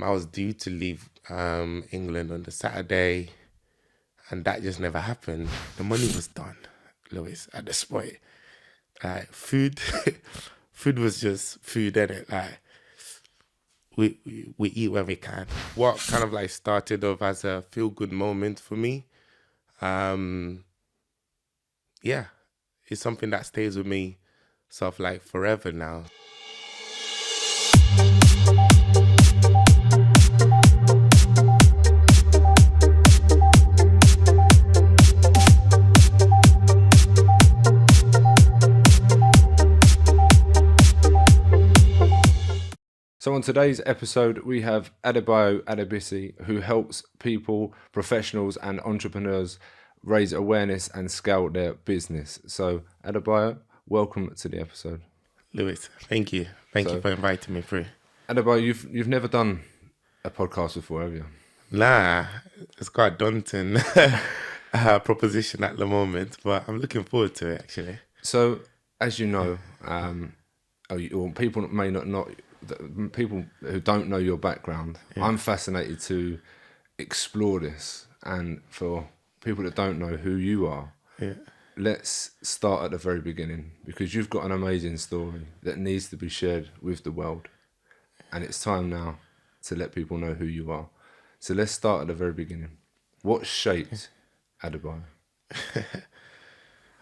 I was due to leave England on the Saturday, and that just never happened. The money was done, Lewis, at this point. Like food, food was just food, innit? Like we eat when we can. What kind of like started off as a feel good moment for me, um, yeah, it's something that stays with me sort of like forever now. So on today's episode, we have Adebayo Adebisi, who helps people, professionals and entrepreneurs raise awareness and scale their business. So Adebayo, welcome to the episode. Lewis, thank you. Thank you for inviting me through. Adebayo, you've never done a podcast before, have you? Nah, it's quite a daunting proposition at the moment, but I'm looking forward to it actually. So, as you know, or people may not people who don't know your background, I'm fascinated to explore this. And for people that don't know who you are, let's start at the very beginning, because you've got an amazing story that needs to be shared with the world. And it's time now to let people know who you are. So let's start at the very beginning. What shaped Adebayo?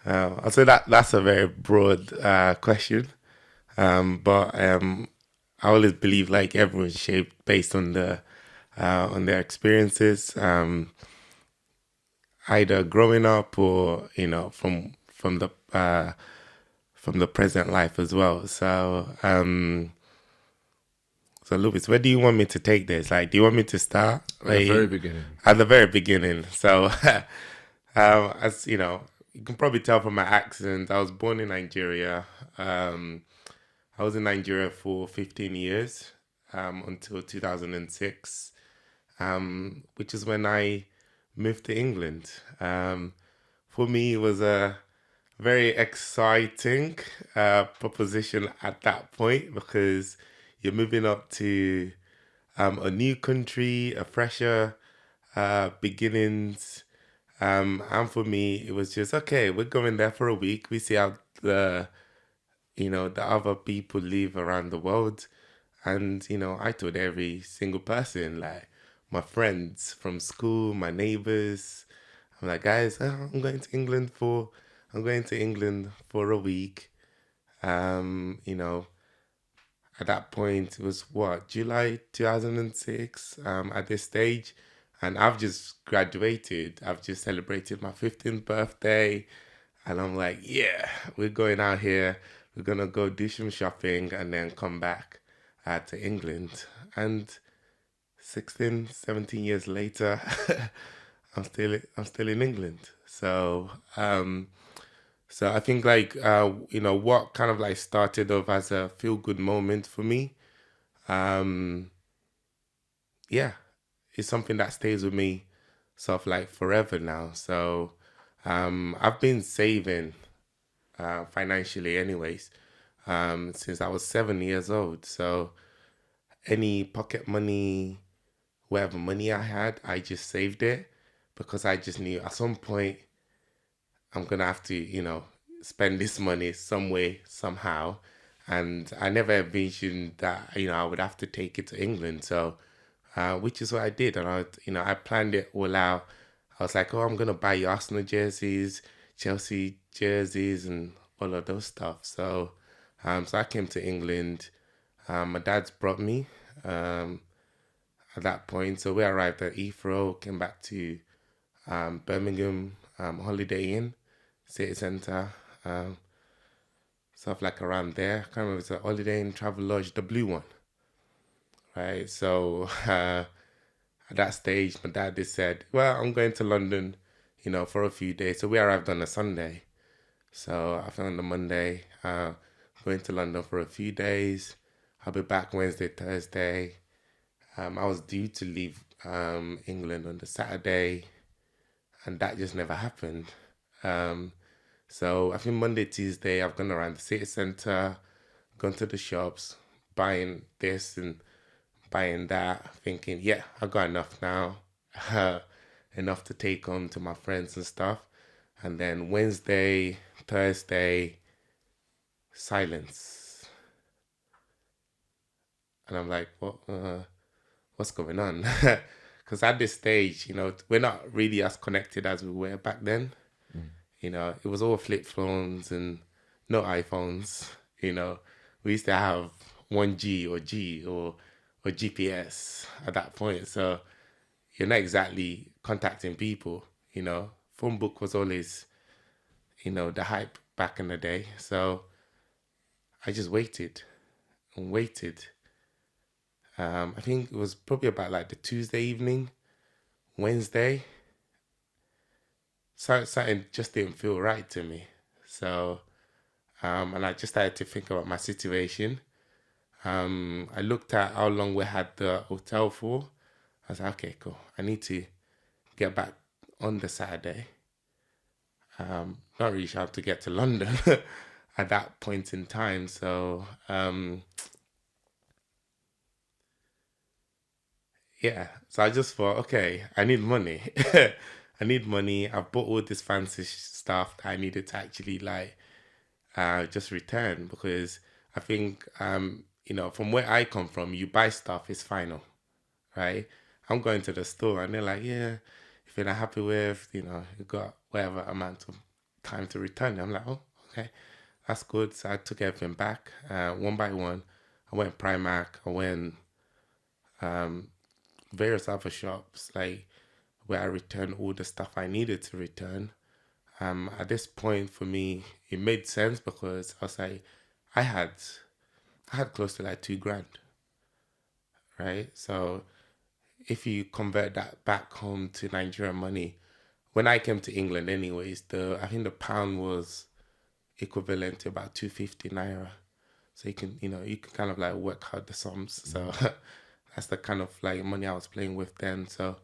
I'll say that's a very broad question, but I always believe like everyone's shaped based on on their experiences, either growing up or from the present life as well. So so Lucas, where do you want me to take this? Like, do you want me to start At the very beginning. At the very beginning. So as you know, you can probably tell from my accent, I was born in Nigeria. I was in Nigeria for 15 years until 2006, which is when I moved to England. For me, it was a very exciting proposition at that point, because you're moving up to a new country, a fresher beginnings. And for me, it was just, okay, we're going there for a week. We see how the other people live around the world. And, I told every single person, like my friends from school, my neighbors, I'm like, guys, I'm going to England for a week. At that point, it was what, July 2006, at this stage. And I've just graduated. I've just celebrated my 15th birthday. And I'm like, yeah, we're going out here. We're going to go do some shopping and then come back to England. And 16, 17 years later, I'm still in England. So, so I think like, what kind of like started off as a feel good moment for me. Yeah, it's something that stays with me sort of like forever now. So, I've been saving financially anyways, since I was 7 years old. So any pocket money, whatever money I had, I just saved it, because I just knew at some point I'm gonna have to, spend this money some way, somehow. And I never envisioned that, I would have to take it to England. So, which is what I did. And I planned it all out. I was like, oh, I'm gonna buy you Arsenal jerseys, Chelsea jerseys, and all of those stuff. So, so I came to England. My dad's brought me at that point. So we arrived at Heathrow, came back to Birmingham, Holiday Inn, City Centre, stuff like around there. I can't remember, it's a Holiday Inn Travel Lodge, the blue one, right? So at that stage, my dad just said, well, I'm going to London, for a few days. So we arrived on a Sunday. So I found on Monday, going to London for a few days. I'll be back Wednesday, Thursday. I was due to leave England on the Saturday, and that just never happened. So I think Monday, Tuesday, I've gone around the city centre, gone to the shops, buying this and buying that, thinking, yeah, I got enough now, enough to take on to my friends and stuff. And then Wednesday, Thursday, silence. And I'm like, what's going on? Because at this stage, we're not really as connected as we were back then. It was all flip phones and no iPhones. We used to have 1G or G or GPS at that point. So you're not exactly contacting people. Phone book was always, the hype back in the day. So I just waited and waited. I think it was probably about like the Tuesday evening, Wednesday. Something just didn't feel right to me. So, and I just started to think about my situation. I looked at how long we had the hotel for. I was like, okay, cool. I need to get back on the Saturday. Not really sure how to get to London at that point in time. So, yeah. So I just thought, okay, I need money. I need money. I've bought all this fancy stuff that I needed to actually just return, because I think, from where I come from, you buy stuff, it's final, right? I'm going to the store and they're like, yeah, if you're not happy with, you got whatever amount of time to return it. I'm like, oh, okay, that's good. So I took everything back one by one. I went Primark, I went various other shops, like where I returned all the stuff I needed to return. At this point for me, it made sense because I was like, I had close to like 2 grand, right? So if you convert that back home to Nigerian money, when I came to England anyways, I think the pound was equivalent to about 250 naira. So you can kind of like work out the sums. So that's the kind of like money I was playing with then. So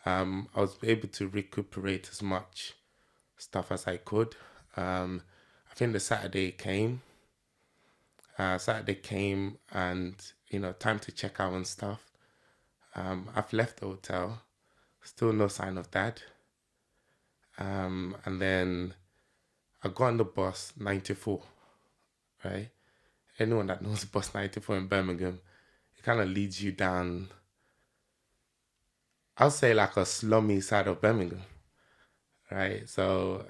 I was able to recuperate as much stuff as I could. I think the Saturday came. Saturday came and, time to check out and stuff. I've left the hotel. Still no sign of Dad. And then I got on the bus 94, right? Anyone that knows bus 94 in Birmingham, it kind of leads you down, I'll say like a slummy side of Birmingham, right? So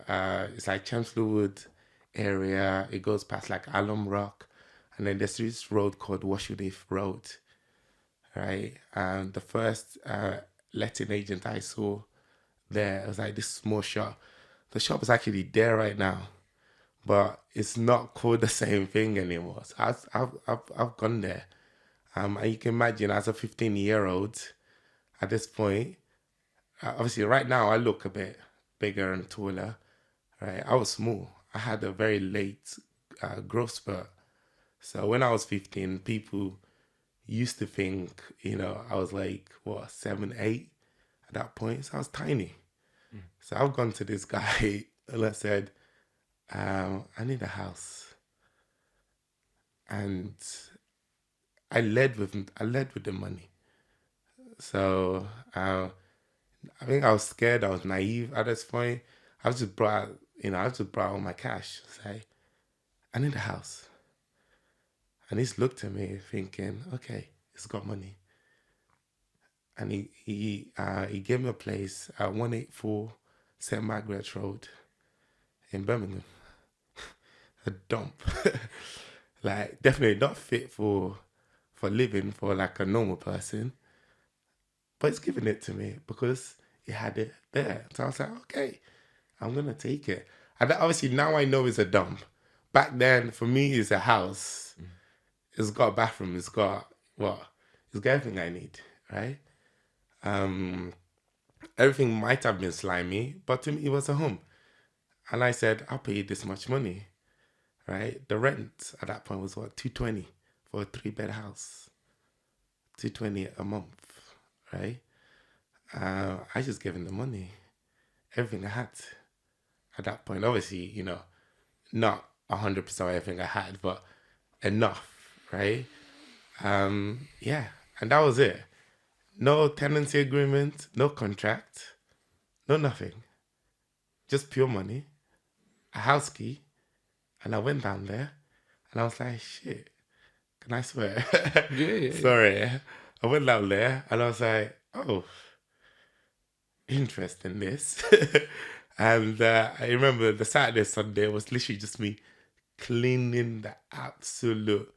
it's like Chelmsley Wood area. It goes past like Alum Rock. And then there's this road called Washoe Road, right? And the first letting agent I saw there was like this small shop. The shop is actually there right now, but it's not called the same thing anymore. So I've gone there. And you can imagine, as a 15-year-old at this point, obviously right now I look a bit bigger and taller, right? I was small. I had a very late growth spurt. So when I was 15, people used to think, I was like, 7, 8 at that point. So I was tiny. So I've gone to this guy and I said, I need a house. And I led with the money. So I think I was scared. I was naive at this point. I just brought all my cash. Say, I need a house. And he's looked at me thinking, okay, he's got money. And he gave me a place at 184 St. Margaret's Road in Birmingham. A dump. Like, definitely not fit for living for like a normal person. But it's giving it to me because he had it there. So I was like, okay, I'm going to take it. And obviously now I know it's a dump. Back then, for me, it's a house. It's got a bathroom. It's got everything I need, right? Everything might have been slimy, but to me, it was a home. And I said, I'll pay you this much money, right? The rent at that point was 220 for a 3-bed house. 220 a month, right? I just gave him the money, everything I had at that point. Obviously, not 100% everything I had, but enough, right? Yeah. And that was it. No tenancy agreement, no contract, no nothing. Just pure money, a house key. And I went down there and I was like, shit, can I swear? Yeah. Sorry. I went down there and I was like, oh, interesting this. And I remember the Saturday, Sunday was literally just me cleaning the absolute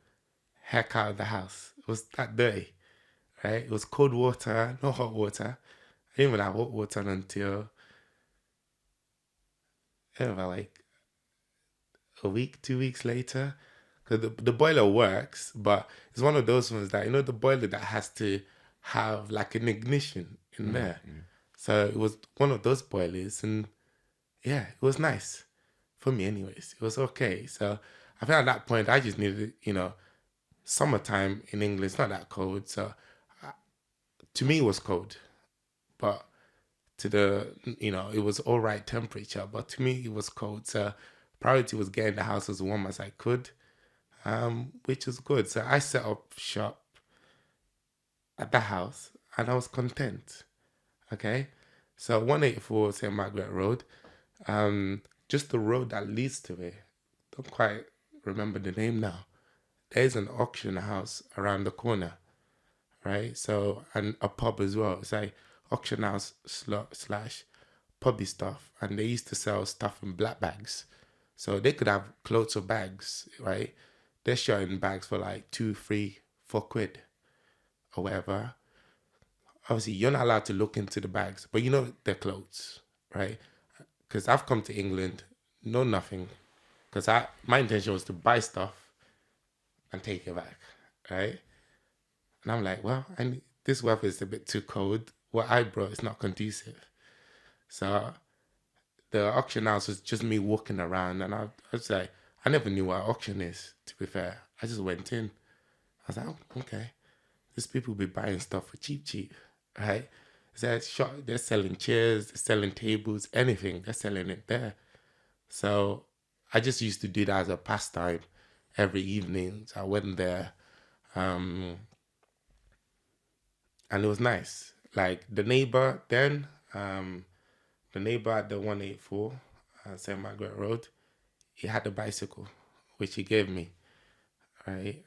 heck out of the house. It was that dirty, right? It was cold water, no hot water. I didn't even have hot water until about like a week, 2 weeks later. Because the boiler works, but it's one of those ones that, the boiler that has to have like an ignition in there. So it was one of those boilers, and yeah, it was nice for me anyways. It was okay. So I think at that point I just needed, summertime in England, it's not that cold. So to me it was cold, but to it was all right temperature, but to me it was cold. So priority was getting the house as warm as I could, which was good. So I set up shop at the house and I was content. Okay. So 184 St. Margaret Road, just the road that leads to it. Don't quite remember the name now. There's an auction house around the corner, right? So, and a pub as well. It's like auction house slash pubby stuff. And they used to sell stuff in black bags. So they could have clothes or bags, right? They're showing bags for like 2, 3, 4 quid or whatever. Obviously, you're not allowed to look into the bags, but they're clothes, right? Because I've come to England, know nothing. Because my intention was to buy stuff and take it back, right? And I'm like, well, this weather is a bit too cold. What I brought is not conducive. So the auction house was just me walking around, and I was like, I never knew what auction is, to be fair. I just went in. I was like, oh, okay. These people be buying stuff for cheap, right? They're selling chairs, they're selling tables, anything. They're selling it there. So I just used to do that as a pastime every evening. So I went there, and it was nice. Like the neighbor then, the neighbor at the 184 St. Margaret Road, he had a bicycle, which he gave me. Right,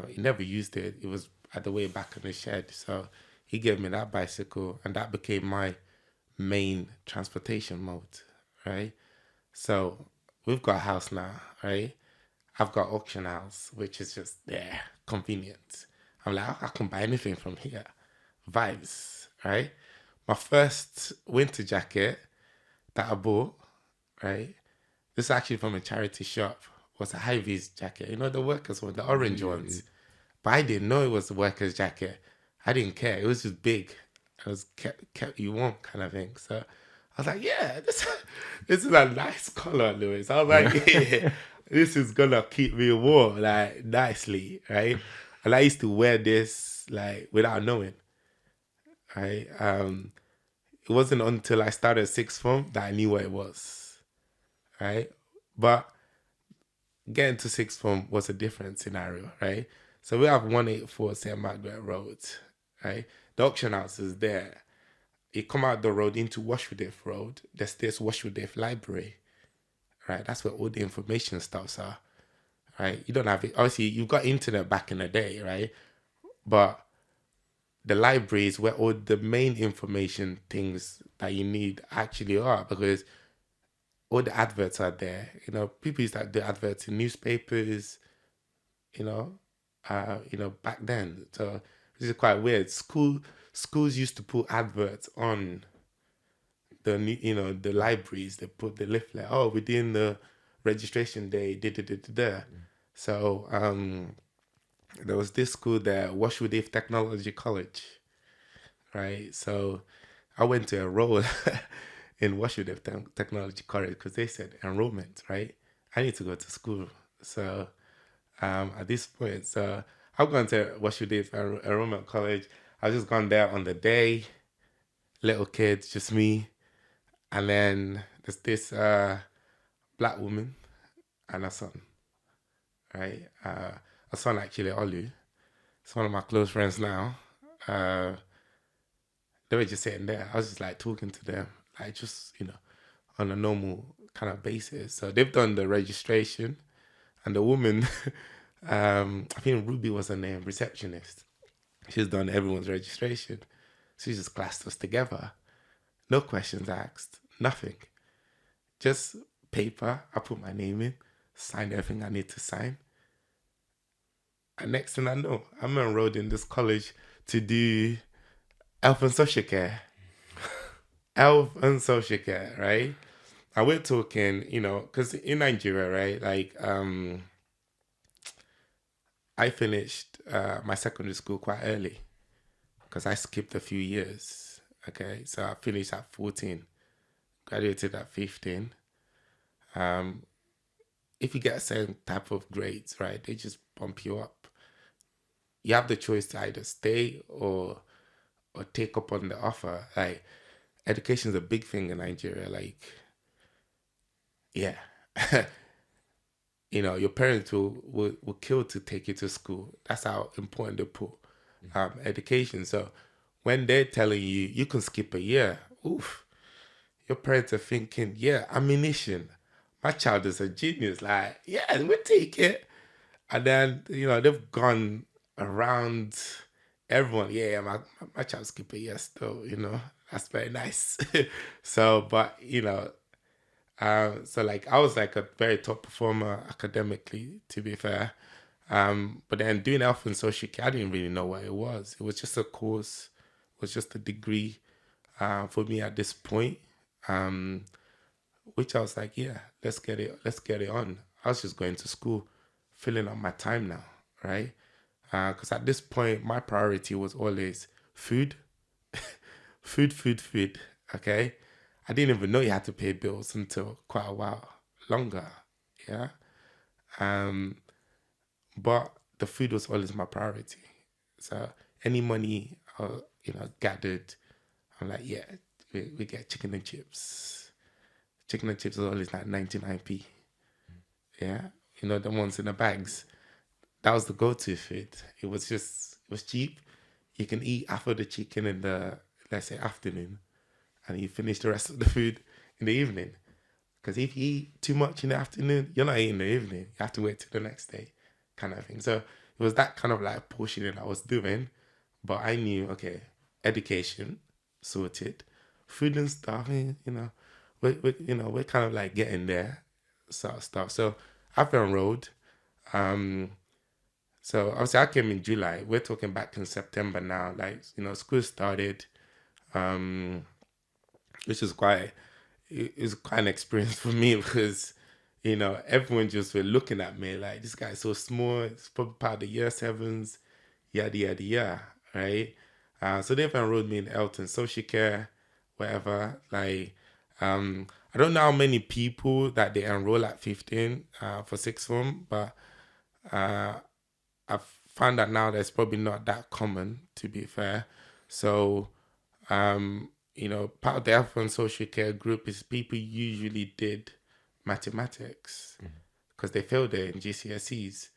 he never used it. It was at the way back in the shed. So he gave me that bicycle, and that became my main transportation mode. Right. So we've got a house now, right? I've got auction house, which is just convenient. I'm like, I can buy anything from here. Vibes, right? My first winter jacket that I bought, right? This is actually from a charity shop. Was a high-vis jacket. The workers one, the orange ones. But I didn't know it was the workers jacket. I didn't care. It was just big. It was kept you warm kind of thing. So I was like, yeah, this is a nice color, Lewis. I was like, yeah, this is gonna keep me warm, like nicely, right? And I used to wear this like without knowing, right? It wasn't until I started sixth form that I knew what it was, right? But getting to sixth form was a different scenario, right? So we have 184 St. Margaret Road, right? The auction house is there. You come out the road into Washwoodif Road, there's this Washwoodif Library, right? That's where all the information stuffs are, right? You don't have it. Obviously, you've got internet back in the day, right? But the library is where all the main information things that you need actually are, because all the adverts are there. People used to do adverts in newspapers, back then. So this is quite weird. Schools used to put adverts on the libraries. They put the leaflet, oh, within the registration day, da. So there was this school there, Washwoodif Technology College, right? So I went to enroll in Washwoodif Technology College because they said enrollment, right? I need to go to school. So at this point, so I've gone to Washwoodif Enrollment College. I've just gone there on the day, little kids, just me. And then there's this black woman and a son, right? A son actually, Olu. It's one of my close friends now. they were just sitting there. I was just like talking to them, like just, on a normal kind of basis. So they've done the registration, and the woman, I think Ruby was her name, receptionist. She's done everyone's registration. She just classed us together. No questions asked, nothing. Just paper. I put my name in, signed everything I need to sign. And next thing I know, I'm enrolled in this college to do health and social care. Health and social care, right? And we're talking, because in Nigeria, right, like, I finished my secondary school quite early because I skipped a few years. Okay, so I finished at 14, graduated at 15. If you get a certain type of grades, right, they just bump you up. You have the choice to either stay or take up on the offer. Like, education is a big thing in Nigeria. Like, yeah. Your parents will kill to take you to school. That's how important they put education. So when they're telling you you can skip a year, oof, your parents are thinking, yeah, ammunition. My child is a genius. Like, yeah, we'll take it. And then, they've gone around everyone. Yeah, my child skip a year still, that's very nice. So, but, so like I was like a very top performer academically, to be fair. But then doing health and social care, I didn't really know what it was. It was just a course, it was just a degree for me at this point. Which I was like, yeah, let's get it on. I was just going to school, filling up my time now, right? Because at this point, my priority was always food, food. Okay, I didn't even know you had to pay bills until quite a while longer. Yeah, but the food was always my priority. So any money, gathered, I'm like, yeah, we get chicken and chips. Chicken and chips is always like 99p. Yeah, the ones in the bags. That was the go-to food. It was cheap. You can eat half of the chicken in the, let's say, afternoon, and you finish the rest of the food in the evening. Because if you eat too much in the afternoon, you're not eating in the evening. You have to wait till the next day, kind of thing. So it was that kind of like portioning I was doing. But I knew, okay, education sorted, food and stuff. We're kind of like getting there, sort of stuff. So I've enrolled. So obviously I came in July. We're talking back in September now. Like, school started, which is quite an experience for me because, everyone just were looking at me like, this guy's so small. It's probably part of the year sevens, yada, yada, yada, right? So they've enrolled me in health and social care, whatever. Like, I don't know how many people that they enroll at 15 for sixth form, but I've found that now that's probably not that common, to be fair. So, part of the health and social care group is people usually did mathematics because they failed it in GCSEs,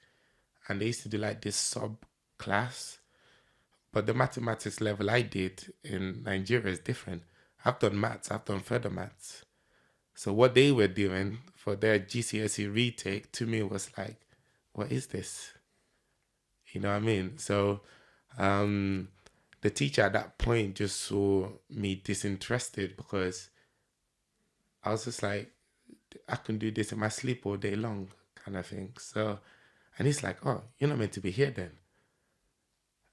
and they used to do like this sub class. But the mathematics level I did in Nigeria is different. I've done maths, I've done further maths. So what they were doing for their GCSE retake to me was like, what is this? You know what I mean? So the teacher at that point just saw me disinterested because I was just like, I can do this in my sleep all day long, kind of thing. So, and he's like, oh, you're not meant to be here then,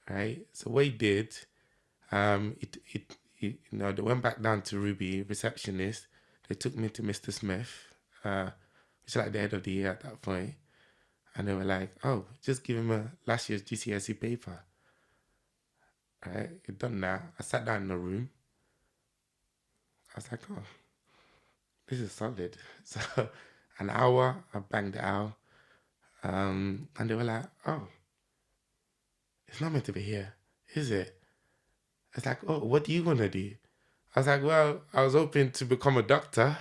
right? So what he did, they went back down to Ruby, receptionist. They took me to Mr. Smith, which is like the head of the year at that point. And they were like, oh, just give him a last year's GCSE paper. Right, you done that. I sat down in the room. I was like, oh, this is solid. So an hour, I banged it out. And they were like, oh, it's not meant to be here, is it? It's like, oh, what do you want to do? I was like, well, I was hoping to become a doctor,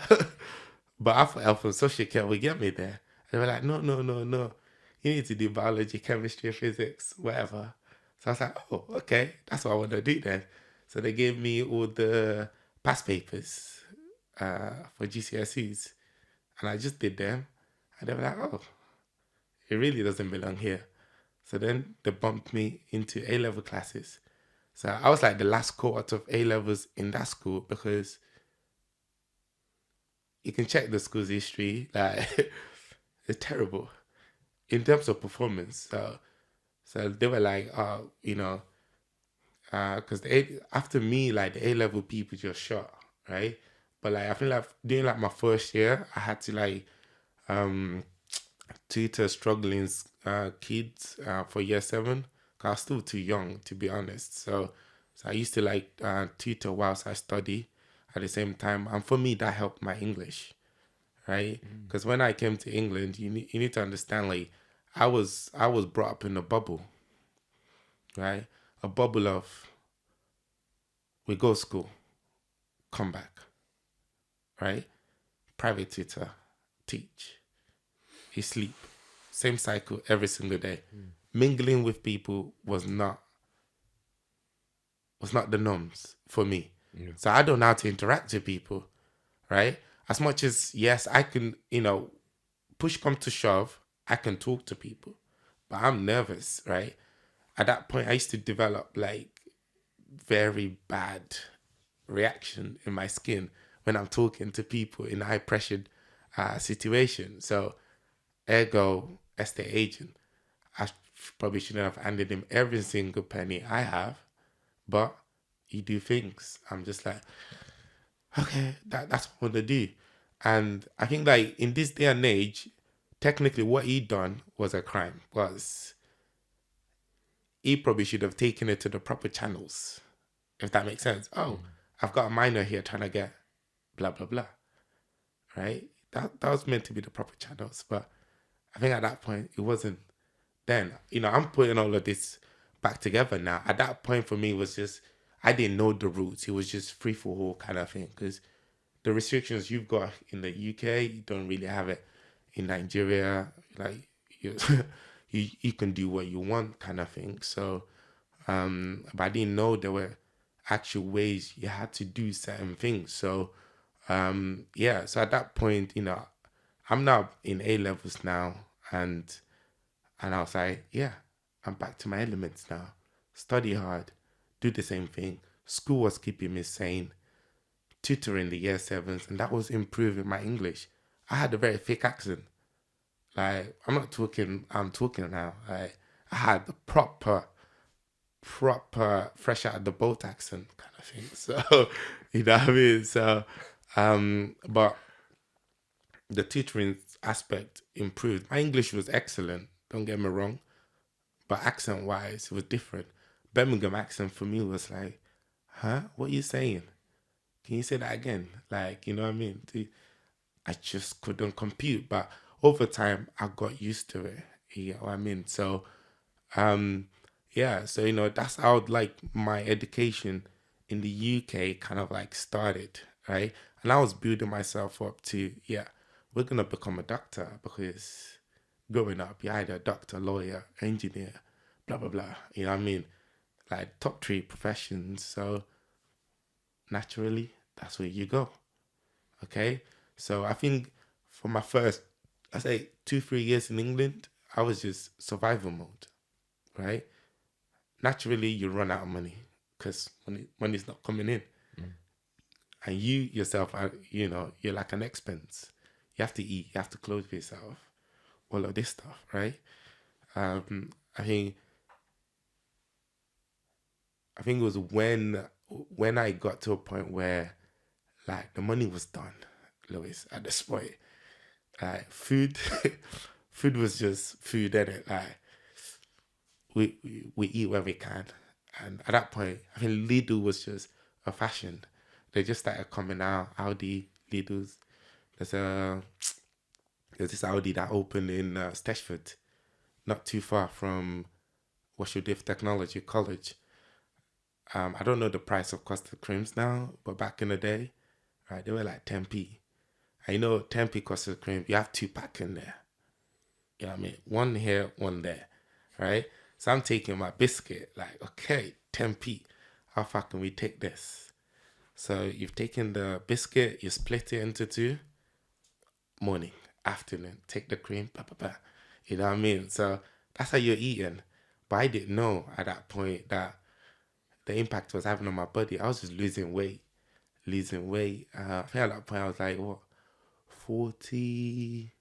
but I thought health and social care would get me there. And they were like, no. You need to do biology, chemistry, physics, whatever. So I was like, oh, okay, that's what I want to do then. So they gave me all the past papers for GCSEs, and I just did them. And they were like, oh, it really doesn't belong here. So then they bumped me into A level classes. So I was like the last cohort of A levels in that school, because you can check the school's history. Like, it's terrible in terms of performance. So they were like, oh, because after me, like the A level people just shot, right? But like I feel like during like my first year, I had to like um tutor struggling kids for year 7. 'Cause I was still too young, to be honest. So I used to like tutor whilst I study at the same time, and for me that helped my English, right? Because when I came to England, you need to understand, like I was brought up in a bubble, right? A bubble of, we go to school, come back, right? Private tutor, teach, you sleep, same cycle every single day. Mingling with people was not the norms for me. Yeah. So I don't know how to interact with people, right? As much as, yes, I can, push come to shove, I can talk to people, but I'm nervous, right? At that point, I used to develop like very bad reaction in my skin when I'm talking to people in a high pressured situation. So, ergo, estate agent, I probably shouldn't have handed him every single penny I have, but you do things. I'm just like, okay, that's what I want to do. And I think like in this day and age, technically what he done was a crime. Was he probably should have taken it to the proper channels, if that makes sense. Oh, I've got a minor here trying to get blah blah blah, right? That was meant to be the proper channels, but I think at that point it wasn't. Then I'm putting all of this back together now. At that point for me it was just, I didn't know the rules. It was just free for all kind of thing, because the restrictions you've got in the UK, you don't really have it in Nigeria. Like you, you can do what you want, kind of thing. So, but I didn't know there were actual ways you had to do certain things. So, yeah. So at that point, I'm now in A levels now, and I was like, yeah, I'm back to my elements now. Study hard, do the same thing. School was keeping me sane, tutoring the year 7s, and that was improving my English. I had a very thick accent. Like, I'm talking now. Like, I had the proper fresh out of the boat accent kind of thing. So, you know what I mean? So, but the tutoring aspect improved. My English was excellent, don't get me wrong, but accent wise, it was different. Birmingham accent for me was like, huh? What are you saying? Can you say that again? Like, you know what I mean? I just couldn't compute. But over time, I got used to it. You know what I mean? So, yeah. So, that's how like my education in the UK kind of like started, right? And I was building myself up to, yeah, we're going to become a doctor, because growing up, you're either a doctor, lawyer, engineer, blah, blah, blah. You know what I mean? Like top 3 professions. So naturally, that's where you go. Okay. So I think for my first, I say 2-3 years in England, I was just survival mode, right? Naturally, you run out of money because money's not coming in, and you yourself are, you're like an expense. You have to eat, you have to clothe yourself, all of this stuff, right? I think it was when I got to a point where like the money was done, Lewis. At this point, like food, food was just food, innit? Like we eat where we can, and at that point, I think Lidl was just a fashion. They just started coming out. Audi, Lidl's. There's a there's this Audi that opened in Stechford, not too far from Washoe Technology College. I don't know the price of custard creams now, but back in the day, right, they were like 10p. And 10p custard cream, you have 2 pack in there. You know what I mean? One here, one there, right? So I'm taking my biscuit, like, okay, 10p. How far can we take this? So you've taken the biscuit, you split it into two, morning, afternoon, take the cream, blah, blah, blah. You know what I mean? So that's how you're eating. But I didn't know at that point that the impact it was having on my body. I was just losing weight. I think at that point I was like, what, 40,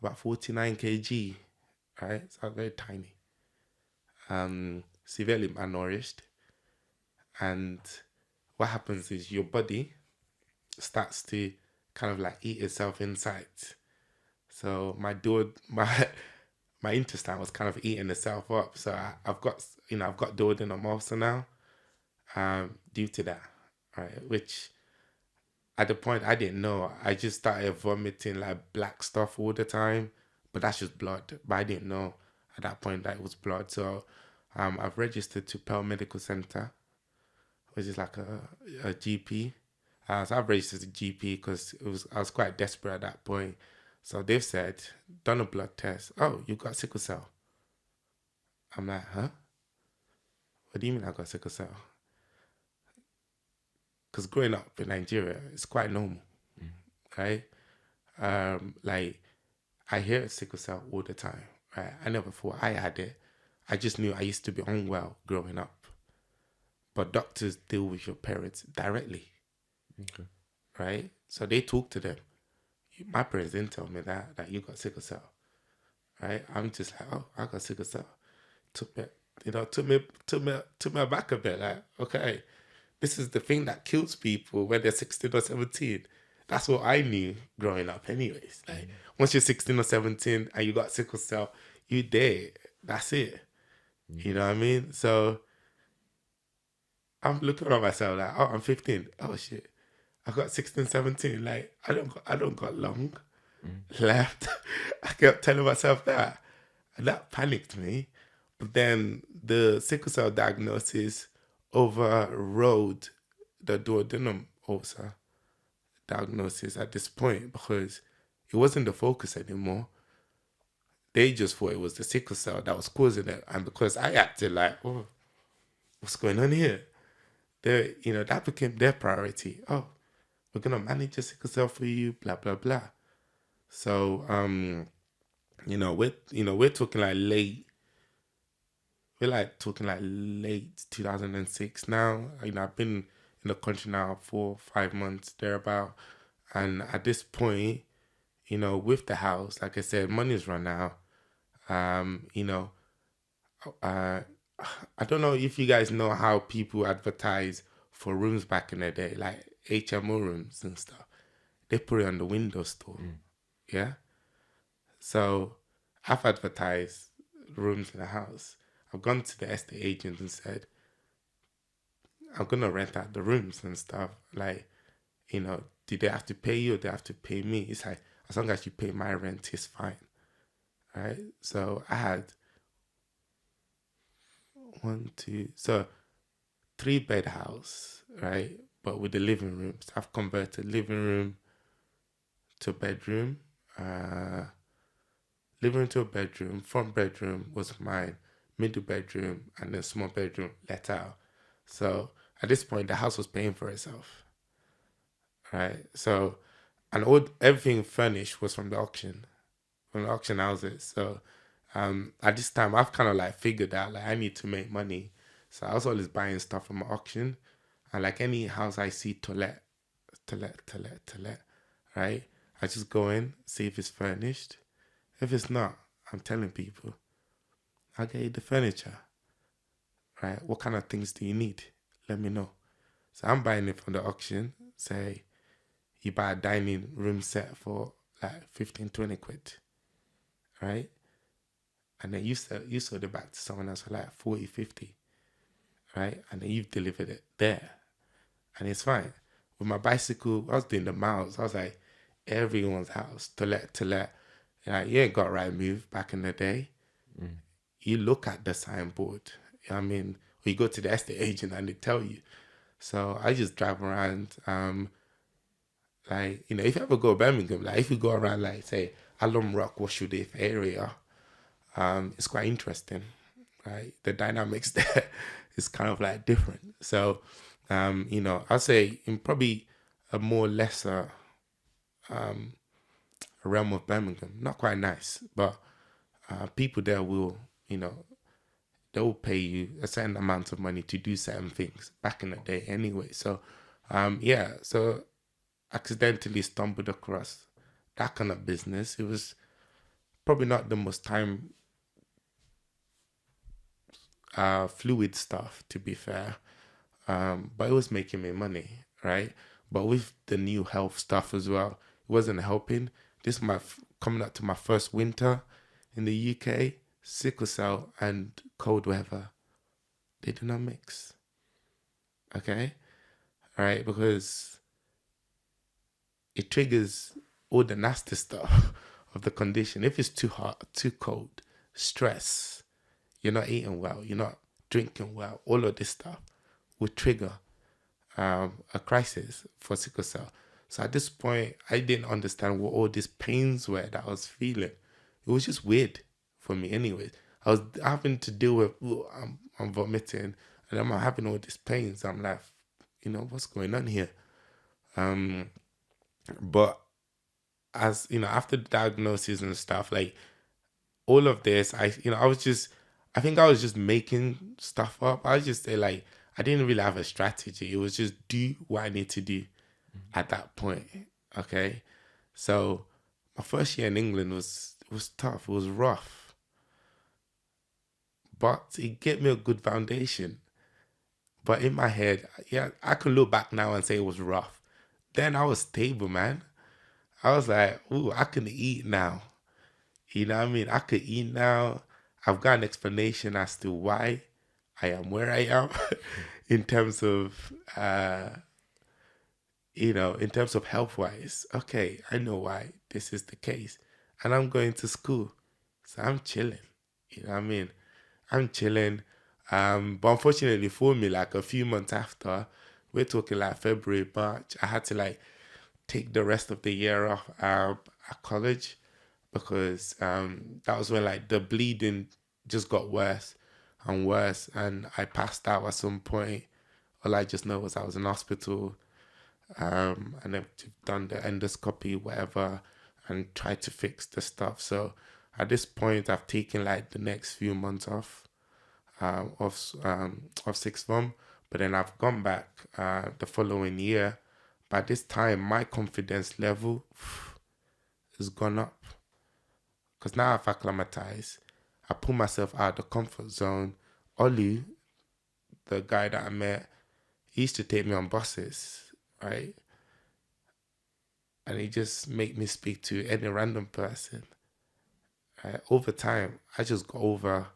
about 49 kg, right? So I was very tiny, severely malnourished. And what happens is your body starts to kind of like eat itself inside. So my intestine was kind of eating itself up. So I've got duodenal ulcer now, due to that, right? Which at the point I didn't know. I just started vomiting like black stuff all the time, but that's just blood. But I didn't know at that point that it was blood. So I've registered to Pearl Medical Center, which is like a GP. So I've registered to GP because I was quite desperate at that point. So they've said, done a blood test. Oh, you got sickle cell. I'm like, huh? What do you mean I got sickle cell? Because growing up in Nigeria, it's quite normal, right? Like I hear sickle cell all the time, right? I never thought I had it. I just knew I used to be unwell growing up. But doctors deal with your parents directly, Okay. right? So they talk to them. My parents didn't tell me that you got sickle cell, right? I'm just like, oh, I got sickle cell. Took me aback a bit. Like, okay, this is the thing that kills people when they're 16 or 17. That's what I knew growing up, anyways. Like, once you're 16 or 17 and you got sickle cell, you dead. That's it. You know what I mean? So I'm looking at myself like, oh, I'm 15. Oh shit, I got 16, 17. Like, I don't got long left. I kept telling myself that, and that panicked me. But then the sickle cell diagnosis overrode the duodenum ulcer diagnosis at this point, because it wasn't the focus anymore. They just thought it was the sickle cell that was causing it, and because I acted like, oh, what's going on here? That became their priority. Oh, we're gonna manage your sickle cell for you, blah blah blah. So we're talking like late 2006 now. I've been in the country now for 5 months thereabout, and at this point, with the house, like I said, money's run out. Uh, I don't know if you guys know how people advertise for rooms back in the day, like HMO rooms and stuff. They put it on the window store. Yeah. So I've advertised rooms in the house. I've gone to the estate agent and said, I'm gonna rent out the rooms and stuff. Like, do they have to pay you or do they have to pay me? It's like, as long as you pay my rent, it's fine. Right? So I had 3-bed house, right? But with the living rooms. I've converted living room to bedroom. Living room to a bedroom. Front bedroom was mine. Middle bedroom and then small bedroom let out. So at this point, the house was paying for itself, right? So, and everything furnished was from the auction houses. So at this time, I've kind of like figured out like I need to make money. So I was always buying stuff from auction, and like any house I see to let, right? I just go in, see if it's furnished. If it's not, I'm telling people, I'll get you the furniture, right? What kind of things do you need? Let me know. So I'm buying it from the auction. Say you buy a dining room set for like 15, 20 quid, right? And then you sold it back to someone else for like 40, 50, right? And then you've delivered it there. And it's fine. With my bicycle, I was doing the miles. I was like, everyone's house, to let. You ain't got right move back in the day. You look at the signboard. I mean, or you go to the estate agent and they tell you. So I just drive around. If you ever go to Birmingham, like if you go around, like say Alum Rock, Washoe area, it's quite interesting, right? The dynamics there is kind of like different. So, I'll say in probably a more lesser realm of Birmingham, not quite nice, but people there will, they will pay you a certain amount of money to do certain things back in the day anyway. So, so accidentally stumbled across that kind of business. It was probably not the most time fluid stuff, to be fair, but it was making me money, right? But with the new health stuff as well, it wasn't helping. This is coming up to my first winter in the UK. Sickle cell and cold weather, they do not mix. Okay, all right, because it triggers all the nasty stuff of the condition. If it's too hot, too cold, stress, you're not eating well, you're not drinking well, all of this stuff will trigger a crisis for sickle cell. So at this point, I didn't understand what all these pains were that I was feeling. It was just weird for me anyways. I was having to deal with, I'm vomiting, and I'm having all these pains. I'm like, what's going on here? But as, after the diagnosis and stuff, like all of this, I think I was just making stuff up. I was just say like, I didn't really have a strategy. It was just do what I need to do at that point. Okay. So my first year in England was tough. It was rough. But it gave me a good foundation. But in my head, yeah, I can look back now and say it was rough. Then I was stable, man. I was like, ooh, I can eat now. You know what I mean? I could eat now. I've got an explanation as to why I am where I am in terms of, in terms of health wise. Okay, I know why this is the case. And I'm going to school. So I'm chilling. You know what I mean? I'm chilling. But unfortunately for me, like a few months after, we're talking like February, March, I had to like take the rest of the year off at college because that was when like the bleeding just got worse and worse, and I passed out at some point. All I just know was I was in hospital, and then done the endoscopy, whatever, and tried to fix the stuff. So at this point, I've taken like the next few months off of sixth form, but then I've gone back the following year. By this time, my confidence level has gone up because now I've acclimatized. I pull myself out of the comfort zone. Olu, the guy that I met, he used to take me on buses, right? And he just make me speak to any random person. Right? Over time, I just got over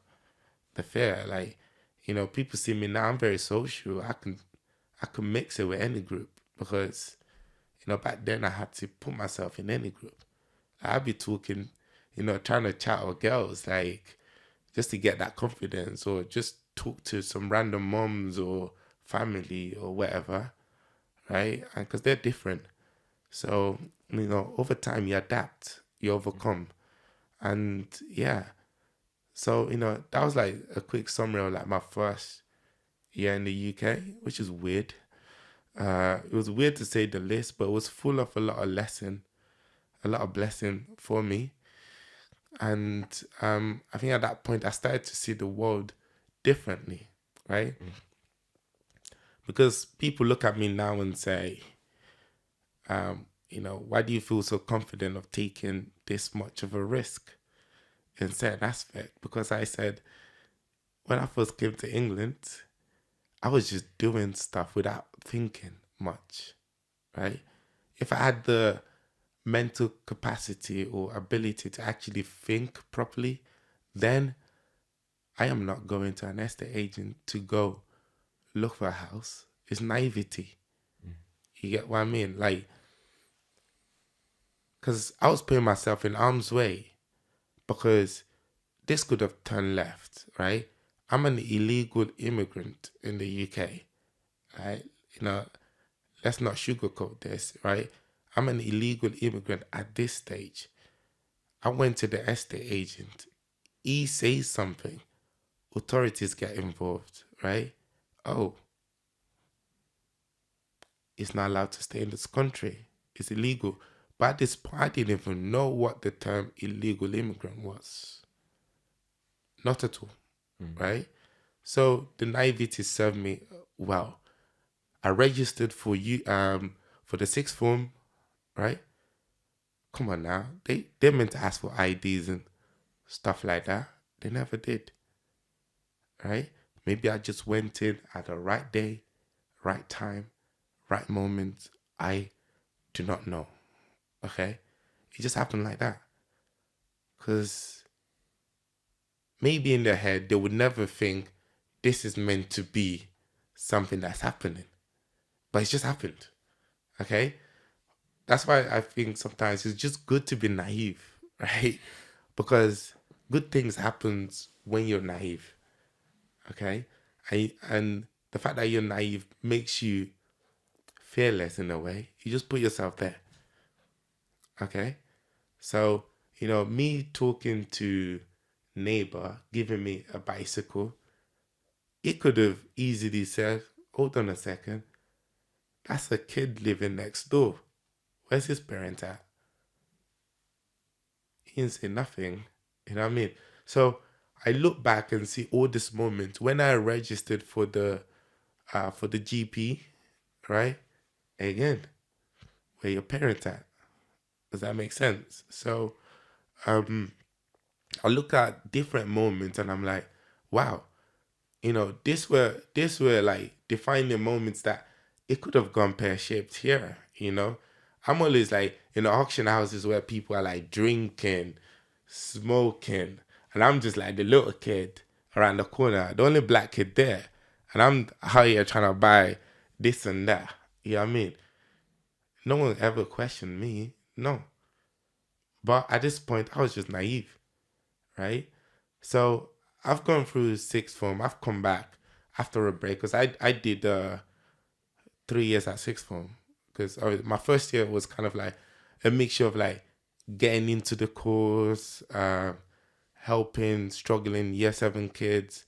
the fear. Like, people see me now. I'm very social. I can mix it with any group because, back then I had to put myself in any group. I'd be talking, trying to chat with girls, like, just to get that confidence, or just talk to some random moms or family or whatever, right? And because they're different. So, over time you adapt, you overcome. And yeah. So, that was like a quick summary of like my first year in the UK, which is weird. It was weird to say the least, but it was full of a lot of blessing for me. And I think at that point I started to see the world differently, right? Because people look at me now and say, why do you feel so confident of taking this much of a risk in certain aspect? Because I said, when I first came to England, I was just doing stuff without thinking much, right? If I had the mental capacity or ability to actually think properly, then I am not going to an estate agent to go look for a house. It's naivety. You get what I mean? Like, because I was putting myself in harm's way because this could have turned left, right? I'm an illegal immigrant in the UK, right? Let's not sugarcoat this, right? I'm an illegal immigrant at this stage. I went to the estate agent. He says something. authorities get involved, right? Oh, it's not allowed to stay in this country. It's illegal. But at this point, I didn't even know what the term illegal immigrant was. Not at all, right? So the naivety served me well. I registered for you for the sixth form, right? Come on now. They meant to ask for IDs and stuff like that. They never did. Right? Maybe I just went in at the right day, right time, right moment. I do not know. Okay? It just happened like that. Because maybe in their head, they would never think this is meant to be something that's happening. But it's just happened. Okay? That's why I think sometimes it's just good to be naive, right? Because good things happens when you're naive. Okay? And the fact that you're naive makes you fearless in a way. You just put yourself there. Okay? So, me talking to neighbor, giving me a bicycle, it could have easily said, hold on a second, that's a kid living next door. Where's his parent at? He didn't say nothing. You know what I mean? So I look back and see all this moments when I registered for the GP, right? Again, where your parents at? Does that make sense? So I look at different moments and I'm like, wow, this were like defining moments that it could have gone pear-shaped here, I'm always like in the auction houses where people are like drinking, smoking, and I'm just like the little kid around the corner, the only black kid there, and I'm out here trying to buy this and that. You know what I mean? No one ever questioned me, no. But at this point, I was just naive, right? So I've gone through sixth form. I've come back after a break because I did 3 years at sixth form because my first year was kind of like a mixture of like getting into the course, helping struggling year 7 kids.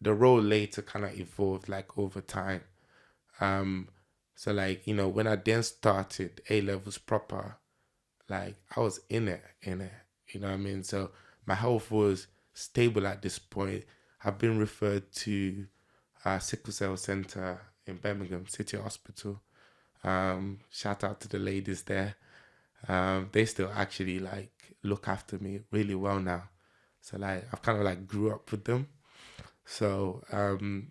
The role later kind of evolved like over time. So like, when I then started A levels proper, like I was in it, you know what I mean? So my health was stable at this point. I've been referred to Sickle Cell Center in Birmingham City Hospital. Shout out to the ladies there. They still actually like look after me really well now. So like I've kind of like grew up with them. So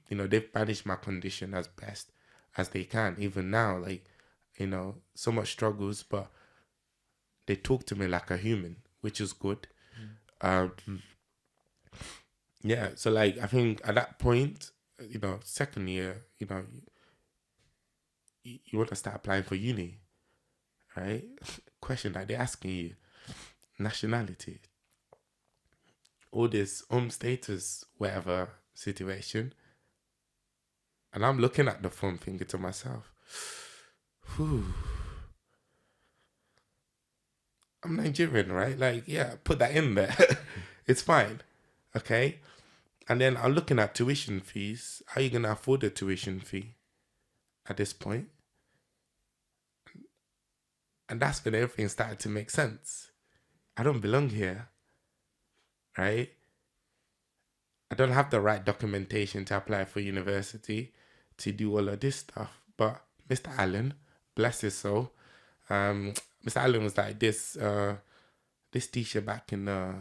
they've managed my condition as best as they can. Even now, like, so much struggles, but they talk to me like a human, which is good. Yeah, so like I think at that point, second year, you want to start applying for uni, right? Question that they're asking you, nationality, all this home status, whatever situation. And I'm looking at the phone thinking to myself, whew, I'm Nigerian, right? Like, yeah, put that in there. It's fine. Okay. And then I'm looking at tuition fees. How are you going to afford a tuition fee at this point? And that's when everything started to make sense. I don't belong here, right? I don't have the right documentation to apply for university to do all of this stuff. But Mr. Allen, bless his soul, Mr. Allen was like this teacher back in what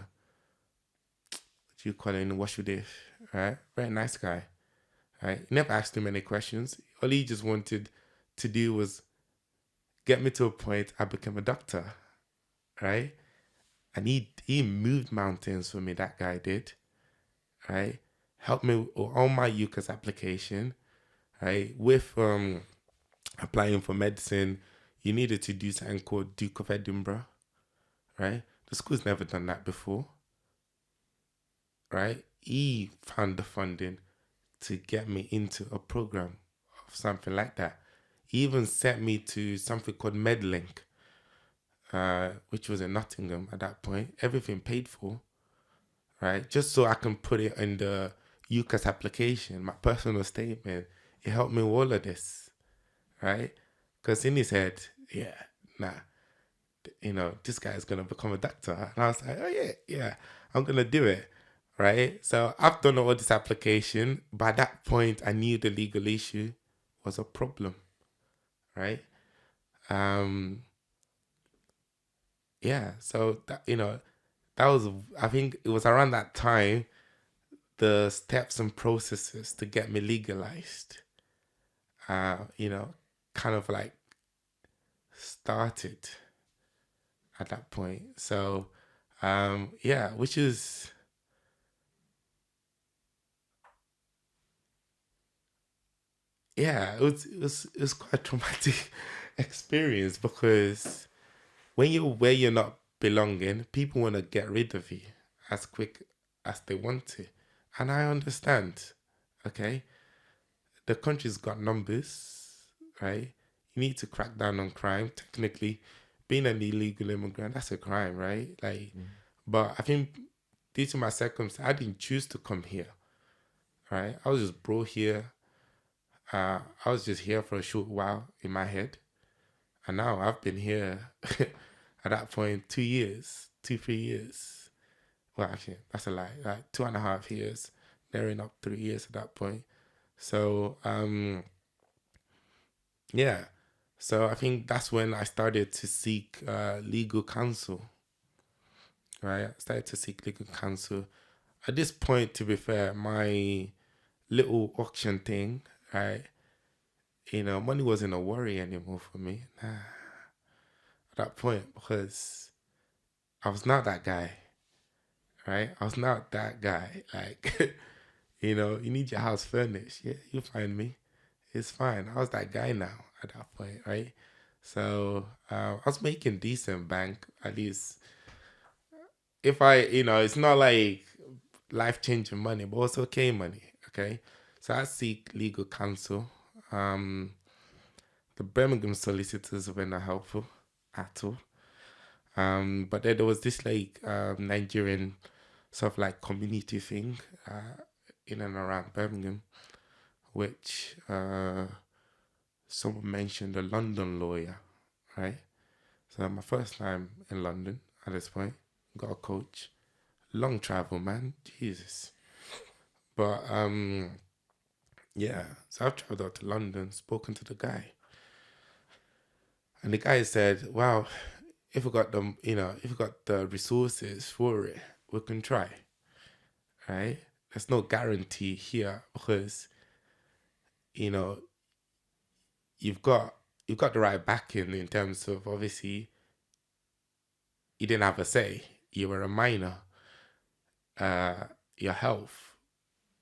do you call it, in Washington, right? Very nice guy, right? He never asked too many questions. All he just wanted to do was get me to a point I became a doctor, right? And he moved mountains for me, that guy did, right? Helped me on my UCAS application, right? With applying for medicine, you needed to do something called Duke of Edinburgh, right? The school's never done that before, right? He found the funding to get me into a program of something like that. He even sent me to something called MedLink, which was in Nottingham at that point. Everything paid for, right? Just so I can put it in the UCAS application, my personal statement, it helped me with all of this, right? Because in his head, yeah, nah, this guy's gonna become a doctor, and I was like, oh yeah, I'm gonna do it, right? So I've done all this application. By that point, I knew the legal issue was a problem, right? Yeah, so that was, I think it was around that time the steps and processes to get me legalized, kind of like started at that point. So, yeah, which is, yeah, it was quite a traumatic experience, because when you're where you're not belonging, people want to get rid of you as quick as they want to. And I understand, okay? The country's got numbers, right? You need to crack down on crime. Technically, being an illegal immigrant, that's a crime, right? Like, but I think due to my circumstance, I didn't choose to come here, right? I was just brought here. I was just here for a short while in my head. And now I've been here at that point 2 years, 3 years. Well, actually, that's a lie. Like 2.5 years, nearing up 3 years at that point. So, yeah. So I think that's when I started to seek legal counsel, right? I started to seek legal counsel. At this point, to be fair, my little auction thing, right? Money wasn't a worry anymore for me. Nah, at that point, because I was not that guy, right? I was not that guy. Like, you need your house furnished. Yeah, you find me. It's fine. I was that guy now at that point, right? So I was making decent bank, at least. If it's not like life changing money, but it's okay money. Okay, so I seek legal counsel. The Birmingham solicitors were not helpful at all. But then there was this like Nigerian sort of like community thing in and around Birmingham, which someone mentioned a London lawyer, right? So my first time in London at this point, got a coach. Long travel, man. Jesus. But yeah. So I've traveled out to London, spoken to the guy. And the guy said, wow, if we got if we got the resources for it, we can try. Right? There's no guarantee here, because, you know, you've got the right backing, in terms of, obviously, you didn't have a say. You were a minor. Your health,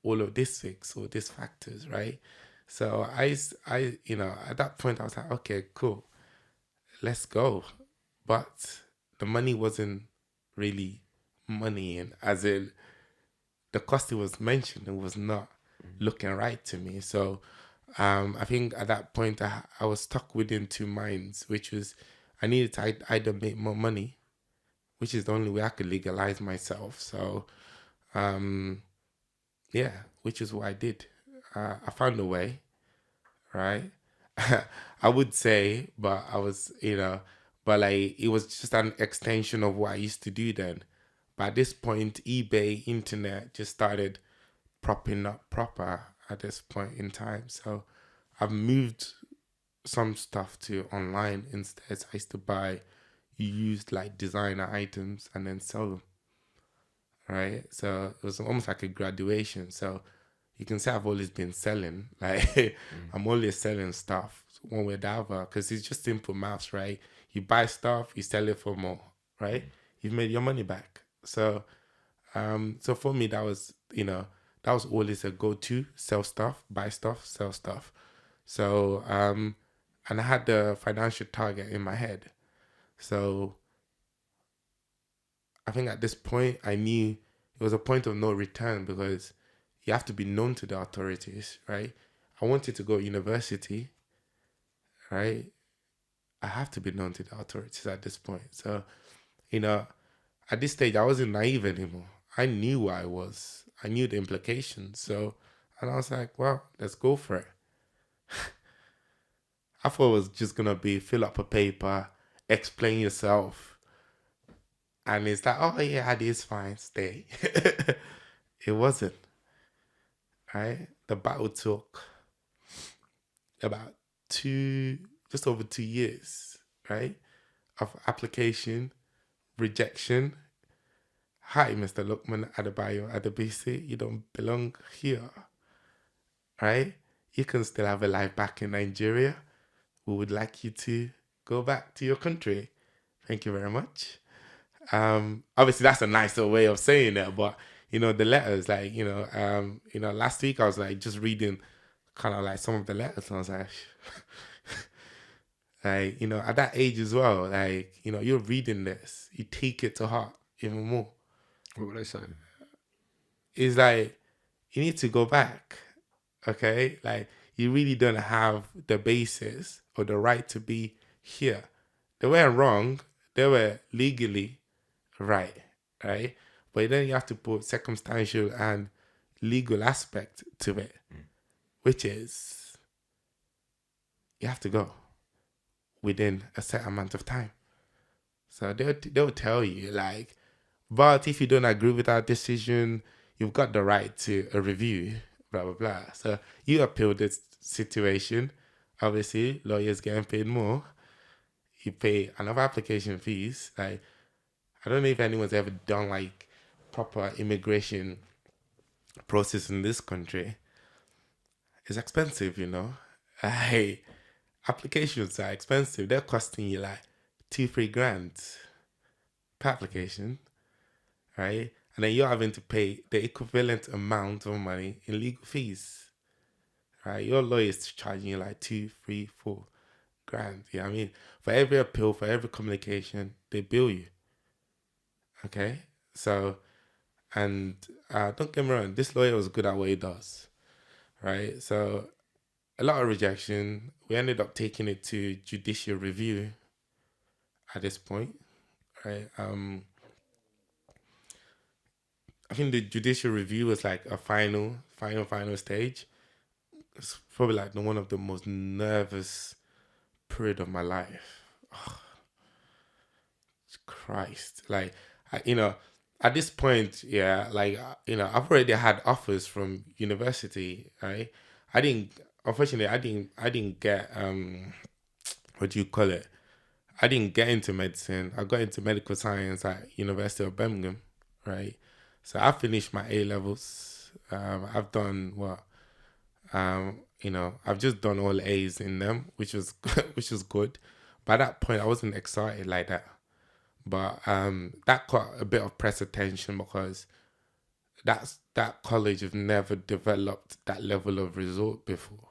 all of these things, all these factors, right? So at that point I was like, okay, cool, let's go. But the money wasn't really money, and as in the cost it was mentioned, it was not looking right to me. So I think at that point I was stuck within two minds, which was I needed to either make more money, which is the only way I could legalize myself. So yeah, which is what I did. I found a way, right? I would say, but I was, but like it was just an extension of what I used to do then. But at this point, eBay, internet just started propping up proper at this point in time. So I've moved some stuff to online instead. I used to buy used like designer items and then sell them, right? So it was almost like a graduation. So you can say I've always been selling. Like I'm always selling stuff one way or the other, because it's just simple maths, right? You buy stuff, you sell it for more, right? You've made your money back. So so for me that was always a go-to: sell stuff, buy stuff, sell stuff. So and I had the financial target in my head. So I think at this point I knew it was a point of no return, because you have to be known to the authorities, right? I wanted to go to university, right? I have to be known to the authorities at this point. So, you know, at this stage, I wasn't naive anymore. I knew what I was. I knew the implications. So, and I was like, well, let's go for it. I thought it was just gonna be fill up a paper, explain yourself, and it's like, oh yeah, Adi is fine, stay. It wasn't, right? The battle took about just over 2 years, right? Of application, rejection. Hi, Mr. Lukman Adebayo Adebisi, you don't belong here, right? You can still have a life back in Nigeria. We would like you to go back to your country. Thank you very much. Obviously that's a nicer way of saying it, but the letters, like, last week I was like just reading kind of like some of the letters, and I was like, like, at that age as well, like, you're reading this, you take it to heart even more. What were they saying? It's like, you need to go back, okay? Like, you really don't have the basis or the right to be here. They weren't wrong, they were legally right? But then you have to put circumstantial and legal aspect to it, which is you have to go within a set amount of time. So they'll tell you, like, but if you don't agree with our decision, you've got the right to a review, blah blah blah. So you appeal this situation. Obviously, lawyers getting paid more. You pay another application fees. Like, I don't know if anyone's ever done like proper immigration process in this country. It's expensive, Hey, applications are expensive. They're costing you like 2-3 grand per application, right? And then you're having to pay the equivalent amount of money in legal fees, right? Your lawyer's charging you like 2, 3, 4 grand. Yeah, I mean, for every appeal, for every communication, they bill you. Okay, so, and don't get me wrong, this lawyer was good at what he does, right? So, a lot of rejection. We ended up taking it to judicial review at this point, right? I think the judicial review was like a final stage. It's probably like one of the most nervous period of my life. Oh, Christ, like, at this point, yeah, like, I've already had offers from university, right? Unfortunately, I didn't get, what do you call it? I didn't get into medicine. I got into medical science at University of Birmingham, right? So I finished my A levels. I've done what, I've just done all A's in them, which was which was good. By that point, I wasn't excited like that. But that caught a bit of press attention because that college have never developed that level of result before,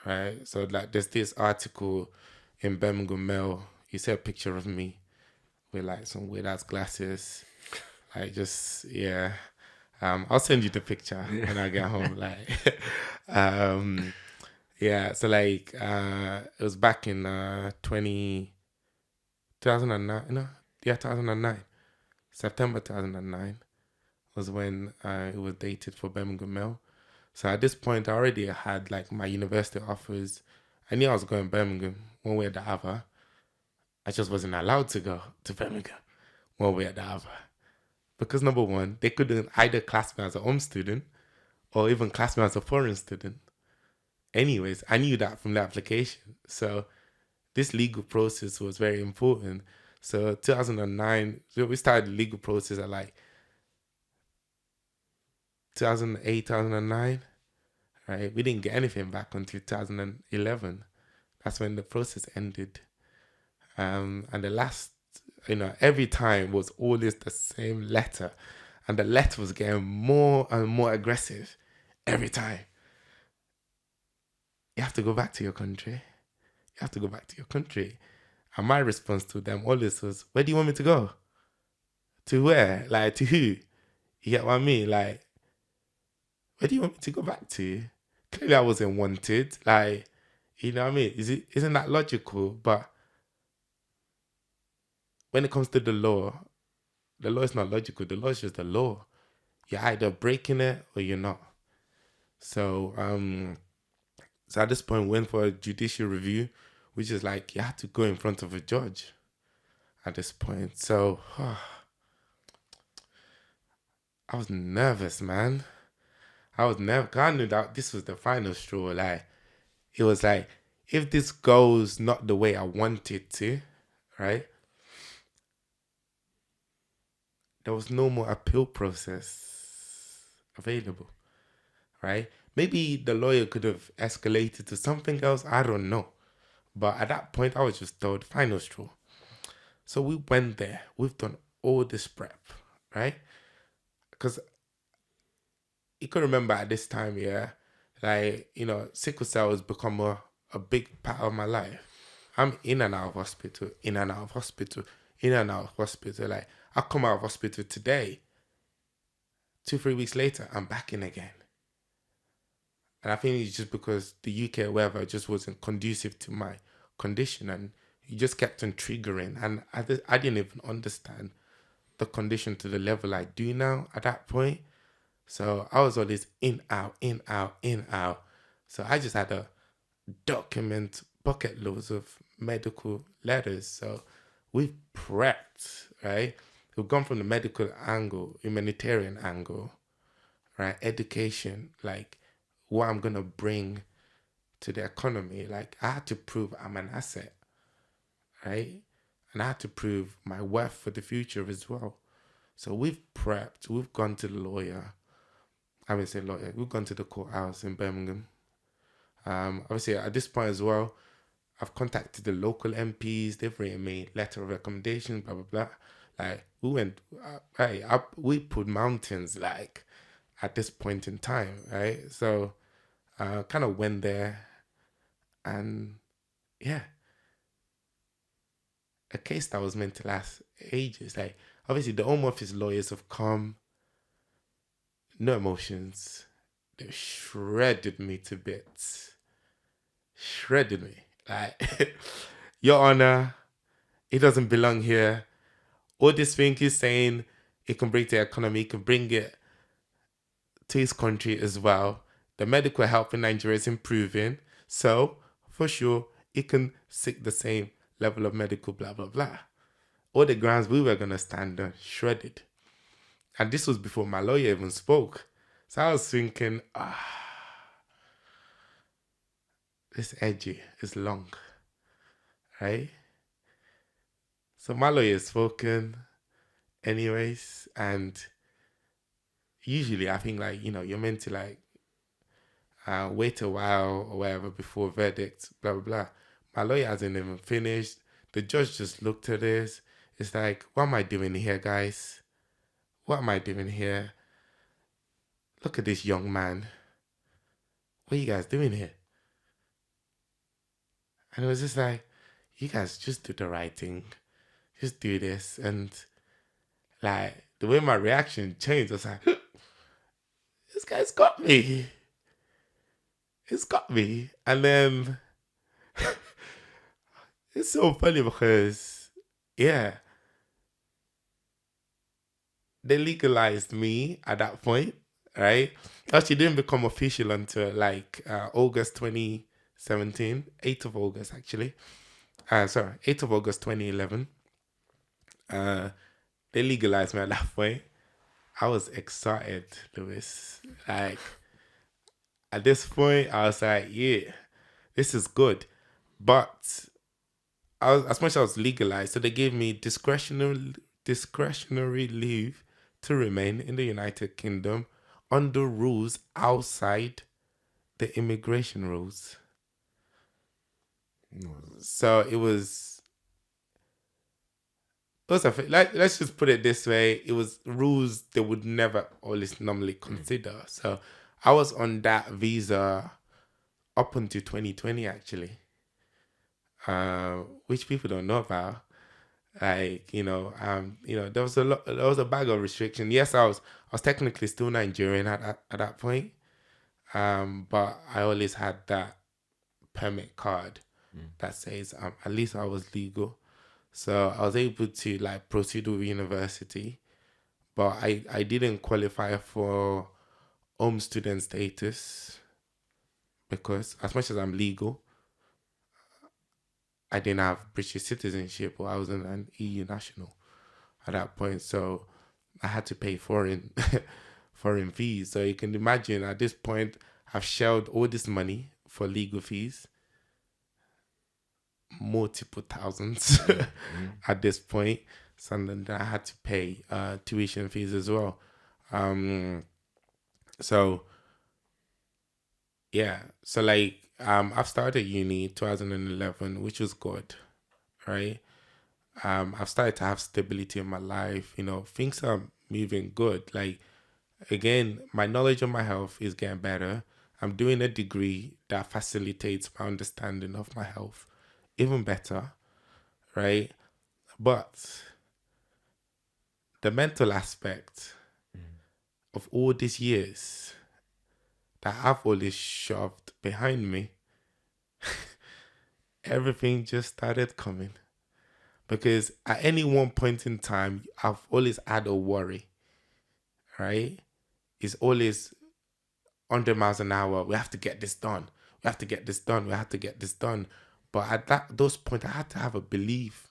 right? So like, there's this article in Birmingham Mail. You see a picture of me with like some weird ass glasses, like, just, yeah. I'll send you the picture when I get home. Like, yeah. So like, it was back in 2009. No, yeah, 2009. September 2009 was when it was dated for Birmingham Mail. So at this point, I already had like my university offers. I knew I was going to Birmingham one way or the other. I just wasn't allowed to go to Birmingham one way or the other. Because number one, they couldn't either class me as a home student or even class me as a foreign student. Anyways, I knew that from the application. So this legal process was very important. So 2009, so we started the legal process at like 2008, 2009, right? We didn't get anything back until 2011. That's when the process ended. And the last, every time was always the same letter. And the letter was getting more and more aggressive every time. You have to go back to your country. You have to go back to your country. And my response to them always was, where do you want me to go? To where? Like, to who? You get what I mean? Like, where do you want me to go back to? Clearly I wasn't wanted. Like, you know what I mean? Isn't that logical? But when it comes to the law is not logical. The law is just the law. you're either breaking it or you're not. So so at this point, we went for a judicial review, which is like you had to go in front of a judge at this point. So I was nervous, man. I was nervous. I knew that this was the final straw. Like, it was like, if this goes not the way I want it to, right? There was no more appeal process available, right? Maybe the lawyer could have escalated to something else. I don't know. But at that point, I was just told final straw. So we went there. We've done all this prep, right? Because you can remember at this time, yeah, like, sickle cell has become a big part of my life. I'm in and out of hospital, in and out of hospital, in and out of hospital. Like, I come out of hospital today, 2-3 weeks later, I'm back in again. And I think it's just because the UK or wherever just wasn't conducive to my condition, and it just kept on triggering. And I didn't even understand the condition to the level I do now at that point. So I was always in, out, in, out, in, out. So I just had to document bucket loads of medical letters. So we've prepped, right? We've gone from the medical angle, humanitarian angle, right? Education, like what I'm going to bring to the economy. Like, I had to prove I'm an asset, right? And I had to prove my worth for the future as well. So we've prepped, we've gone to the lawyer. I would say lawyer, we've gone to the courthouse in Birmingham. Obviously, at this point as well, I've contacted the local MPs. They've written me letter of recommendation, blah, blah, blah. Like, we went, we put mountains, like, at this point in time, right? So, kind of went there, and yeah, a case that was meant to last ages. Like, obviously, the Home Office lawyers have come, no emotions. They shredded me to bits. Shredded me. Like, Your Honor, it doesn't belong here. All this thing he's saying, it can bring the economy, it can bring it to his country as well. The medical health in Nigeria is improving. So, for sure, it can seek the same level of medical blah, blah, blah. All the grounds we were going to stand on, shredded. And this was before my lawyer even spoke. So I was thinking, this edgy is long, right? So my lawyer has spoken anyways, and usually I think, like, you're meant to, like, wait a while or whatever before verdict, blah, blah, blah. My lawyer hasn't even finished. The judge just looked at this. It's like, what am I doing here, guys? What am I doing here? Look at this young man. What are you guys doing here? And it was just like, you guys just do the right thing. Just do this. And, like, the way my reaction changed, I was like, this guy's got me. It's got me. And then it's so funny because, yeah, they legalized me at that point, right? Actually, didn't become official until like August 2017, 8th of August, actually. 8th of August 2011. They legalized me at that point. I was excited, Lewis. Like, at this point, I was like, yeah, this is good. But as much as I was legalized, so they gave me discretionary leave to remain in the United Kingdom under rules outside the immigration rules. So it was like, let's just put it this way, it was rules they would never always normally consider. So I was on that visa up until 2020 actually, which people don't know about. Like, there was a bag of restriction. Yes, I was technically still Nigerian at that point, but I always had that permit card that says at least I was legal. So I was able to, like, proceed with university, but I didn't qualify for home student status because as much as I'm legal, I didn't have British citizenship, or I wasn't an EU national at that point. So I had to pay foreign foreign fees. So you can imagine at this point, I've shelled all this money for legal fees, multiple thousands at this point. So then I had to pay tuition fees as well. So yeah, so like I've started uni 2011, which was good, right? I've started to have stability in my life. You know, things are moving good. Like again, my knowledge of my health is getting better. I'm doing a degree that facilitates my understanding of my health even better, right? But the mental aspect of all these years that I've always shoved behind me, everything just started coming. Because at any one point in time, I've always had a worry, right? It's always 100 miles an hour. We have to get this done. We have to get this done. We have to get this done. But at those points, I had to have a belief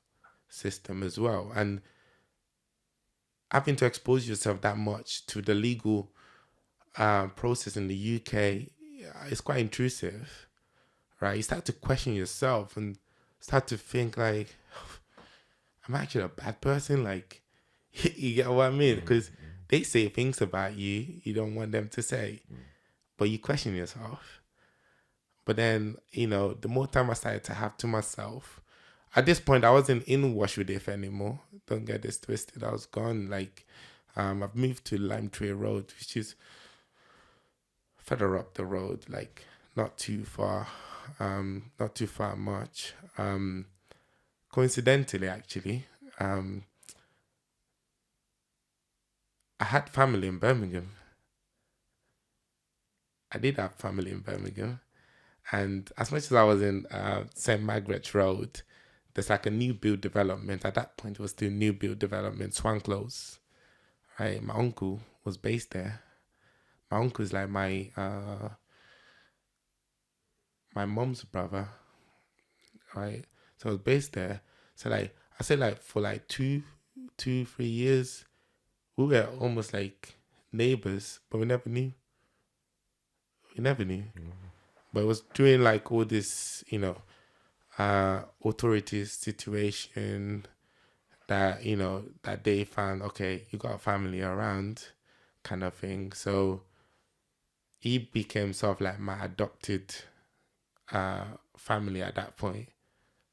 system as well. And having to expose yourself that much to the legal process in the UK is quite intrusive, right? You start to question yourself and start to think like, I'm actually a bad person. Like, you get what I mean? Because they say things about you you don't want them to say, but you question yourself. But then, you know, the more time I started to have to myself, at this point, I wasn't in Wash with If anymore. Don't get this twisted. I was gone. Like, I've moved to Lime Tree Road, which is further up the road, like not too far much. Coincidentally, actually, I had family in Birmingham. I did have family in Birmingham. And as much as I was in St. Margaret's Road, there's like a new build development. At that point, it was still new build development, Swan Close. Right? My uncle was based there. My uncle is like my mom's brother, right? So I was based there. So like I said, like for like 3 years, we were almost like neighbors, but we never knew. We never knew. But it was during like all this, you know, authorities situation that, you know, that they found, okay, you got a family around kind of thing. So he became sort of like my adopted family at that point.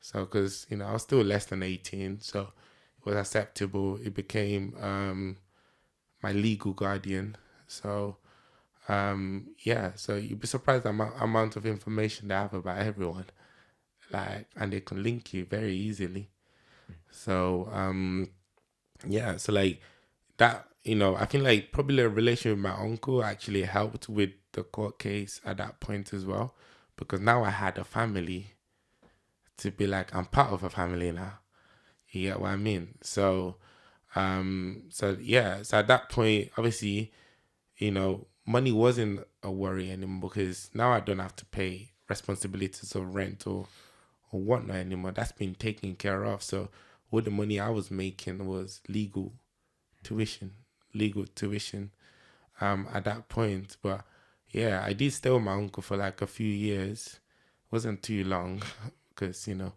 So, because, you know, I was still less than 18, so it was acceptable. It became my legal guardian. So, yeah, so you'd be surprised the amount of information they have about everyone. Like, and they can link you very easily. So, yeah, so like that, you know, I think like probably a relation with my uncle actually helped with the court case at that point as well, because now I had a family to be like, I'm part of a family now. You get what I mean? So, so yeah, so at that point, obviously, you know, money wasn't a worry anymore because now I don't have to pay responsibilities of rent or whatnot anymore. That's been taken care of. So all the money I was making was tuition, legal tuition, at that point. But yeah, I did stay with my uncle for like a few years. Wasn't too long because, you know,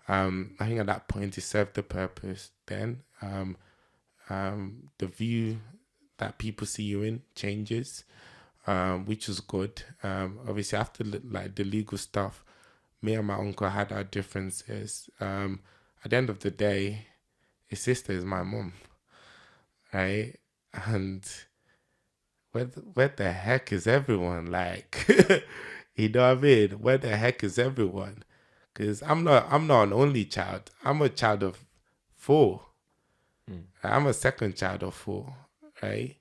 I think at that point it served the purpose then. The view that people see you in changes, which was good. Obviously, after like the legal stuff, me and my uncle had our differences. At the end of the day, his sister is my mom, right? And where the heck is everyone? Like, you know what I mean? Where the heck is everyone? Because I'm not an only child. I'm a child of 4. I'm a second child of 4, right?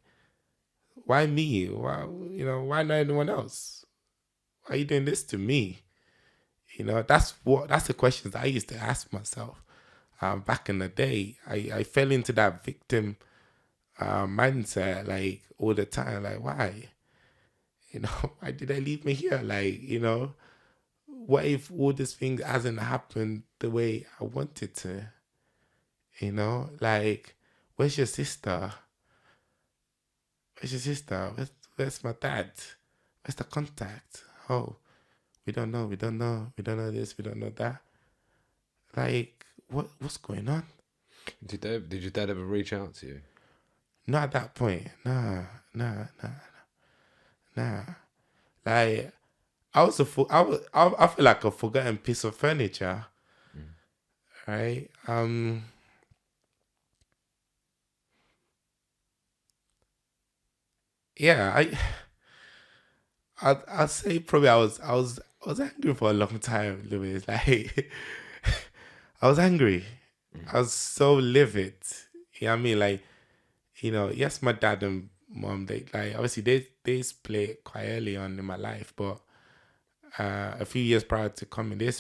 Why me? Why, you know, why not anyone else? Why are you doing this to me? You know, that's the questions I used to ask myself back in the day. I fell into that victim mindset, like all the time. Like, why? You know, why did I leave me here? Like, you know, what if all these things hasn't happened the way I wanted to? You know, like, where's your sister? Where's your sister? Where's my dad? Where's the contact? Oh, we don't know. We don't know. We don't know this. We don't know that. Like, what's going on? Did your dad ever reach out to you? Not at that point. Nah. Like, I feel like a forgotten piece of furniture, right? Yeah, I'd say probably I was angry for a long time, Louis. Like, I was angry. I was so livid. You know what I mean? Like, you know, yes, my dad and mom, they like obviously they split quite early on in my life, but a few years prior to coming, they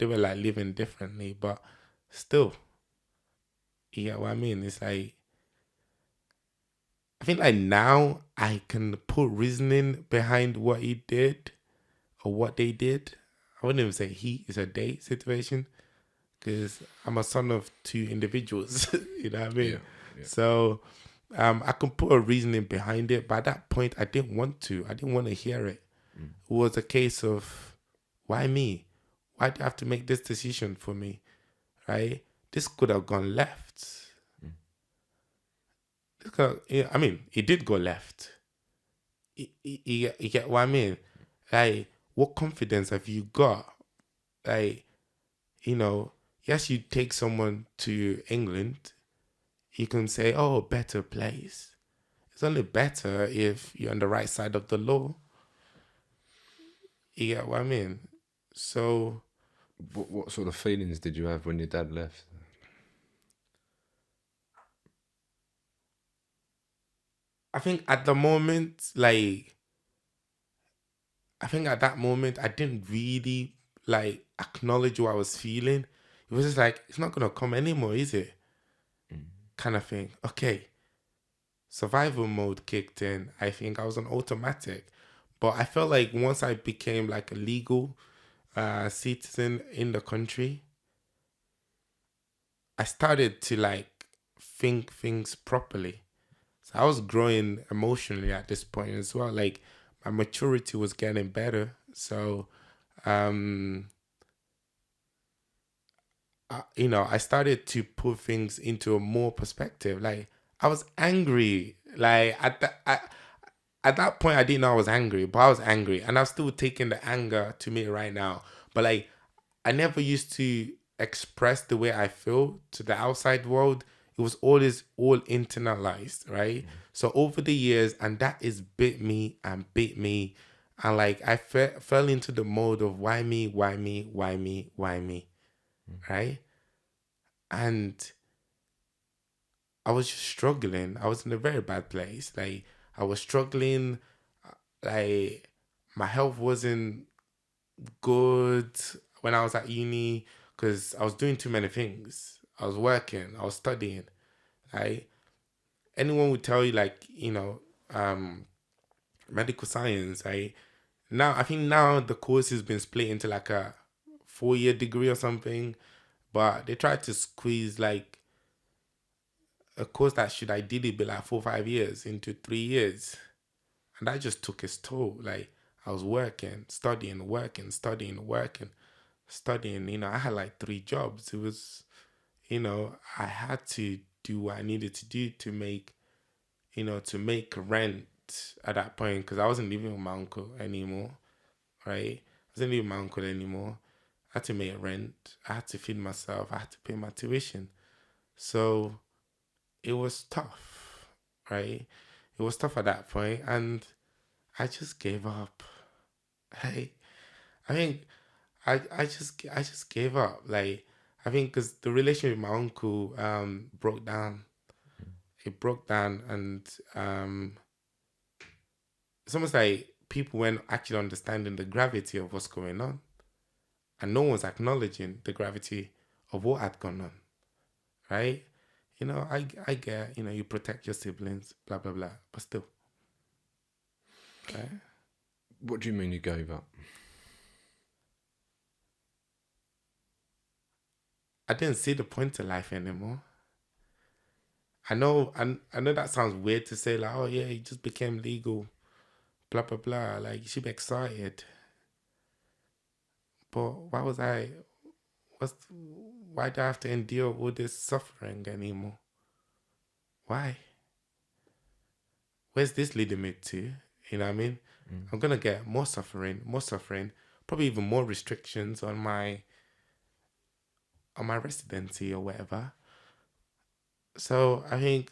were like living differently, but still, you get what I mean? It's like I think like now I can put reasoning behind what he did or what they did. I wouldn't even say he is a they situation because I'm a son of two individuals. You know what I mean? Yeah, yeah. So I can put a reasoning behind it, but at that point I didn't want to. I didn't want to hear it. It was a case of why me? Why do you have to make this decision for me? Right? This could have gone left. I mean, it did go left. You get what I mean? Like, what confidence have you got? Like, you know, yes, you take someone to England, you can say, oh, better place. It's only better if you're on the right side of the law. You get what I mean? So, What sort of feelings did you have when your dad left? I think at the moment, like, I think at that moment, I didn't really like acknowledge what I was feeling. It was just like, it's not gonna come anymore, is it? Kind of thing. Okay. Survival mode kicked in. I think I was on automatic. But I felt like once I became like a legal citizen in the country, I started to like think things properly. So I was growing emotionally at this point as well. Like my maturity was getting better. So um you know, I started to put things into a more perspective. Like I was angry. Like at that point, I didn't know I was angry, but I was angry, and I'm still taking the anger to me right now. But like, I never used to express the way I feel to the outside world. It was always all internalized, right? So over the years, and that is bit me and bit me, and like I fell into the mode of why me, why me, why me, why me, right? And I was just struggling. I was in a very bad place. Like I was struggling. Like my health wasn't good when I was at uni because I was doing too many things. I was working. I was studying. Right? Anyone would tell you like medical science. Right? Now I think now the course has been split into like a 4-year degree or something, but they tried to squeeze like a course that should ideally be like 4 or 5 years into 3 years. And that just took its toll. Like I was working, studying, working, studying, working, studying. You know, I had like 3 jobs. It was, you know, I had to do what I needed to do to make, to make rent at that point because I wasn't living with my uncle anymore, right? I wasn't living with my uncle anymore. I had to make rent. I had to feed myself. I had to pay my tuition. So it was tough, right? It was tough at that point, and I just gave up. Hey, I think I just gave up. Like I think because the relationship with my uncle broke down. It broke down, and it's almost like people weren't actually understanding the gravity of what's going on, and no one's acknowledging the gravity of what had gone on. Right? I get, you protect your siblings, blah, blah, blah. But still, right? What do you mean you gave up? I didn't see the point of life anymore. I know that sounds weird to say, like, oh yeah, he just became legal, blah blah blah. Like, you should be excited. But why do I have to endure all this suffering anymore? Why? Where's this leading me to? You know what I mean? I'm gonna get more suffering, probably even more restrictions on my residency or whatever. So I think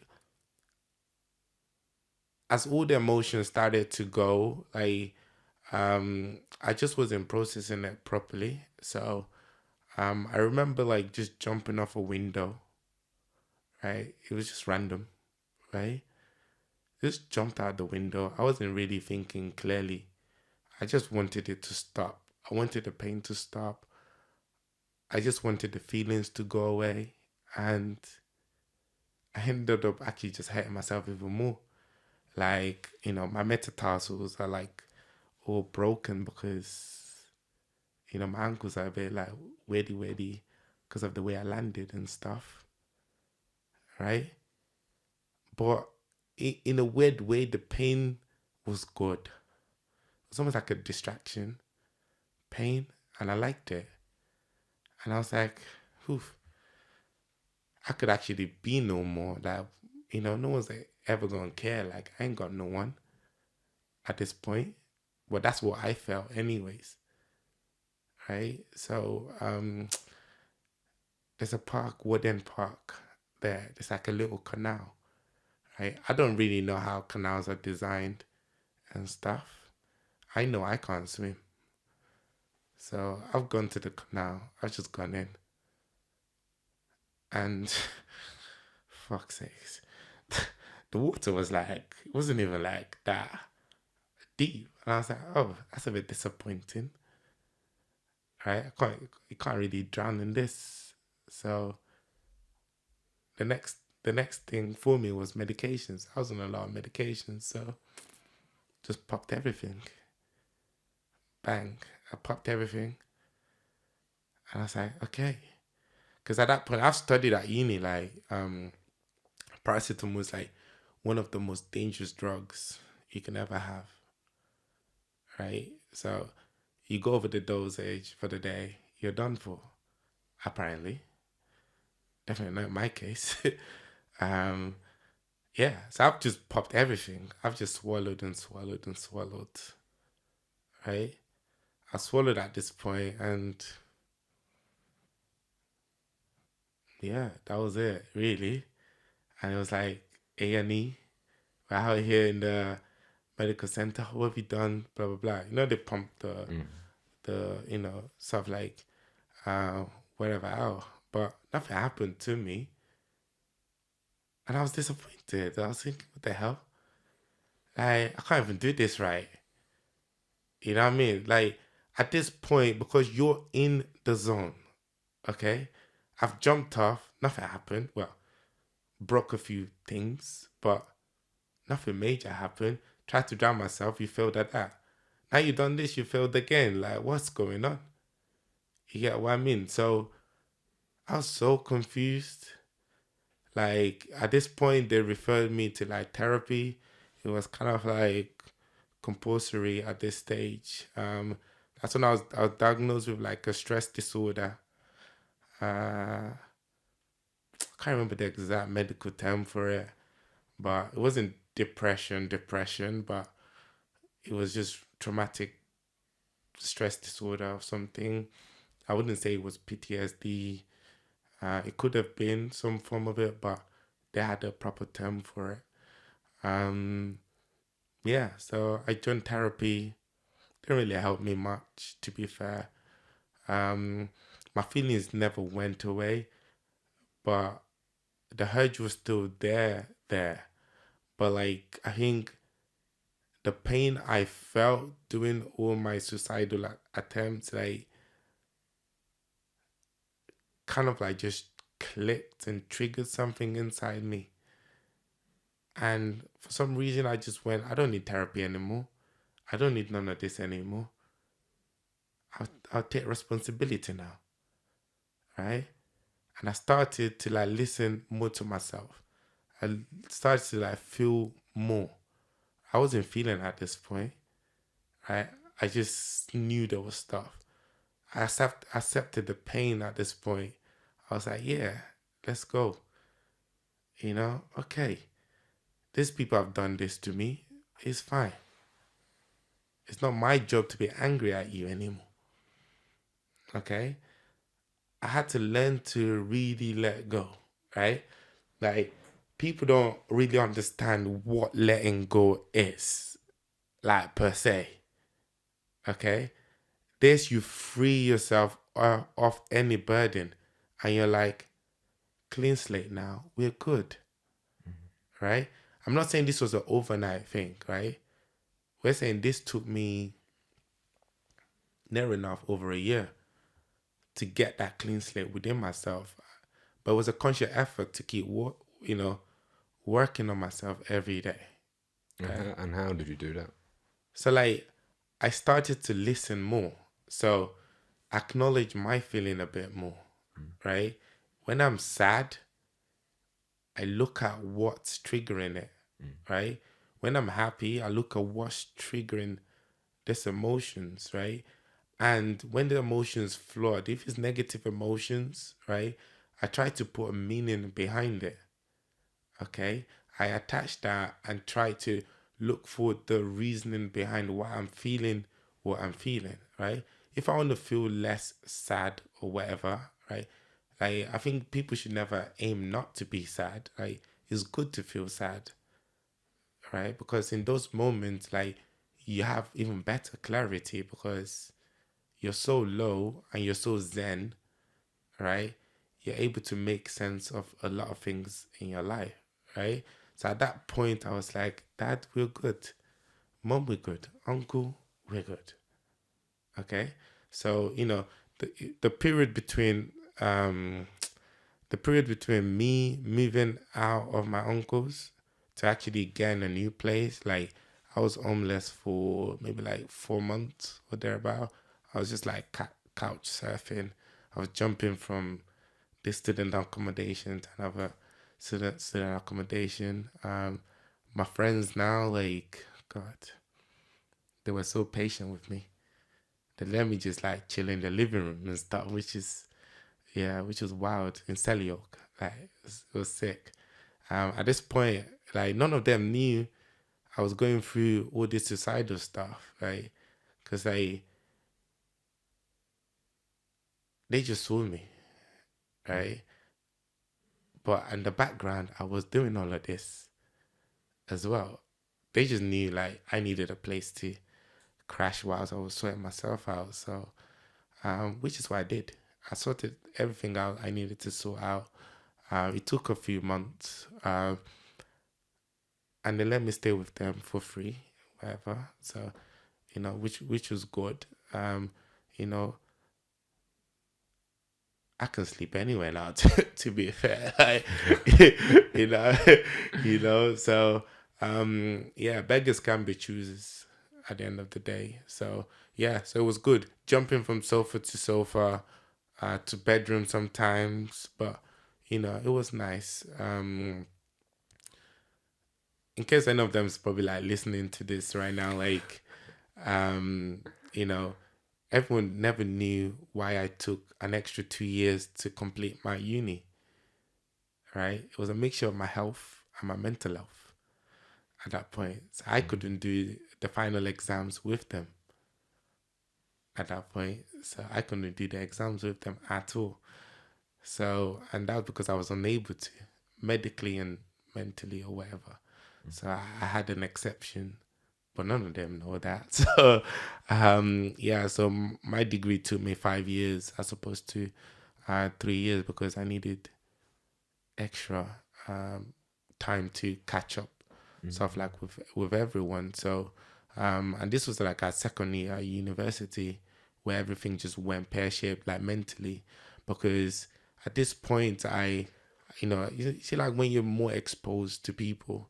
as all the emotions started to go, I just wasn't processing it properly. So I remember like just jumping off a window, right? It was just random, right? Just jumped out the window. I wasn't really thinking clearly. I just wanted it to stop. I wanted the pain to stop. I just wanted the feelings to go away. And I ended up actually just hurting myself even more. Like, my metatarsals are like all broken because, my ankles are a bit like weirdy because of the way I landed and stuff, right? But in a weird way, the pain was good. It was almost like a distraction, pain, and I liked it. And I was like, oof, I could actually be no more. Like, no one's like, ever gonna care. Like, I ain't got no one at this point. Well, that's what I felt, anyways, right? So, there's a park, Wooden Park, there. There's like a little canal, right? I don't really know how canals are designed and stuff. I know I can't swim. So I've gone to the canal. I've just gone in. And fuck's sakes. The water was like, it wasn't even like that deep. And I was like, oh, that's a bit disappointing. Right? You can't really drown in this. So the next thing for me was medications. I was on a lot of medications, so just popped everything. Bang. I popped everything. And I was like, okay. Because at that point, I've studied at uni, like, paracetamol was like one of the most dangerous drugs you can ever have, right? So you go over the dosage for the day, you're done for, apparently. Definitely not in my case. um, yeah, so I've just popped everything. I've just swallowed and swallowed and swallowed, right? I swallowed at this point, and yeah, that was it, really. And it was like A&E. We're out here in the medical center. What have you done? Blah blah blah. They pump the stuff like uh whatever out, but nothing happened to me, and I was disappointed. I was thinking, what the hell? Like, I can't even do this right. You know what I mean? Like, at this point, because you're in the zone, okay? I've jumped off. Nothing happened. Well, broke a few things, but nothing major happened. Tried to drown myself. You failed at that. Now you done this. You failed again. Like, what's going on? You get what I mean? So I was so confused. Like, at this point, they referred me to like therapy. It was kind of like compulsory at this stage. That's when I was diagnosed with like a stress disorder. I can't remember the exact medical term for it, but it wasn't depression, but it was just traumatic stress disorder or something. I wouldn't say it was PTSD. It could have been some form of it, but they had a proper term for it. Um, yeah, so I joined therapy. Didn't really help me much, to be fair. Um, my feelings never went away, but the urge was still there. But like, I think the pain I felt doing all my suicidal attempts, like, kind of like just clicked and triggered something inside me. And for some reason, I just went, I don't need therapy anymore. I don't need none of this anymore. I'll take responsibility now, right? And I started to like listen more to myself. I started to like feel more. I wasn't feeling at this point, right? I just knew there was stuff. I accepted the pain at this point. I was like, yeah, let's go. Okay. These people have done this to me. It's fine. It's not my job to be angry at you anymore. Okay? I had to learn to really let go, right? Like, people don't really understand what letting go is, like, per se. Okay? This, you free yourself off any burden, and you're like, clean slate now. We're good, right? I'm not saying this was an overnight thing, right? We're saying this took me near enough over a year to get that clean slate within myself. But it was a conscious effort to keep, working on myself every day. Okay? And how did you do that? So, like, I started to listen more. So, acknowledge my feeling a bit more, right? When I'm sad, I look at what's triggering it, right? When I'm happy, I look at what's triggering these emotions, right? And when the emotions flood, if it's negative emotions, right, I try to put a meaning behind it. Okay, I attach that and try to look for the reasoning behind why I'm feeling what I'm feeling, right? If I want to feel less sad or whatever, right? Like, I think people should never aim not to be sad, right? It's good to feel sad, right? Because in those moments, like, you have even better clarity because you're so low and you're so zen, right? You're able to make sense of a lot of things in your life, right? So at that point, I was like, Dad, we're good. Mom, we're good. Uncle, we're good. Okay. So, the period between me moving out of my uncle's to actually getting a new place, like, I was homeless for maybe like 4 months or thereabout. I was just like couch surfing. I was jumping from this student accommodation to another student accommodation. My friends now, like, God, they were so patient with me. They let me just like chill in the living room and stuff, which was wild in Selyoke. Like, it was sick. At this point, like, none of them knew I was going through all this suicidal stuff, right? Because they just saw me, right? But in the background, I was doing all of this as well. They just knew like I needed a place to crash whilst I was sorting myself out. So, which is what I did. I sorted everything out I needed to sort out. It took a few months, and they let me stay with them for free, whatever. So, which was good. You know, I can sleep anywhere now. To be fair, like, you know, So, yeah, beggars can be choosers at the end of the day. So yeah, so it was good jumping from sofa to sofa, to bedroom sometimes, but it was nice. In case any of them is probably like listening to this right now, like, um, you know, everyone never knew why I took an extra 2 years to complete my uni. Right? It was a mixture of my health and my mental health at that point. So I couldn't do the final exams with them at that point. So I couldn't do the exams with them at all. So, and that was because I was unable to, medically and mentally or whatever. So I had an exception, but none of them know that. So, yeah, so my degree took me 5 years as opposed to 3 years because I needed extra time to catch up, stuff like with everyone. So, and this was like our second year at university where everything just went pear shaped, like mentally, because at this point, you see, like when you're more exposed to people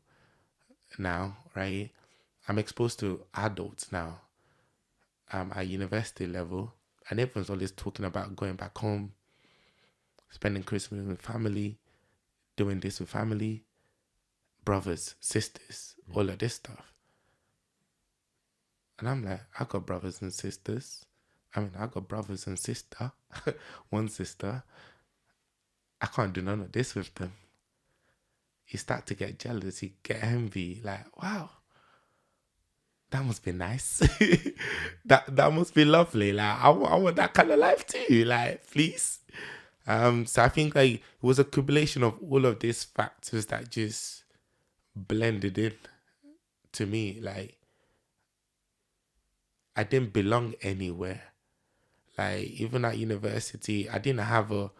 now, right? I'm exposed to adults now, at university level, and everyone's always talking about going back home, spending Christmas with family, doing this with family, brothers, sisters, all of this stuff. And I'm like, I got brothers and sisters. I mean, I got brothers and sister, one sister. I can't do none of this with them. You start to get jealous, you get envy. Like, wow, that must be nice. that must be lovely. Like, I want that kind of life too. Like, please. So I think like it was a accumulation of all of these factors that just blended in to me. Like, I didn't belong anywhere. Like, even at university, I didn't have a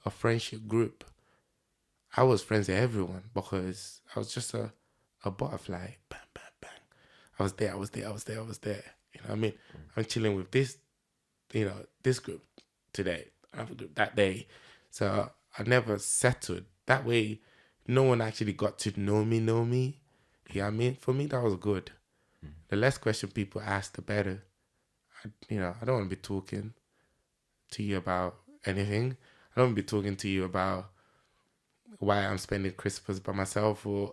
friendship group. I was friends with everyone because I was just a butterfly. Bang, bang, bang. I was there. You know what I mean? I'm chilling with this, this group today, another group that day. So I never settled. That way, no one actually got to know me. You know what I mean? For me, that was good. The less question people ask, the better. I don't want to be talking to you about anything. I don't want to be talking to you about why I'm spending Christmas by myself, or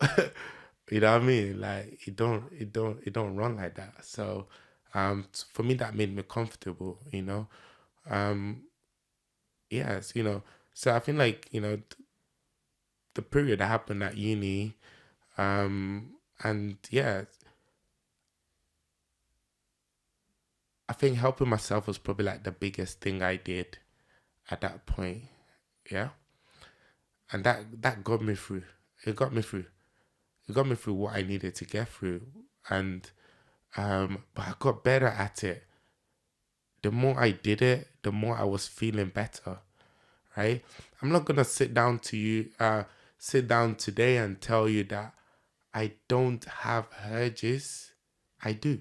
you know what I mean? Like, it don't run like that. So for me, that made me comfortable, yes, so I feel like, the period that happened at uni, and yeah, I think helping myself was probably like the biggest thing I did at that point. Yeah. And that got me through. It got me through. It got me through what I needed to get through. And but I got better at it. The more I did it, the more I was feeling better. Right? I'm not gonna sit down today and tell you that I don't have urges. I do.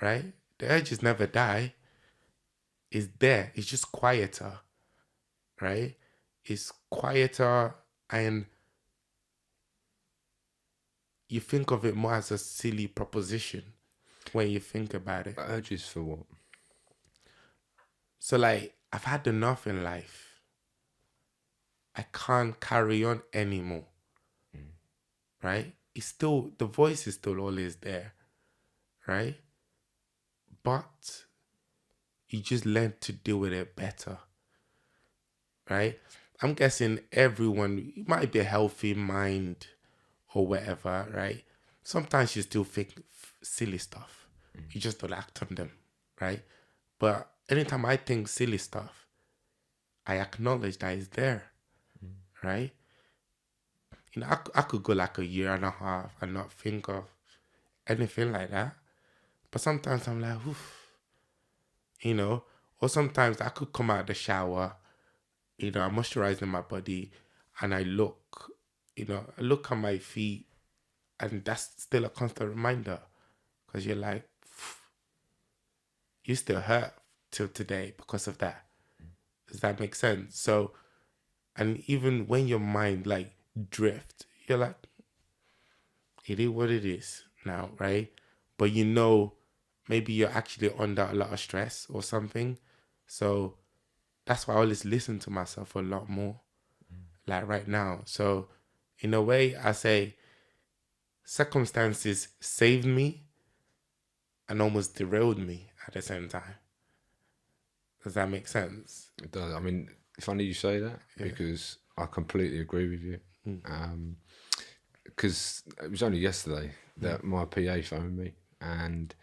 Right? The urges never die. It's there. It's just quieter. Right? It's quieter, and you think of it more as a silly proposition when you think about it. Urges for what? So like, I've had enough in life. I can't carry on anymore. Right? The voice is still always there. Right? But you just learn to deal with it better. Right? I'm guessing everyone, it might be a healthy mind or whatever, right? Sometimes you still think silly stuff. You just don't act on them, right? But anytime I think silly stuff, I acknowledge that it's there, right? I could go like a year and a half and not think of anything like that. But sometimes I'm like, oof, or sometimes I could come out of the shower, I'm moisturizing my body, and I look at my feet, and that's still a constant reminder, because you're like, you still hurt till today because of that. Does that make sense? So, and even when your mind like drift, you're like, it is what it is now, right? But maybe you're actually under a lot of stress or something. So that's why I always listen to myself a lot more, like right now. So in a way, I say circumstances saved me and almost derailed me at the same time. Does that make sense? It does. I mean, funny you say that, because I completely agree with you. Because it was only yesterday that my PA phoned me, and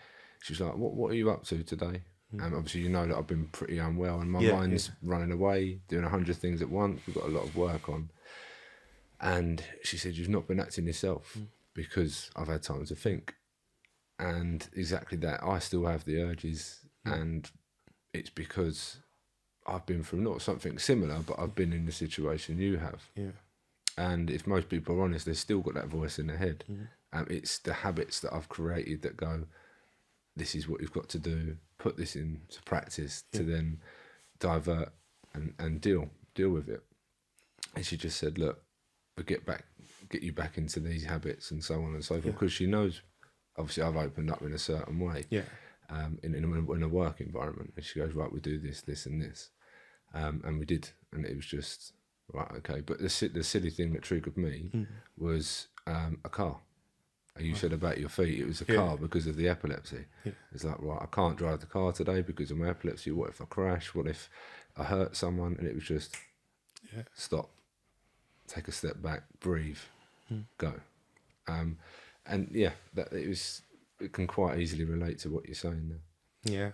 she was like, "What are you up to today?" And obviously, that I've been pretty unwell, and my mind's running away, doing 100 things at once. We've got a lot of work on. And she said, "You've not been acting yourself because I've had time to think." And exactly that. I still have the urges, and it's because I've been through not something similar, but I've been in the situation you have. Yeah. And if most people are honest, they've still got that voice in their head. It's the habits that I've created that go, this is what you've got to do, put this into practice to then divert and deal with it. And she just said, look, we'll get you back into these habits and so on and so forth, because she knows, obviously I've opened up in a certain way, in a work environment, and she goes, right, we do this and this, and we did, and it was just right, okay. But the silly thing that triggered me was a car. You said about your feet, it was a car because of the epilepsy. It's like, right, I can't drive the car today because of my epilepsy. What if I crash? What if I hurt someone? And it was just stop, take a step back, breathe, go. And that it can quite easily relate to what you're saying there. Yeah.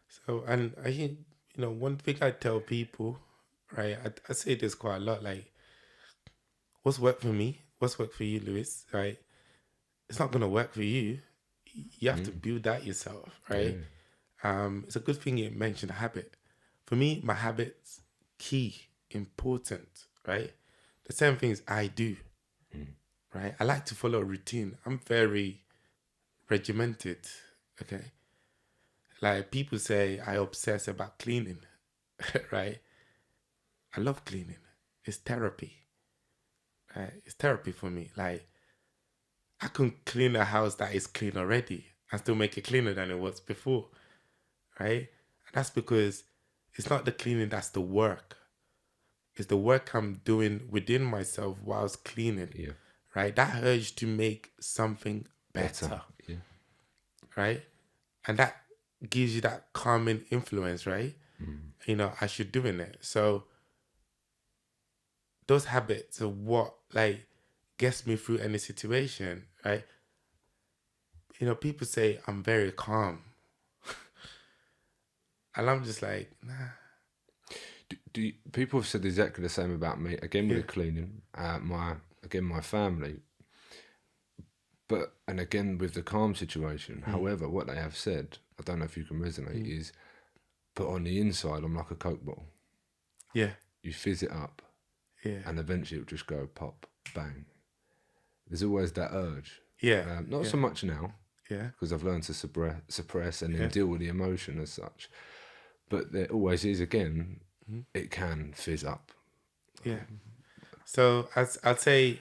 So, and I think, one thing I tell people, right, I say this quite a lot, like, what's worked for me, what's worked for you, Lewis, right? It's not going to work for you. You have to build that yourself, right? It's a good thing you mentioned habit. For me, my habits, key, important, right? The same things I do, right? I like to follow a routine. I'm very regimented, okay? Like, people say I obsess about cleaning, right? I love cleaning. It's therapy, right? It's therapy for me. Like, I can clean a house that is clean already and still make it cleaner than it was before, right? And that's because it's not the cleaning that's the work. It's the work I'm doing within myself whilst cleaning, right? That urge to make something better. Right? And that gives you that calming influence, right? As you're doing it. So those habits are what, like, gets me through any situation, right? People say I'm very calm. And I'm just like, nah. People have said exactly the same about me, again with the cleaning, my family, and again with the calm situation. However, what they have said, I don't know if you can resonate, is, but on the inside I'm like a Coke bottle. Yeah. You fizz it up, and eventually it'll just go pop, bang. There's always that urge. Not so much now, because I've learned to suppress and then deal with the emotion as such. But there always is, again, it can fizz up. Yeah. So I'd say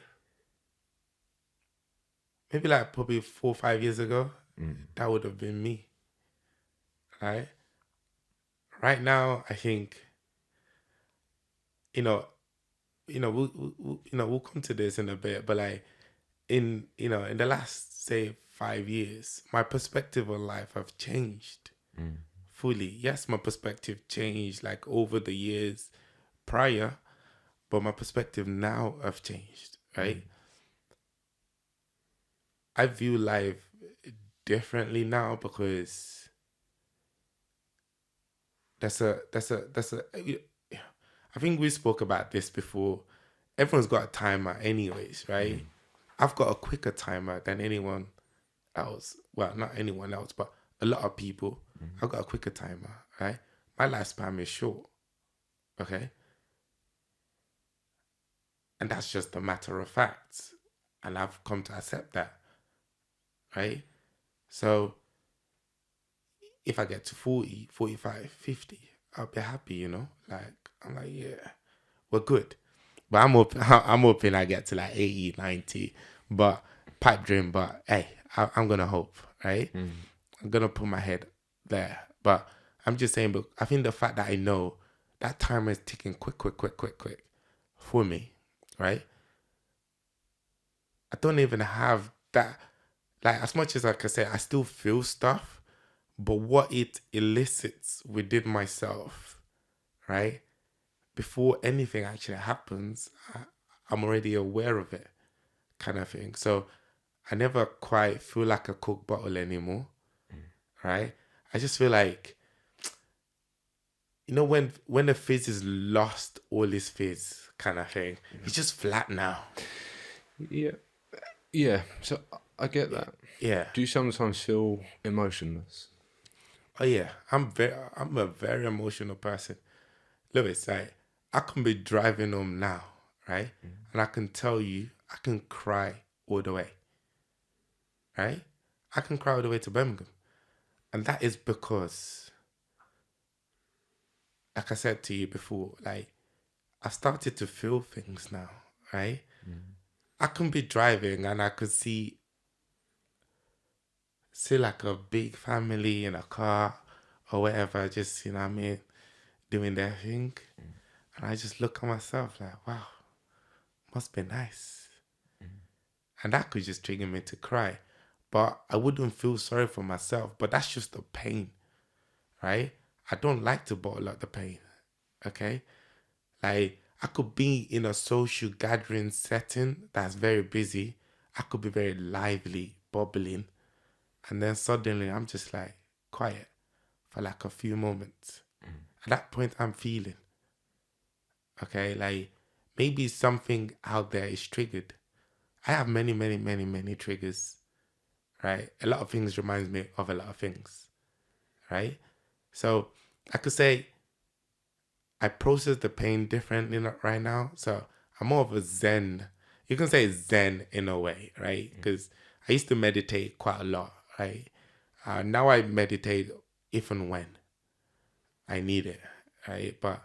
maybe like probably 4 or 5 years ago, that would have been me. Right? Right now, I think, we'll come to this in a bit, but like in the last, say, 5 years, my perspective on life have changed fully. Yes, my perspective changed like over the years prior, but my perspective now have changed, right? I view life differently now because that's a I think we spoke about this before. Everyone's got a timer anyways, right? I've got a quicker timer than anyone else. Well, not anyone else, but a lot of people. I've got a quicker timer, right? My lifespan is short, okay? And that's just a matter of fact. And I've come to accept that, right? So if I get to 40, 45, 50, I'll be happy, Like, I'm like, yeah, we're good. But I'm hoping I get to like 80, 90, but pipe dream, but hey, I'm going to hope, right? I'm going to put my head there. But I'm just saying, but I think the fact that I know that timer is ticking quick for me, right? I don't even have that, like, as much as I can say, I still feel stuff, but what it elicits within myself, right? Before anything actually happens, I'm already aware of it, kind of thing. So I never quite feel like a Coke bottle anymore, right? I just feel like, when the fizz is lost all its fizz, kind of thing, it's just flat now. Yeah. So I get that. Yeah. Do you sometimes feel emotionless? Oh yeah, I'm a very emotional person. Lewis, like, I can be driving home now, right? And I can tell you, I can cry all the way, right? I can cry all the way to Birmingham. And that is because like I said to you before, like I've started to feel things now, right? I can be driving and I could see like a big family in a car or whatever, just, you know what I mean, doing their thing. And I just look at myself like, wow, must be nice. And that could just trigger me to cry. But I wouldn't feel sorry for myself. But that's just the pain, right? I don't like to bottle up the pain, okay? Like, I could be in a social gathering setting that's very busy. I could be very lively, bubbling. And then suddenly I'm just like quiet for like a few moments. At that point, I'm feeling, okay? Like, maybe something out there is triggered. I have many, many, many, many triggers, right? A lot of things reminds me of a lot of things, right? So I could say I process the pain differently right now. So I'm more of a Zen. You can say Zen in a way, right? Because I used to meditate quite a lot, right? Now I meditate if and when I need it, right? But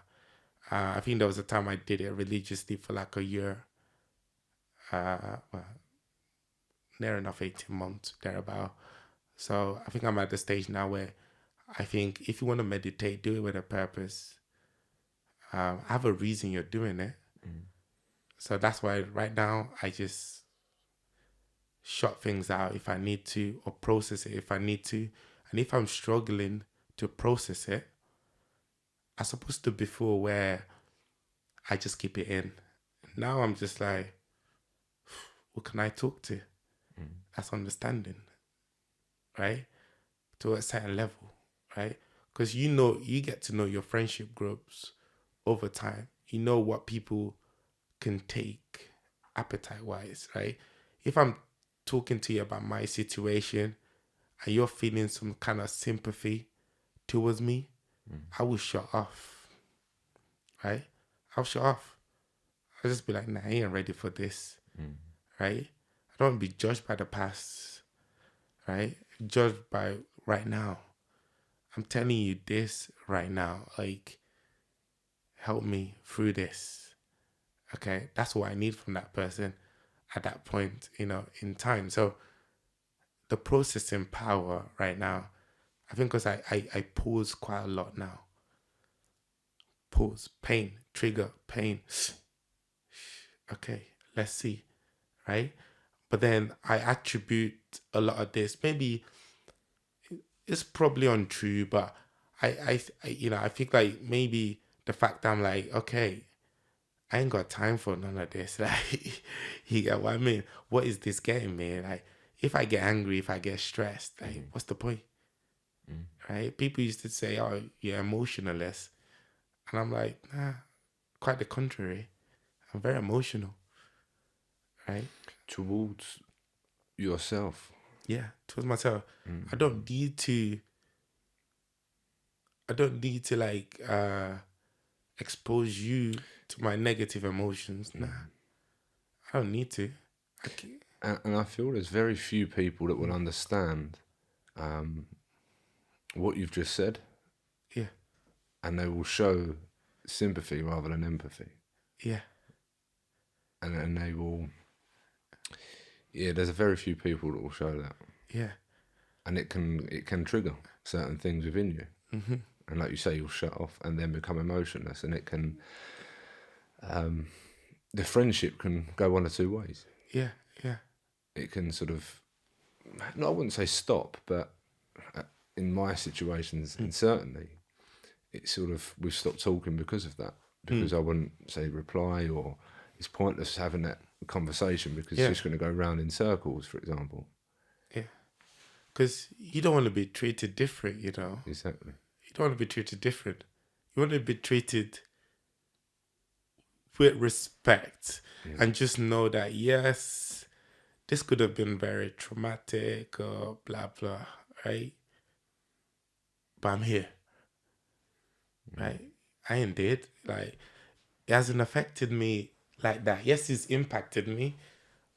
I think there was a time I did it religiously for like a year, well, near enough 18 months, thereabout. So I think I'm at the stage now where I think if you want to meditate, do it with a purpose. Have a reason you're doing it. So that's why right now I just shut things out if I need to, or process it if I need to. And if I'm struggling to process it, as opposed to before where I just keep it in. Now I'm just like, who can I talk to? That's understanding, right? To a certain level, right? Because you get to know your friendship groups over time. You know what people can take appetite wise, right? If I'm talking to you about my situation and you're feeling some kind of sympathy towards me, I will shut off, right? I'll shut off. I'll just be like, nah, I ain't ready for this, right? I don't want to be judged by the past, right? Judged by right now. I'm telling you this right now. Like, help me through this. Okay? That's what I need from that person at that point, in time. So the processing power right now, I think because I pause quite a lot now. Pause, pain, trigger, pain. Okay, let's see, right? But then I attribute a lot of this. Maybe it's probably untrue, but I think like maybe the fact that I'm like, okay, I ain't got time for none of this. Like, you get what I mean? What is this getting me? Like, if I get angry, if I get stressed, like, what's the point? Right? People used to say, oh, you're emotionless. And I'm like, nah, quite the contrary. I'm very emotional, right? Towards yourself. Yeah, towards myself. I don't need to, like, expose you to my negative emotions. Nah, I don't need to. I can, And I feel there's very few people that will understand what you've just said, yeah, and they will show sympathy rather than empathy. yeah, And they will, yeah, there's a very few people that will show that. yeah. And it can trigger certain things within you. And like you say, you'll shut off and then become emotionless. And it can, the friendship can go one or two ways. Yeah, yeah, It can sort of, no, I wouldn't say stop, but in my situations, and certainly, it's sort of, we've stopped talking because of that. Because I wouldn't say reply, or it's pointless having that conversation because Yeah. it's just going to go round in circles, for example. yeah. Because you don't want to be treated different, Exactly. You don't want to be treated different. You want to be treated with respect, and just know that, yes, this could have been very traumatic or blah, blah, right? But I'm here, right? I ain't dead. Like, it hasn't affected me like that. Yes, it's impacted me,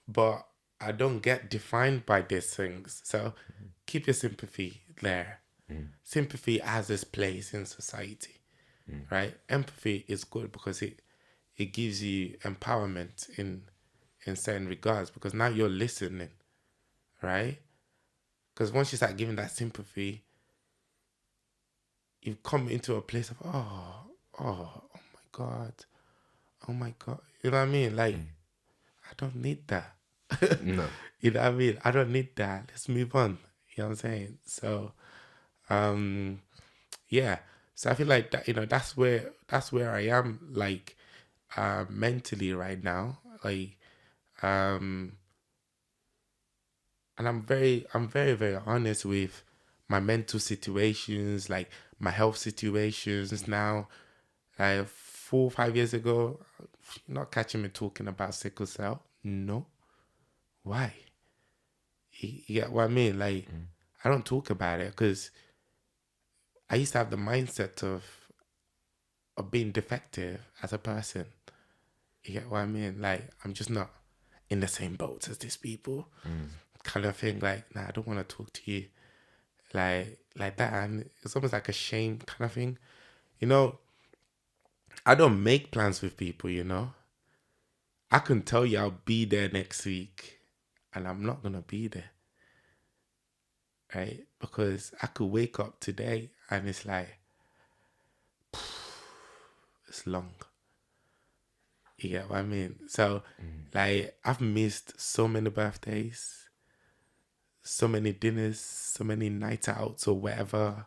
but I don't get defined by these things. So keep your sympathy there. Sympathy has its place in society, right? Empathy is good because it gives you empowerment in certain regards, because now you're listening, right? Because once you start giving that sympathy, you come into a place of oh my god, oh my god, you know what I mean? Like, I don't need that. No. You know what I mean? I don't need that. Let's move on. You know what I'm saying? So, yeah. So I feel like that, that's where I am, like, mentally right now. Like, um, and I'm very, very honest with my mental situations, like my health situations now. 4 or 5 years ago, you're not catching me talking about sickle cell. No. Why? You get what I mean? Like, I don't talk about it because I used to have the mindset of being defective as a person. You get what I mean? Like, I'm just not in the same boat as these people, kind of thing. Like, nah, I don't want to talk to you like that. And it's almost like a shame kind of thing. You know, I don't make plans with people, I can tell you I'll be there next week and I'm not going to be there, right? Because I could wake up today and it's like, it's long. You get what I mean? So, like, I've missed so many birthdays, so many dinners, so many nights outs or whatever,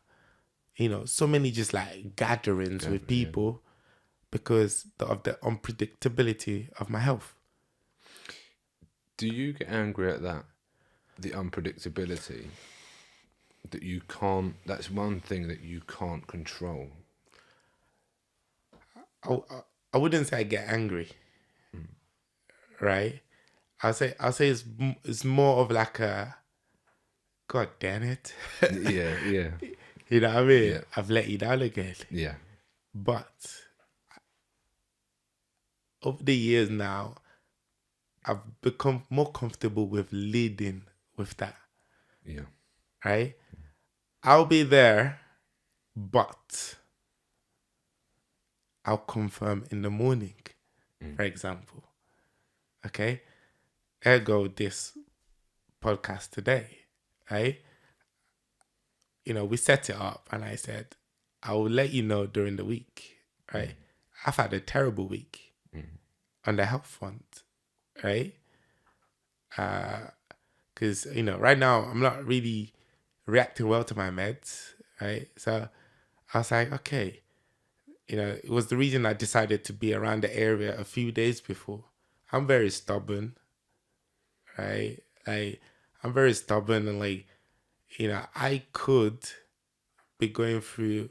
so many just like gatherings with people because of the unpredictability of my health. Do you get angry at that? The unpredictability that you can't, that's one thing that you can't control. I wouldn't say I get angry, right? I'll say it's more of like a, God damn it. Yeah. You know what I mean? Yeah. I've let you down again. Yeah. But over the years now, I've become more comfortable with leading with that, Yeah. right? I'll be there, but I'll confirm in the morning, for example. Okay? Ergo this podcast today, right? We set it up and I said, I will let you know during the week, right? I've had a terrible week on the health front, right? Because, right now I'm not really reacting well to my meds, right? So I was like, okay, it was the reason I decided to be around the area a few days before. I'm very stubborn, right? Like, I'm very stubborn and like, I could be going through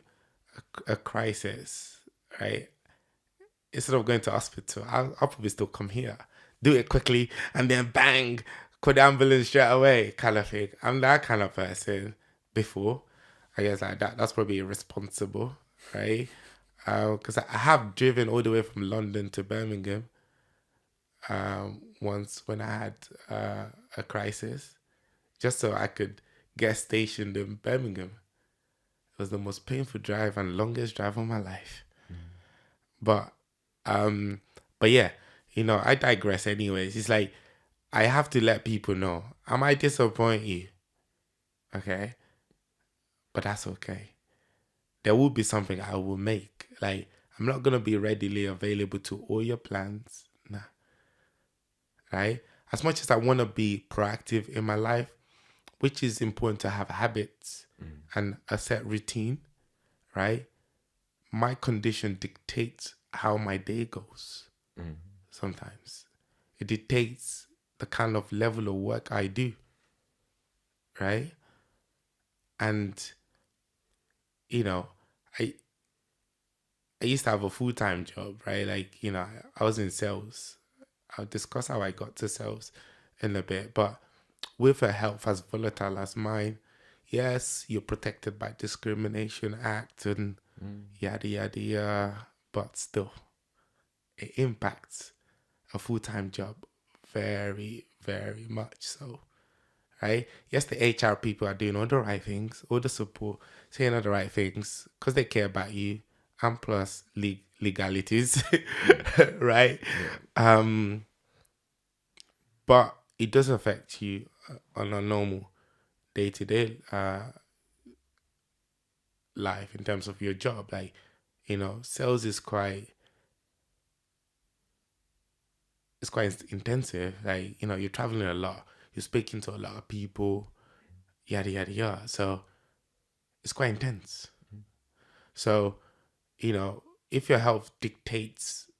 a crisis, right? Instead of going to hospital, I'll probably still come here, do it quickly, and then bang, call the ambulance straight away, kind of thing. I'm that kind of person before. I guess like that's probably irresponsible, right? Because I have driven all the way from London to Birmingham once when I had a crisis, just so I could get stationed in Birmingham. It was the most painful drive and longest drive of my life. But but yeah, I digress anyways. It's like I have to let people know. I might disappoint you. Okay? But that's okay. There will be something I will make. Like, I'm not gonna be readily available to all your plans. Nah. Right? As much as I wanna be proactive in my life, which is important to have habits and a set routine, right? My condition dictates how my day goes. Sometimes it dictates the kind of level of work I do, right? And I I used to have a full-time job, right? Like, I was in sales. I'll discuss how I got to sales in a bit, but with a health as volatile as mine, yes, you're protected by Discrimination Act and yada yada yada, but still, it impacts a full-time job very, very much so, right? Yes, the HR people are doing all the right things, all the support, saying all the right things because they care about you and plus legalities, Mm. right? Yeah. But it does affect you on a normal day-to-day life in terms of your job. Like, sales is quite intensive. Like, you're traveling a lot, you're speaking to a lot of people, yada yada yada. So it's quite intense. So, if your health dictates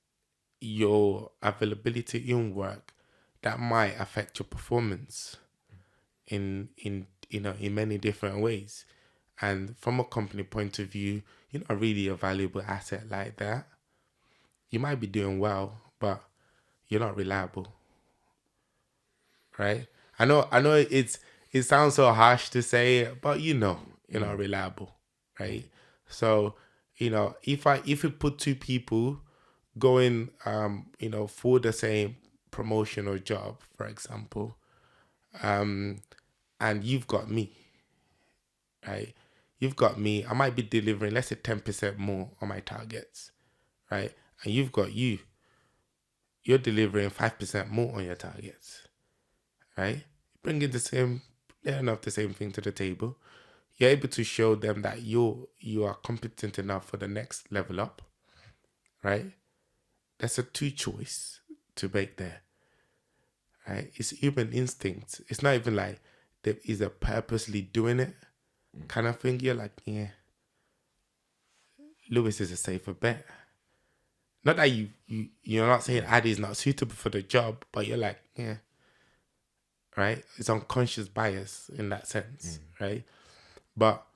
your availability in work, that might affect your performance in many different ways. And from a company point of view, you're not really a valuable asset like that. You might be doing well, but you're not reliable, right? I know it sounds so harsh to say, but you're not reliable, right? So, if we put two people going for the same promotion or job, for example, and you've got me, right? You've got me. I might be delivering, let's say, 10% more on my targets, right? And you've got you're delivering 5% more on your targets, right? Bringing enough the same thing to the table. You're able to show them that you are competent enough for the next level up, right? That's a two choice to make there, right? It's human instinct. It's not even like there is a purposely doing it kind of thing. You're like, yeah, Lewis is a safer bet. Not that you're not saying Adi is not suitable for the job, but you're like, yeah, right? It's unconscious bias in that sense, right? But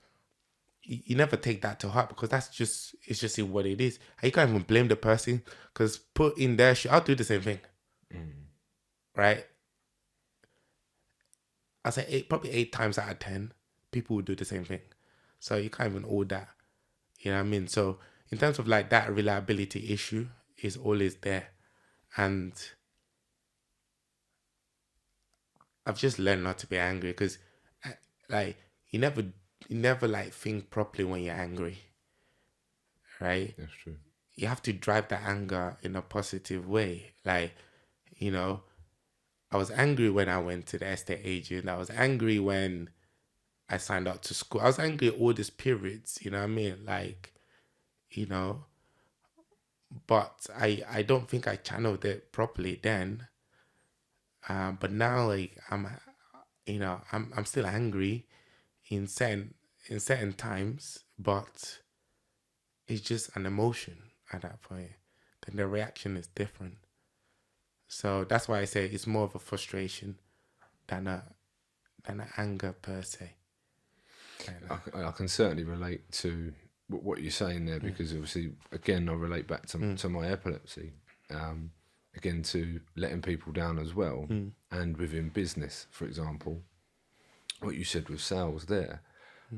you never take that to heart because it's just what it is. And you can't even blame the person because put in their shoe, I'll do the same thing, right? I say probably 8 times out of 10, people will do the same thing. So you can't even owe that. You know what I mean? So in terms of like that reliability issue is always there. And I've just learned not to be angry because like you never like think properly when you're angry, right? That's true. You have to drive that anger in a positive way. Like, I was angry when I went to the estate agent. I was angry when I signed up to school. I was angry at all these periods, you know what I mean? Like, you know, but I don't think I channeled it properly then. But now, like, I'm still angry in certain times, but it's just an emotion at that point. Then the reaction is different. So that's why I say it's more of a frustration than an anger per se. I can certainly relate to what you're saying there because obviously, again, I relate back to my epilepsy. Again, to letting people down as well. And within business, for example, what you said with sales there.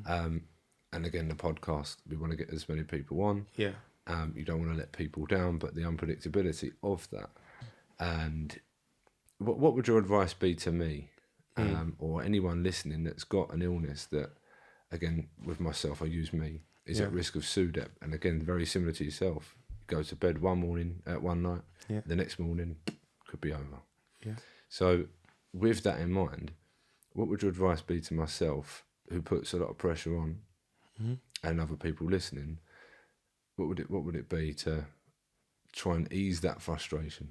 And again, the podcast, we want to get as many people on. Yeah. You don't want to let people down, but the unpredictability of that. And what would your advice be to me or anyone listening that's got an illness that, again, with myself, I use me, is at risk of SUDEP? And again, very similar to yourself. You go to bed one night, the next morning could be over. Yeah. So with that in mind, what would your advice be to myself who puts a lot of pressure on and other people listening? What would it be to try and ease that frustration?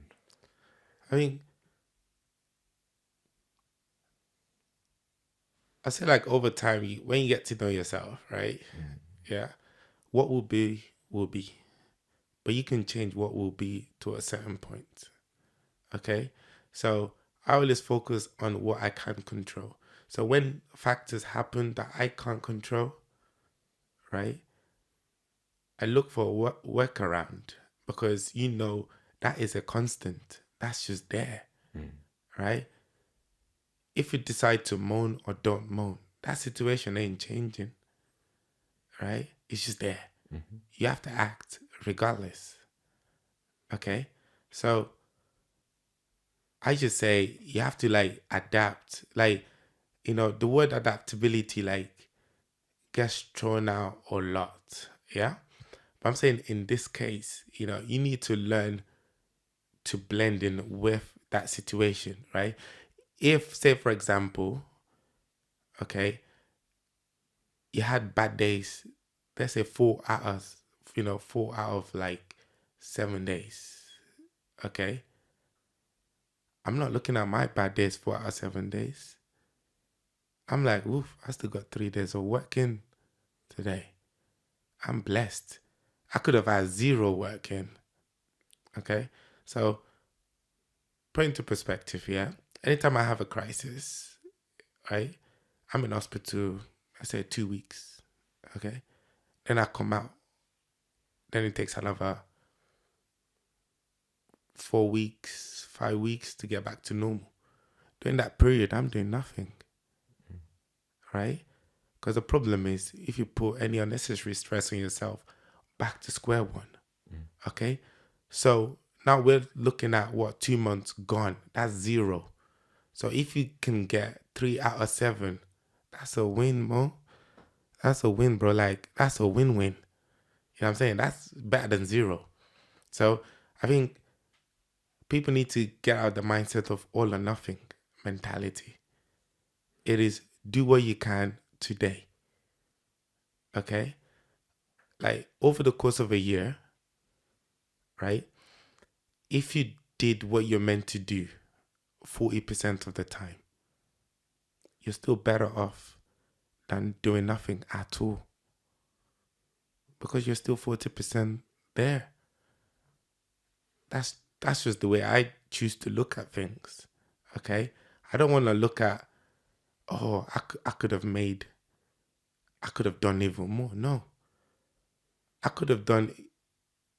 I mean, I say like over time, when you get to know yourself, right? Yeah. What will be, will be. But you can change what will be to a certain point. Okay? So I always focus on what I can control. So when factors happen that I can't control, right? I look for a workaround because that is a constant. That's just there, right? If you decide to moan or don't moan, that situation ain't changing, right? It's just there. You have to act regardless. Okay? So I just say you have to like adapt. Like, the word adaptability like gets thrown out a lot. Yeah? But I'm saying in this case, you know, you need to learn to blend in with that situation, right? If, say, for example, okay, you had bad days, let's say 4 hours, 4 out of like 7 days, okay? I'm not looking at my bad days 4 out of 7 days. I'm like, oof, I still got 3 days of working today. I'm blessed. I could have had 0 working, okay? So, put into perspective, yeah? Anytime I have a crisis, right? I'm in hospital, I say 2 weeks, okay? Then I come out. Then it takes another 4 weeks, 5 weeks to get back to normal. During that period, I'm doing nothing, right? Because the problem is, if you put any unnecessary stress on yourself, back to square one, okay? So now we're looking at 2 months gone. That's 0. So if you can get 3 out of 7, that's a win, Mo. That's a win, bro. Like, that's a win-win. You know what I'm saying? That's better than 0. So I think people need to get out of the mindset of all or nothing mentality. It is do what you can today. Okay? Like, over the course of a year, right? If you did what you're meant to do 40% of the time, you're still better off than doing nothing at all. Because you're still 40% there. That's just the way I choose to look at things. Okay? I don't want to look at, I could have done even more. No. I could have done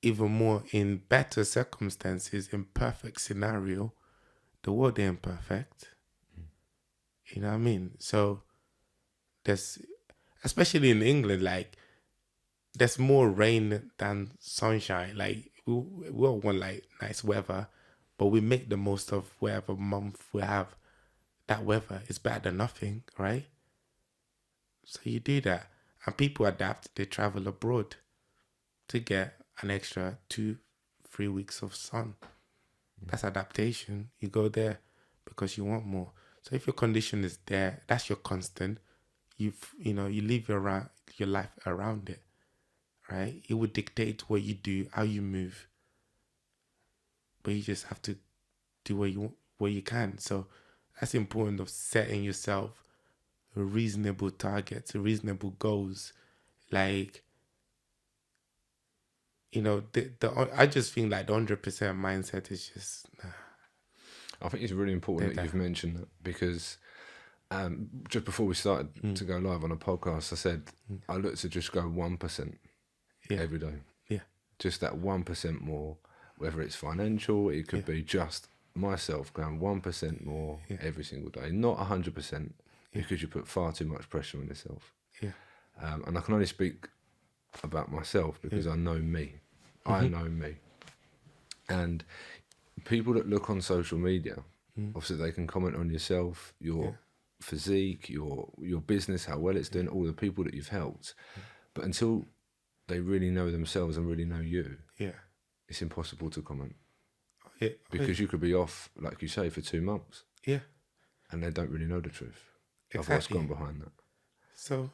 even more in better circumstances, in perfect scenario. The world ain't perfect. You know what I mean? So there's, especially in England, like, there's more rain than sunshine. Like, we all want like nice weather, but we make the most of whatever month we have. That weather is better than nothing, right? So you do that. And people adapt, they travel abroad to get an extra 2-3 weeks of sun. That's adaptation. You go there because you want more. So if your condition is there, that's your constant. You live your life around it, right? It would dictate what you do, how you move. But you just have to do what you can. So that's important of setting yourself reasonable targets, reasonable goals. Like, I just think like the 100% mindset is just I think it's really important that you've mentioned that, because just before we started to go live on a podcast, I said I look to just go 1% every day. Yeah. Just that 1% more, whether it's financial, it could be just myself going 1% more every single day, not 100%, because you put far too much pressure on yourself. Yeah. And I can only speak about myself because I know me. I know me. And people that look on social media, obviously they can comment on yourself, your physique, your business, how well it's doing, all the people that you've helped. But until they really know themselves and really know you, it's impossible to comment. Because you could be off, like you say, for 2 months. Yeah. And they don't really know the truth of Exactly. what's gone behind that. So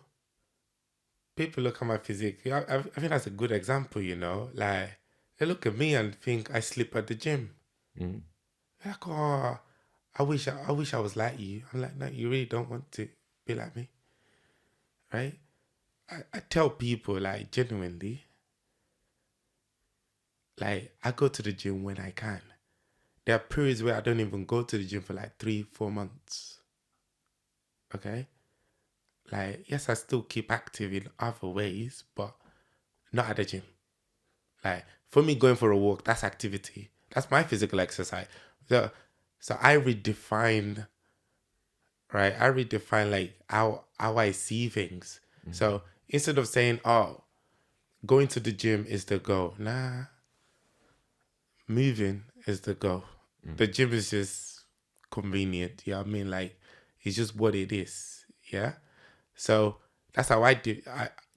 people look at my physique. I think that's a good example, like they look at me and think I sleep at the gym. Like, oh, I wish I was like you. I'm like, no, you really don't want to be like me, right? I tell people, like, genuinely, like, I go to the gym when I can. There are periods where I don't even go to the gym for like 3-4 months. Okay? Like, yes, I still keep active in other ways, but not at the gym. Like, for me, going for a walk, that's activity. That's my physical exercise. So I redefine, right? I redefine like how I see things. So instead of saying, oh, going to the gym is the goal. Nah. Moving is the goal. The gym is just convenient. You know what I mean? Like, it's just what it is. Yeah. So that's how I do.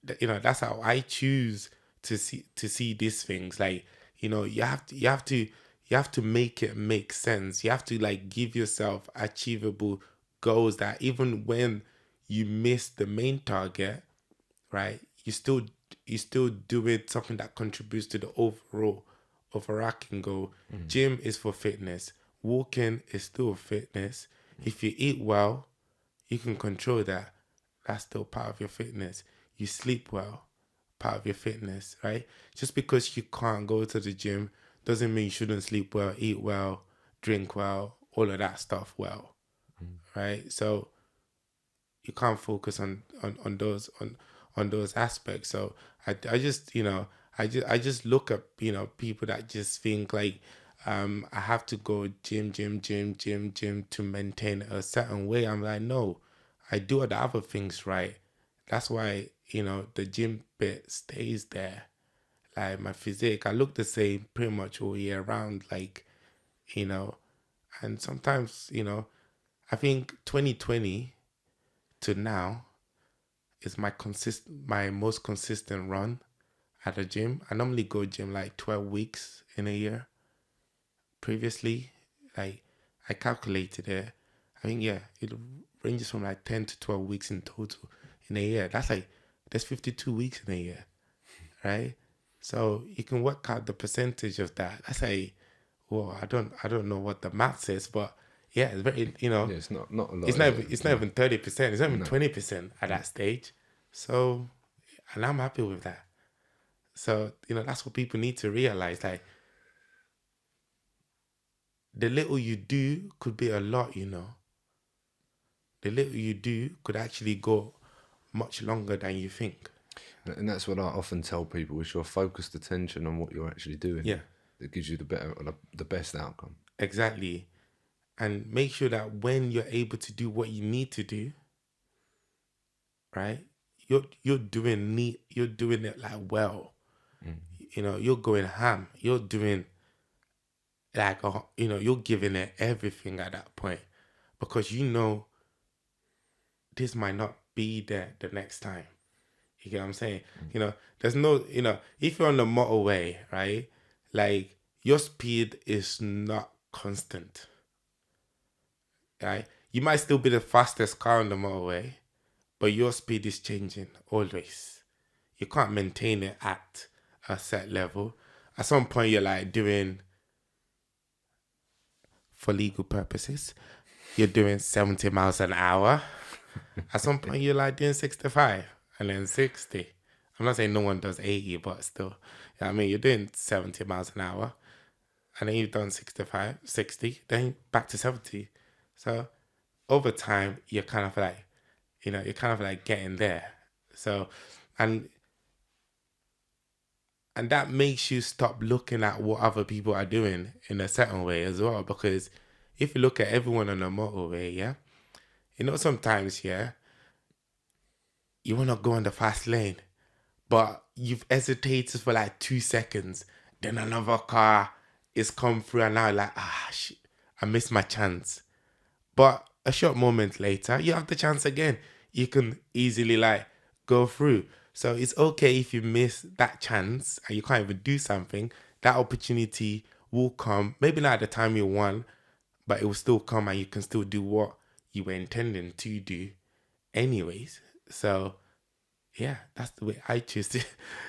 That's how I choose to see these things. Like, you have to make it make sense. You have to like give yourself achievable goals that even when you miss the main target, right? You still doing something that contributes to the overarching goal. Gym is for fitness. Walking is still fitness. If you eat well, you can control that. That's still part of your fitness. You sleep well, part of your fitness, right? Just because you can't go to the gym doesn't mean you shouldn't sleep well, eat well, drink well, all of that stuff well, right? So you can't focus on those on those aspects. So I just I just look at people that just think like I have to go gym to maintain a certain way. I'm like, no, I do the other things right. That's why the gym bit stays there. Like my physique, I look the same pretty much all year round. Like you know, and sometimes I think 2020 to now is my most consistent run at the gym. I normally go gym like 12 weeks in a year. Previously, like I calculated it. I think it ranges from like 10 to 12 weeks in total in a year. There's 52 weeks in a year, right? So you can work out the percentage of that. That's well, I don't know what the math says, but yeah, it's very Yeah, it's not a lot. it's not even 30%. It's not even 20% at that stage. So, and I'm happy with that. So that's what people need to realize. Like the little you do could be a lot. The little you do could actually go much longer than you think. And that's what I often tell people: is your focused attention on what you're actually doing. Yeah, That gives you the best outcome. exactly. And make sure that when you're able to do what you need to do, right? You're doing it like well. You're going ham. You're doing like you're giving it everything at that point because this might not be there the next time. You get what I'm saying? There's no, if you're on the motorway, right? Like your speed is not constant, right? You might still be the fastest car on the motorway, but your speed is changing always. You can't maintain it at a set level. At some point, you're like doing, for legal purposes, you're doing 70 miles an hour. At some point, you're like doing 65 and then 60. I'm not saying no one does 80, but still, you're doing 70 miles an hour and then you've done 65, 60, then back to 70. So over time, you're kind of like, you're kind of like getting there. So, and that makes you stop looking at what other people are doing in a certain way as well. Because if you look at everyone on the motorway, sometimes, you want to go on the fast lane, but you've hesitated for like 2 seconds. Then another car is come through and now you're like, shit, I missed my chance. But a short moment later, you have the chance again. You can easily like go through. So it's okay if you miss that chance and you can't even do something. That opportunity will come. Maybe not at the time you want, but it will still come and you can still do what you were intending to do anyways. So yeah, that's the way I choose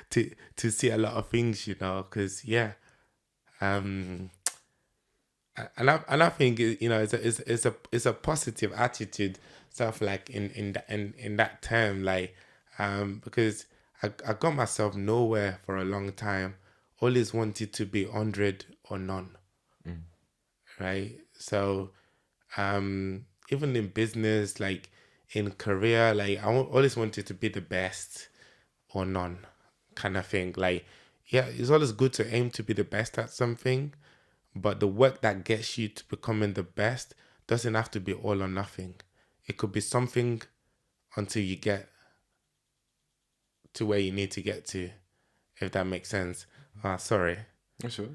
to see a lot of things, because and I think it's a positive attitude, stuff like in that term, like because I got myself nowhere for a long time, always wanted to be 100 or none, right? So even in business, like in career, like always wanted to be the best or none kind of thing. Like, yeah, it's always good to aim to be the best at something, but the work that gets you to becoming the best doesn't have to be all or nothing. It could be something until you get to where you need to get to, if that makes sense. Sorry. Sure.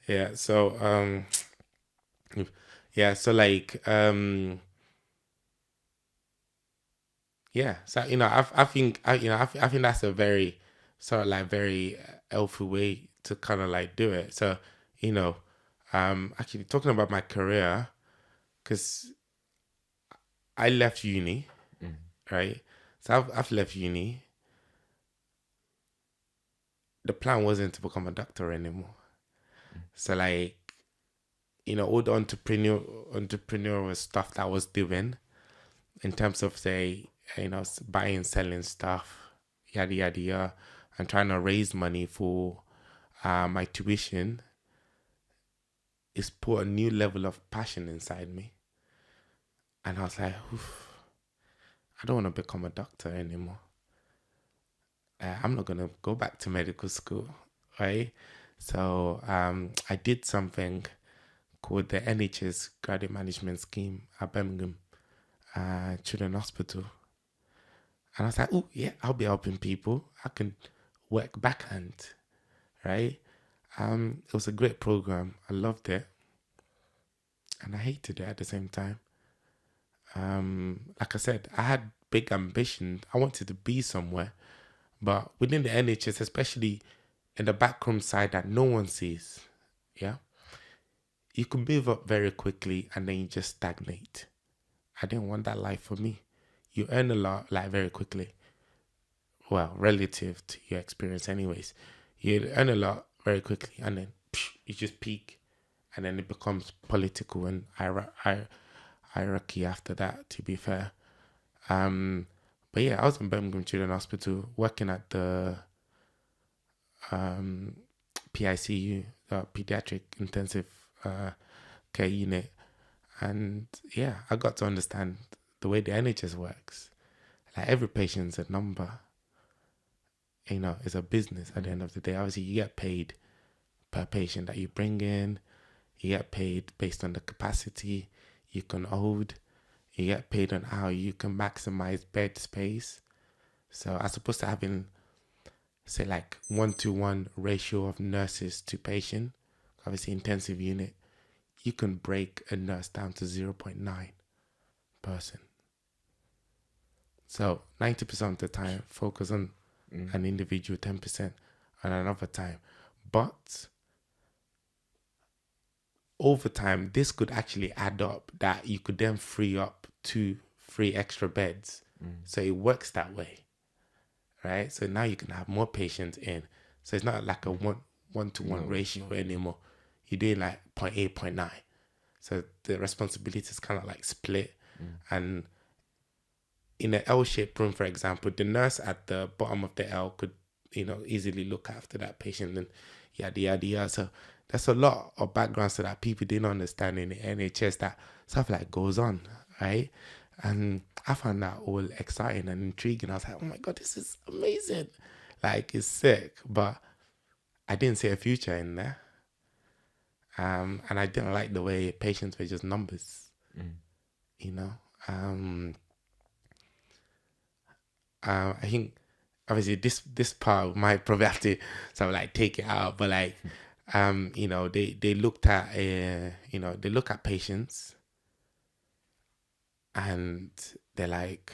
Yeah. So yeah. So like yeah. So I think I think that's a very sort of like very healthy way to kind of like do it. So, you know, actually talking about my career, because I left uni, right? So I've left uni. The plan wasn't to become a doctor anymore. So like, all the entrepreneurial stuff that I was doing in terms of say, buying, selling stuff, yada yada yada, and trying to raise money for my tuition, is put a new level of passion inside me. And I was like, oof, I don't want to become a doctor anymore. I'm not going to go back to medical school, right? So I did something called the NHS Graduate Management Scheme at Birmingham Children's Hospital. And I was like, oh, yeah, I'll be helping people. I can work backhand, right? It was a great program. I loved it. And I hated it at the same time. Like I said, I had big ambition. I wanted to be somewhere. But within the NHS, especially in the backroom side that no one sees, yeah, you can move up very quickly and then you just stagnate. I didn't want that life for me. You earn a lot like very quickly. Well, relative to your experience anyways. You earn a lot very quickly and then you just peak, and then it becomes political and hierarchy after that, to be fair. But yeah, I was in Birmingham Children's Hospital working at the PICU, the Pediatric Intensive Care Unit. And yeah, I got to understand the way the NHS works. Like every patient's a number. It's a business at the end of the day. Obviously, you get paid per patient that you bring in. You get paid based on the capacity you can hold. You get paid on how you can maximize bed space. So as opposed to having, say, like 1-to-1 ratio of nurses to patient, obviously intensive unit, you can break a nurse down to 0.9 person. So 90% of the time, focus on an individual, 10% on another time. But over time, this could actually add up that you could then free up 2-3 extra beds. So it works that way, right? So now you can have more patients in. So it's not like a 1-to-1 ratio anymore. You're doing like 0.8, 0.9. So the responsibility is kind of like split. And in an L-shaped room, for example, the nurse at the bottom of the L could, easily look after that patient and yada, yada, yada. So there's a lot of background so that people didn't understand in the NHS that stuff like goes on, right? And I found that all exciting and intriguing. I was like, oh my God, this is amazing. Like, it's sick. But I didn't see a future in there. And I didn't like the way patients were just numbers, I think obviously this part might probably have to sort of like take it out, but like they looked at they look at patients and they're like,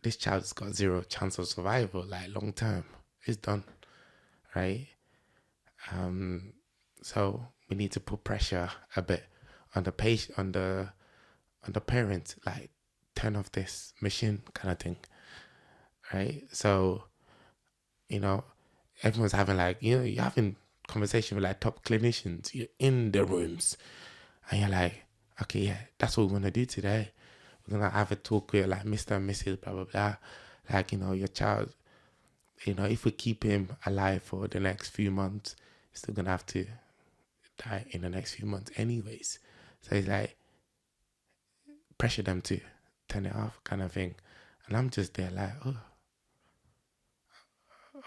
this child's got zero chance of survival, like long term. It's done, right? So we need to put pressure a bit on the patient, on the parents, like turn off this machine kind of thing, right? So everyone's having like, you're having conversation with like top clinicians. You're in the rooms and you're like, okay, yeah, that's what we're going to do today. We're going to have a talk with like Mr. and Mrs. blah, blah, blah. Like, your child, if we keep him alive for the next few months, he's still going to have to die in the next few months anyways. So it's like, pressure them to turn it off kind of thing. And I'm just there like, oh,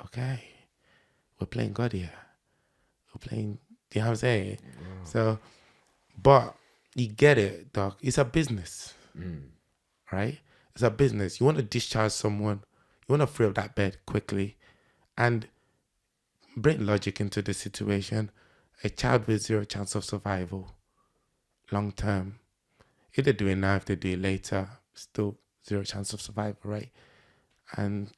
okay, we're playing God here. We're playing, you know what I'm saying? Wow. So, but you get it, dog. It's a business, right? It's a business. You want to discharge someone. You want to free up that bed quickly and bring logic into the situation. A child with zero chance of survival, long term. If they do it now, if they do it later, still zero chance of survival, right? And,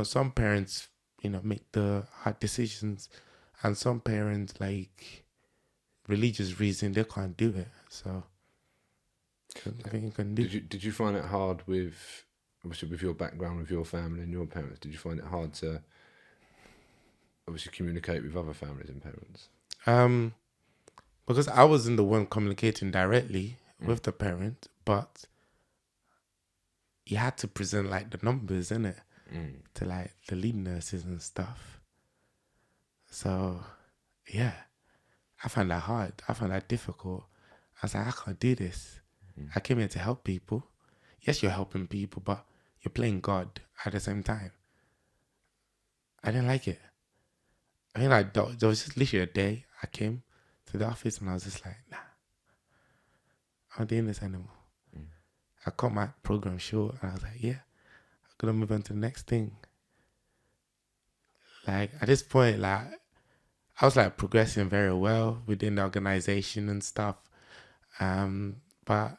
some parents, make the hard decisions, and some parents, like, religious reason, they can't do it. So I think you can do. Did you find it hard with, obviously, with your background, with your family and your parents? Did you find it hard to obviously communicate with other families and parents? Because I wasn't the one communicating directly with the parent, but you had to present like the numbers, innit? To like the lead nurses and stuff. So yeah, I found that hard. I found that difficult. I was like, I can't do this. I came here to help people. Yes, you're helping people, but you're playing God at the same time. I didn't like it. I mean, like, there was just literally a day I came to the office and I was just like, nah, I'm not doing this anymore. I cut my program short and I was like, yeah, I'm gonna move on to the next thing. Like, at this point, like, I was like progressing very well within the organization and stuff. But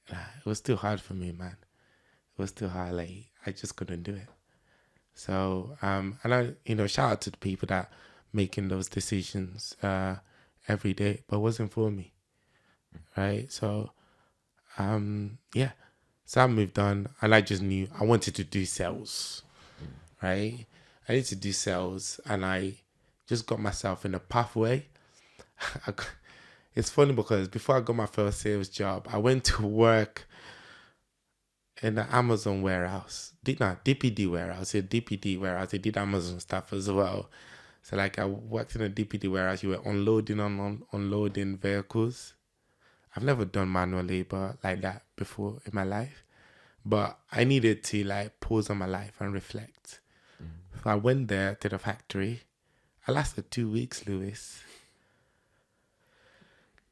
it was still hard for me, man. It was still hard. Like, I just couldn't do it. So, and I, shout out to the people that making those decisions every day, but it wasn't for me, right? So, yeah. So I moved on, and I just knew I wanted to do sales, right? I need to do sales, and I just got myself in a pathway. It's funny because before I got my first sales job, I went to work in the Amazon warehouse. DPD warehouse. A DPD warehouse. They did Amazon stuff as well. So like I worked in a DPD warehouse. You were unloading vehicles. I've never done manual labor like that before in my life. But I needed to like pause on my life and reflect. So I went there to the factory. I lasted 2 weeks, Lewis.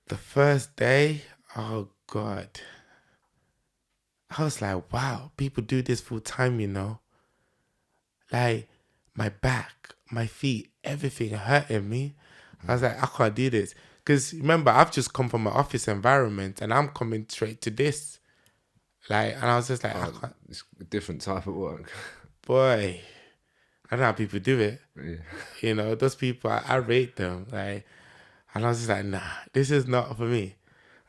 The first day, oh God. I was like, wow, people do this full time, Like, my back, my feet, everything hurting me. I was like, I can't do this. Because remember, I've just come from an office environment and I'm coming straight to this. Like, and I was just like, I can't. It's a different type of work. Boy, I don't know how people do it. Yeah. Those people, I rate them. Like, and I was just like, nah, this is not for me.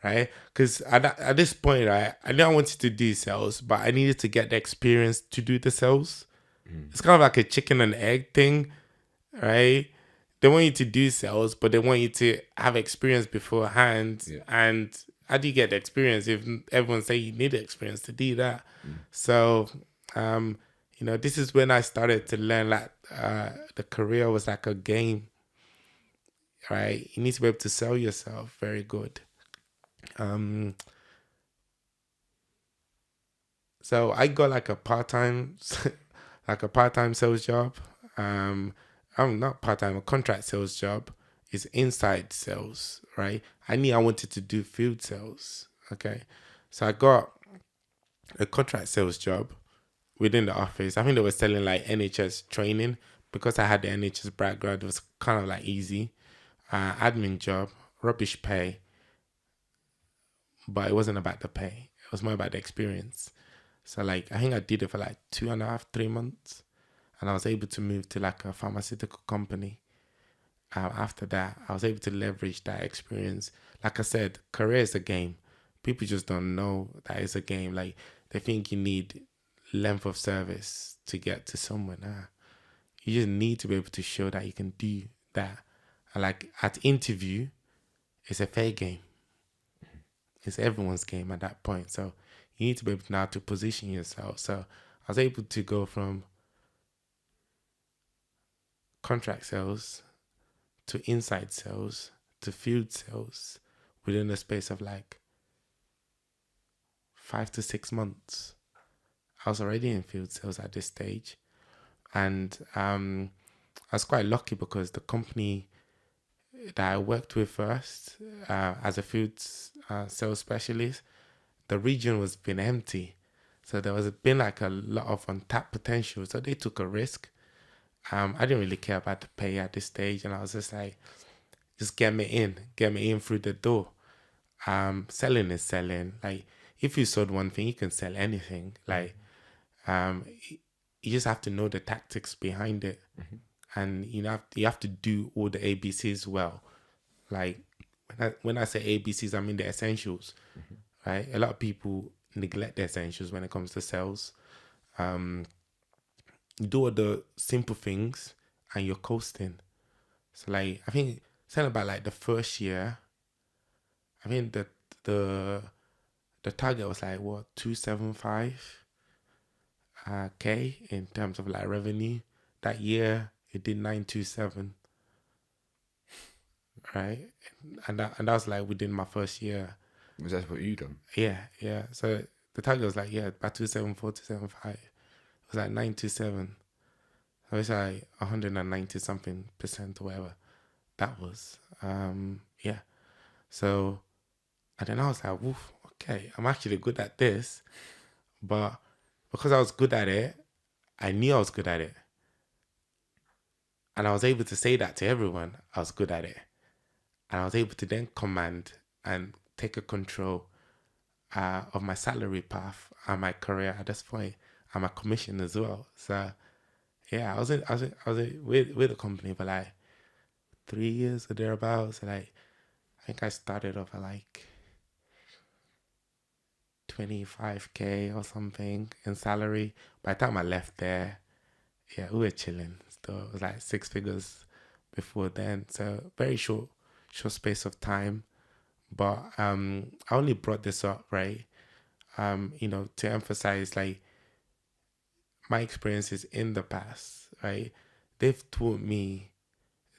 Right? Because at this point, right, I knew I wanted to do sales, but I needed to get the experience to do the sales. It's kind of like a chicken and egg thing, right? They want you to do sales, but they want you to have experience beforehand. Yeah. And how do you get the experience if everyone say you need the experience to do that? So, this is when I started to learn that the career was like a game, right? You need to be able to sell yourself very good. So I got like a part-time sales job. I'm not part-time, a contract sales job. It's inside sales, right? I knew I wanted to do field sales. Okay. So I got a contract sales job within the office. I think they were selling like NHS training. Because I had the NHS background, it was kind of like easy. Admin job, rubbish pay. But it wasn't about the pay. It was more about the experience. So like, I think I did it for like 2.5, 3 months. And I was able to move to like a pharmaceutical company. After that, I was able to leverage that experience. Like I said, career is a game. People just don't know that it's a game. Like, they think you need length of service to get to somewhere. Nah. You just need to be able to show that you can do that. And like at interview, it's a fair game. It's everyone's game at that point. So you need to be able now to position yourself. So I was able to go from contract sales to inside sales to field sales within the space of like 5 to 6 months. I was already in field sales at this stage. And I was quite lucky because the company that I worked with first as a food sales specialist, the region was been empty. So there was been like a lot of untapped potential. So they took a risk. I didn't really care about the pay at this stage. And I was just like, just get me in through the door. Selling is selling. Like, if you sold one thing, you can sell anything. Like, you just have to know the tactics behind it. And you have to do all the ABCs well. Like when I say ABCs, I mean the essentials, right? A lot of people neglect the essentials when it comes to sales. You do all the simple things and you're coasting. So like I think something about like the first year, I think the target was like what 275 k in terms of like revenue. That year it did 927, right? And that was like within my first year. Was that what you done? Yeah. So the target was like about 274, 275. It was like 927. So it's like 190 something percent or whatever that was. Yeah. So and then I was like, woof, okay, I'm actually good at this. But because I was good at it, I knew I was good at it. And I was able to say that to everyone, I was good at it. And I was able to then command and take a control of my salary path and my career at this point, and my commission as well. So yeah, I was with the company for like 3 years or thereabouts. Like I think I started off at like 25k or something in salary. By the time I left there, yeah, we were chilling. So it was like 6 figures before then. So very short space of time. But I only brought this up, right? To emphasize like my experiences in the past, right? They've taught me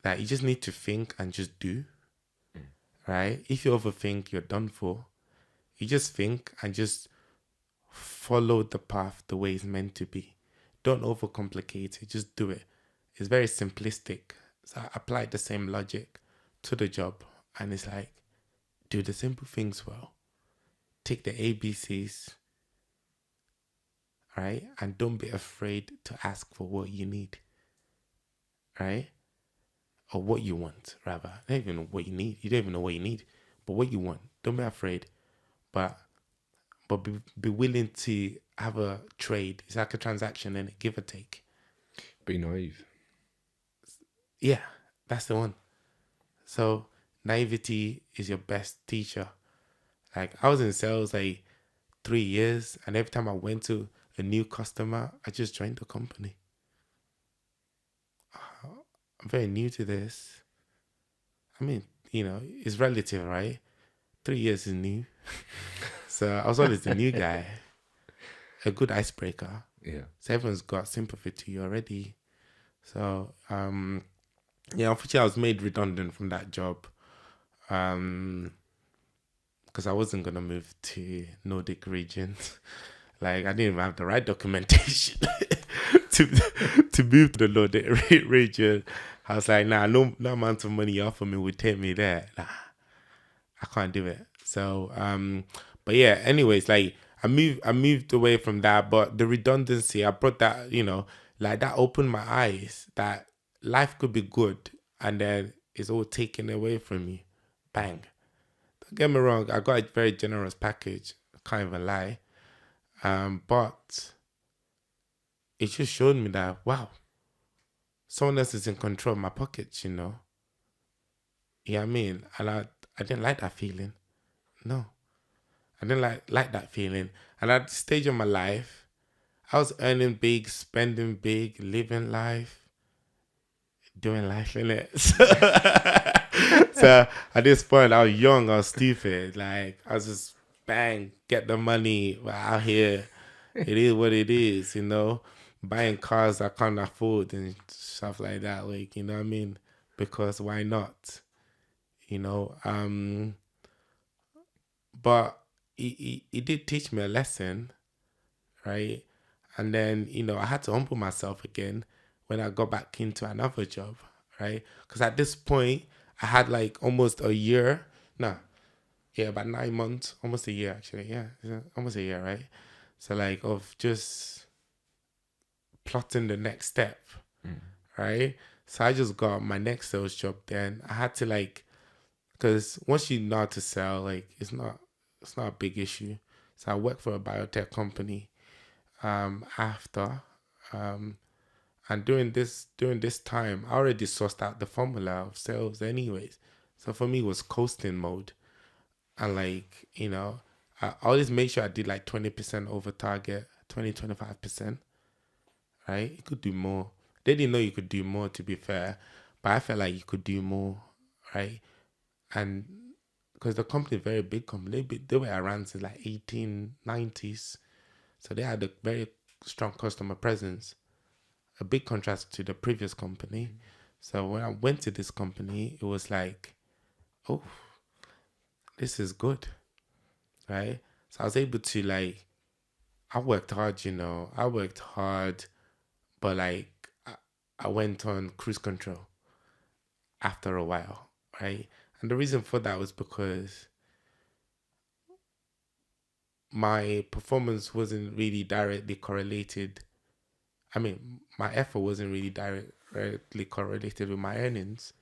that you just need to think and just do, right? If you overthink, you're done for. You just think and just follow the path the way it's meant to be. Don't overcomplicate it, just do it. It's very simplistic. So I applied the same logic to the job, and it's like, do the simple things well. Take the ABCs, right? And don't be afraid to ask for what you need, right? Or what you want, rather. I don't even know what you need. You don't even know what you need, but what you want. Don't be afraid, but be willing to have a trade. It's like a transaction and a give or take. Be naive. Yeah, that's the one. So naivety is your best teacher. Like I was in sales like 3 years, and every time I went to a new customer, I just joined the company. I'm very new to this. I mean, it's relative, right? 3 years is new. So I was always the new guy, a good icebreaker. Yeah. So everyone's got sympathy to you already. So, unfortunately I was made redundant from that job. Because I wasn't going to move to Nordic regions. Like I didn't even have the right documentation to move to the Nordic region. I was like, nah, no amount of money you offer me would take me there. Nah, I can't do it. So, but yeah, anyways, like I moved away from that, but the redundancy, I brought that, like that opened my eyes that life could be good and then it's all taken away from you. Bang. Don't get me wrong, I got a very generous package. Can't even lie. But it just showed me that, wow, someone else is in control of my pockets, You know what I mean? And I didn't like that feeling. No. I didn't like that feeling. And at the stage of my life, I was earning big, spending big, living life, doing life in it. So at this point, I was young, I was stupid. Like I was just bang, get the money. We're out here. It is what it is, Buying cars I can't afford and stuff like that. Like, you know what I mean? Because why not? But it did teach me a lesson, right? And then, I had to humble myself again when I got back into another job, right? Because at this point, I had like almost a year. About 9 months, almost a year actually. Yeah, almost a year, right? So like of just plotting the next step, right? So I just got my next sales job. Then I had to because once you know how to sell, like it's not a big issue. So I worked for a biotech company after, And during this time, I already sourced out the formula of sales anyways. So for me, it was coasting mode. And like, I always make sure I did like 20% over target, 25%, right? You could do more. They didn't know you could do more, to be fair, but I felt like you could do more, right? And because the company, very big company, they were around since like 1890s. So they had a very strong customer presence, a big contrast to the previous company. So when I went to this company, it was like, oh, this is good, right? So I was able to like, I worked hard, I worked hard, but like I went on cruise control after a while, right? And the reason for that was because my performance wasn't really directly correlated. I mean, my effort wasn't really directly correlated with my earnings.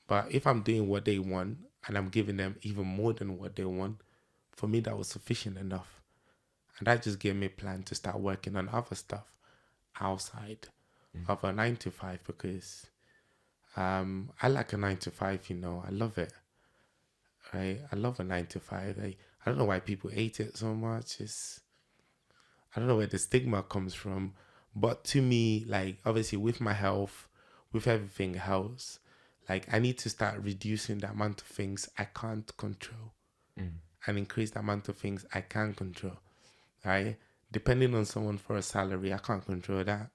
But if I'm doing what they want and I'm giving them even more than what they want, for me, that was sufficient enough. And that just gave me a plan to start working on other stuff outside of a 9 to 5 because I like a 9 to 5, I love it. Right? I love a 9 to 5. I don't know why people hate it so much. I don't know where the stigma comes from. But to me, like obviously with my health, with everything else, like I need to start reducing the amount of things I can't control and increase the amount of things I can control. Right? Depending on someone for a salary, I can't control that.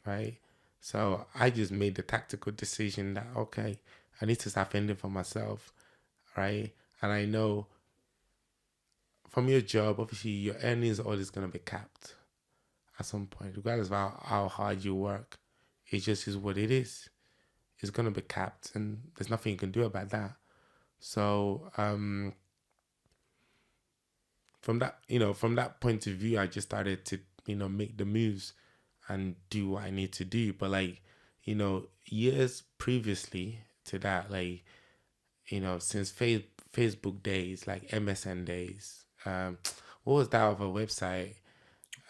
Right? So I just made the tactical decision that okay, I need to start fending for myself. Right? And I know from your job, obviously your earnings are always gonna be capped at some point, regardless of how hard you work. It just is what it is. It's gonna be capped, and there's nothing you can do about that. So from that point of view, I just started to make the moves and do what I need to do. But like years previously to that, like since Facebook days, like MSN days, what was that other website?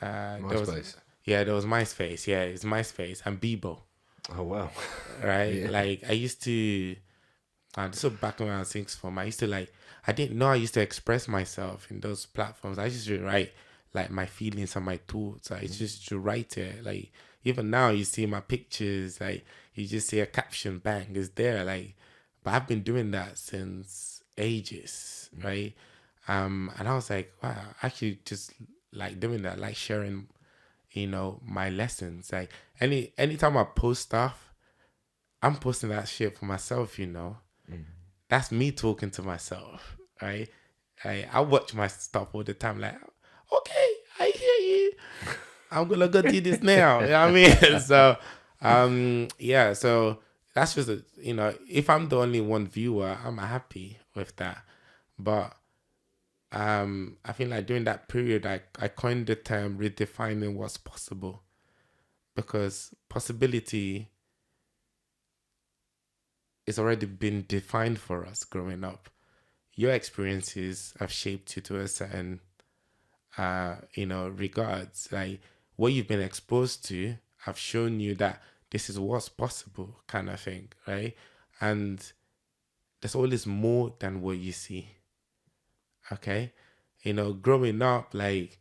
There was MySpace. there was MySpace. Yeah, it's MySpace and Bebo, Oh wow. right? Yeah. Like I used to. This was back when I was sixth form. I used to like. I didn't know I used to express myself in those platforms. I used to write like my feelings and my thoughts. I just to write it. Like even now, you see my pictures. Like you just see a caption, bang, it's there. Like, but I've been doing that since ages, right? And I was like, wow, I actually just like doing that, like sharing my lessons. Like anytime I post stuff, I'm posting that shit for myself. That's me talking to myself, right? I watch my stuff all the time, like, okay, I hear you. I'm gonna go do this now. You know what I mean? So yeah, so that's just if I'm the only one viewer, I'm happy with that. But I think like during that period I coined the term redefining what's possible, because possibility is already been defined for us growing up. Your experiences have shaped you to a certain regards. Like what you've been exposed to have shown you that this is what's possible, kind of thing, right? And there's always more than what you see. Okay. Growing up, like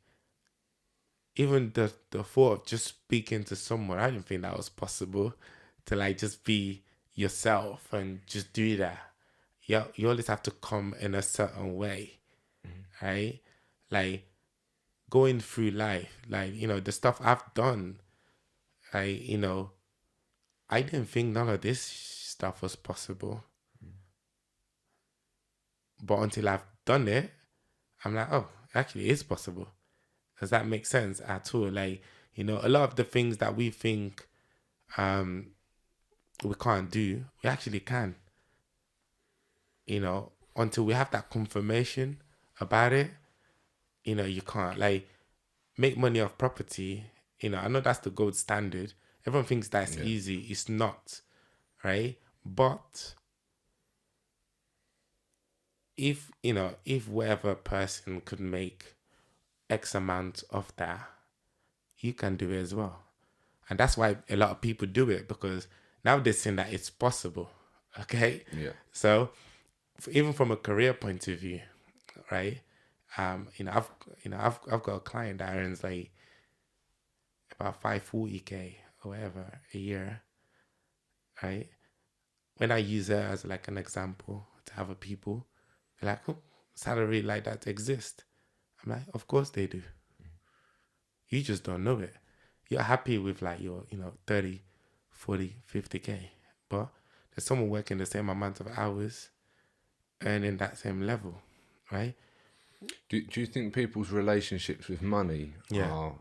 even the thought of just speaking to someone, I didn't think that was possible, to like just be yourself and just do that. You always have to come in a certain way, right? Like going through life, like the stuff I've done, I didn't think none of this stuff was possible, but until I've done it, I'm like, oh, actually, it's possible. Does that make sense at all? Like, a lot of the things that we think we can't do, we actually can. Until we have that confirmation about it, you can't. Like, make money off property. I know that's the gold standard. Everyone thinks that's Yeah. easy. It's not, right? But if whatever person could make X amount of that, you can do it as well. And that's why a lot of people do it, because now they're seeing that it's possible. Okay. Yeah. So even from a career point of view, right? I've got a client that earns like about 540K or whatever a year, right? When I use her as like an example to other people, they're like, oh, salary like that exists. I'm like, of course they do. You just don't know it. You're happy with like your, 30, 40, 50K. But there's someone working the same amount of hours, earning that same level, right? Do you think people's relationships with money Yeah. are?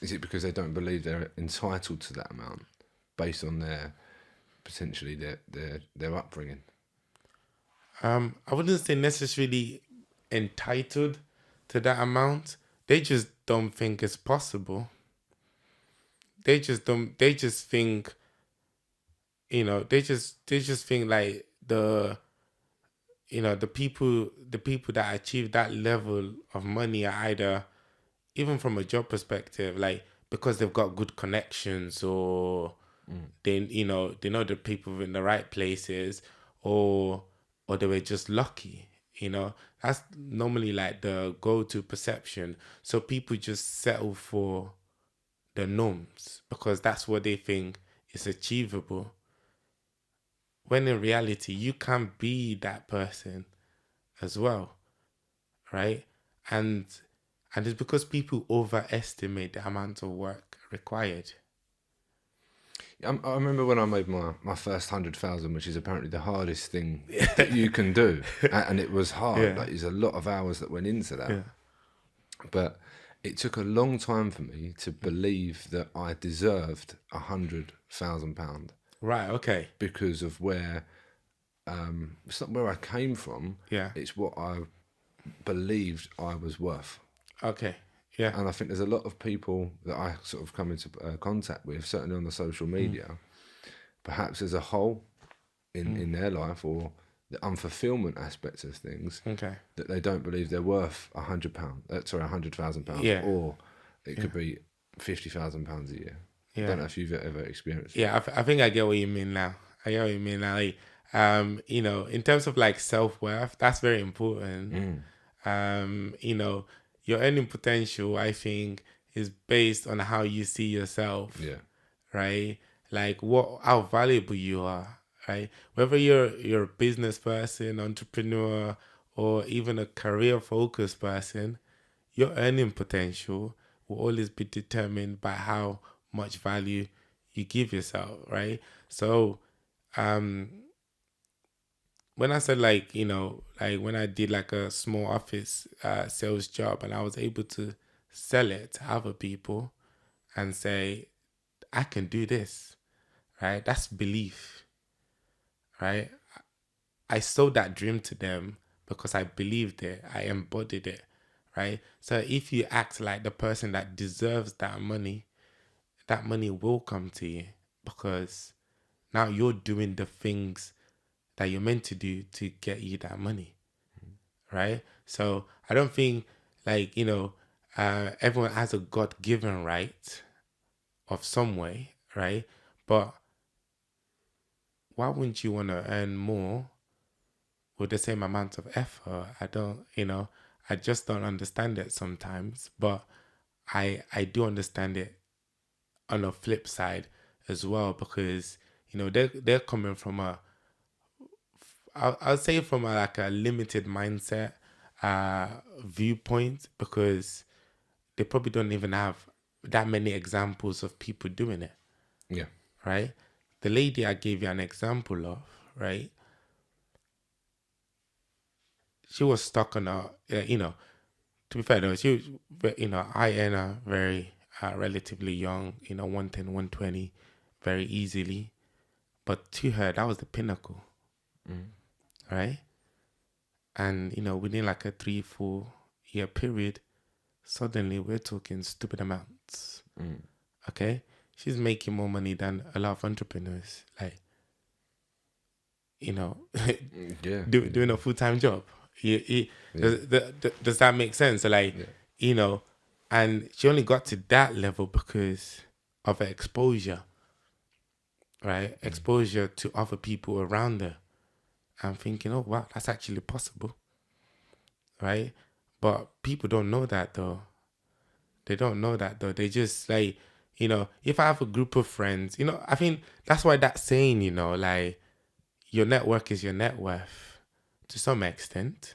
Is it because they don't believe they're entitled to that amount, based on their potentially their upbringing? I wouldn't say necessarily entitled to that amount. They just don't think it's possible. They just don't. They just think, they just think like the people that achieve that level of money are either, even from a job perspective, like because they've got good connections, or they know the people in the right places, or they were just lucky. That's normally like the go-to perception. So people just settle for the norms because that's what they think is achievable. When in reality, you can be that person as well, right? And it's because people overestimate the amount of work required. I remember when I made my first 100,000, which is apparently the hardest thing that you can do, and it was hard. Yeah. Like, there's a lot of hours that went into that, Yeah. but it took a long time for me to believe that I deserved £100,000 Right. Okay. because of where it's not where I came from. Yeah. It's what I believed I was worth. Okay. Yeah. And I think there's a lot of people that I sort of come into contact with, certainly on the social media, perhaps as a whole in their life, or the unfulfillment aspects of things, Okay. that they don't believe they're worth £100,000, Yeah. or it could be £50,000 a year. Yeah. I don't know if you've ever experienced Yeah. I think I get what you mean now. I get what you mean now. Like, in terms of like self-worth, that's very important. Your earning potential, I think, is based on how you see yourself. Yeah. Right? Like how valuable you are, right? Whether you're a business person, entrepreneur, or even a career focused person, your earning potential will always be determined by how much value you give yourself, right? So, when I said like, like when I did like a small office sales job and I was able to sell it to other people and say, I can do this, right? That's belief, right? I sold that dream to them because I believed it, I embodied it, right? So if you act like the person that deserves that money will come to you because now you're doing the things that you're meant to do to get you that money, right? So I don't think like, everyone has a God-given right of some way, right? But why wouldn't you want to earn more with the same amount of effort? I just don't understand it sometimes, but I do understand it on the flip side as well, because they're coming from I'll say from like a limited mindset viewpoint, because they probably don't even have that many examples of people doing it, Yeah. right? The lady I gave you an example of, right? She was stuck on to be fair though, she was, I earn her very relatively young, 110, 120 very easily. But to her, that was the pinnacle, right? And, within like a 3-4 year period, suddenly we're talking stupid amounts, okay? She's making more money than a lot of entrepreneurs, like, Yeah. doing a full-time job. Yeah. Does that make sense? So like, Yeah. And she only got to that level because of her exposure, right? Exposure to other people around her. I'm thinking, oh, wow, that's actually possible, right? But people don't know that though. They don't know that though. They just like, if I have a group of friends, I think that's why that saying, like, your network is your net worth to some extent,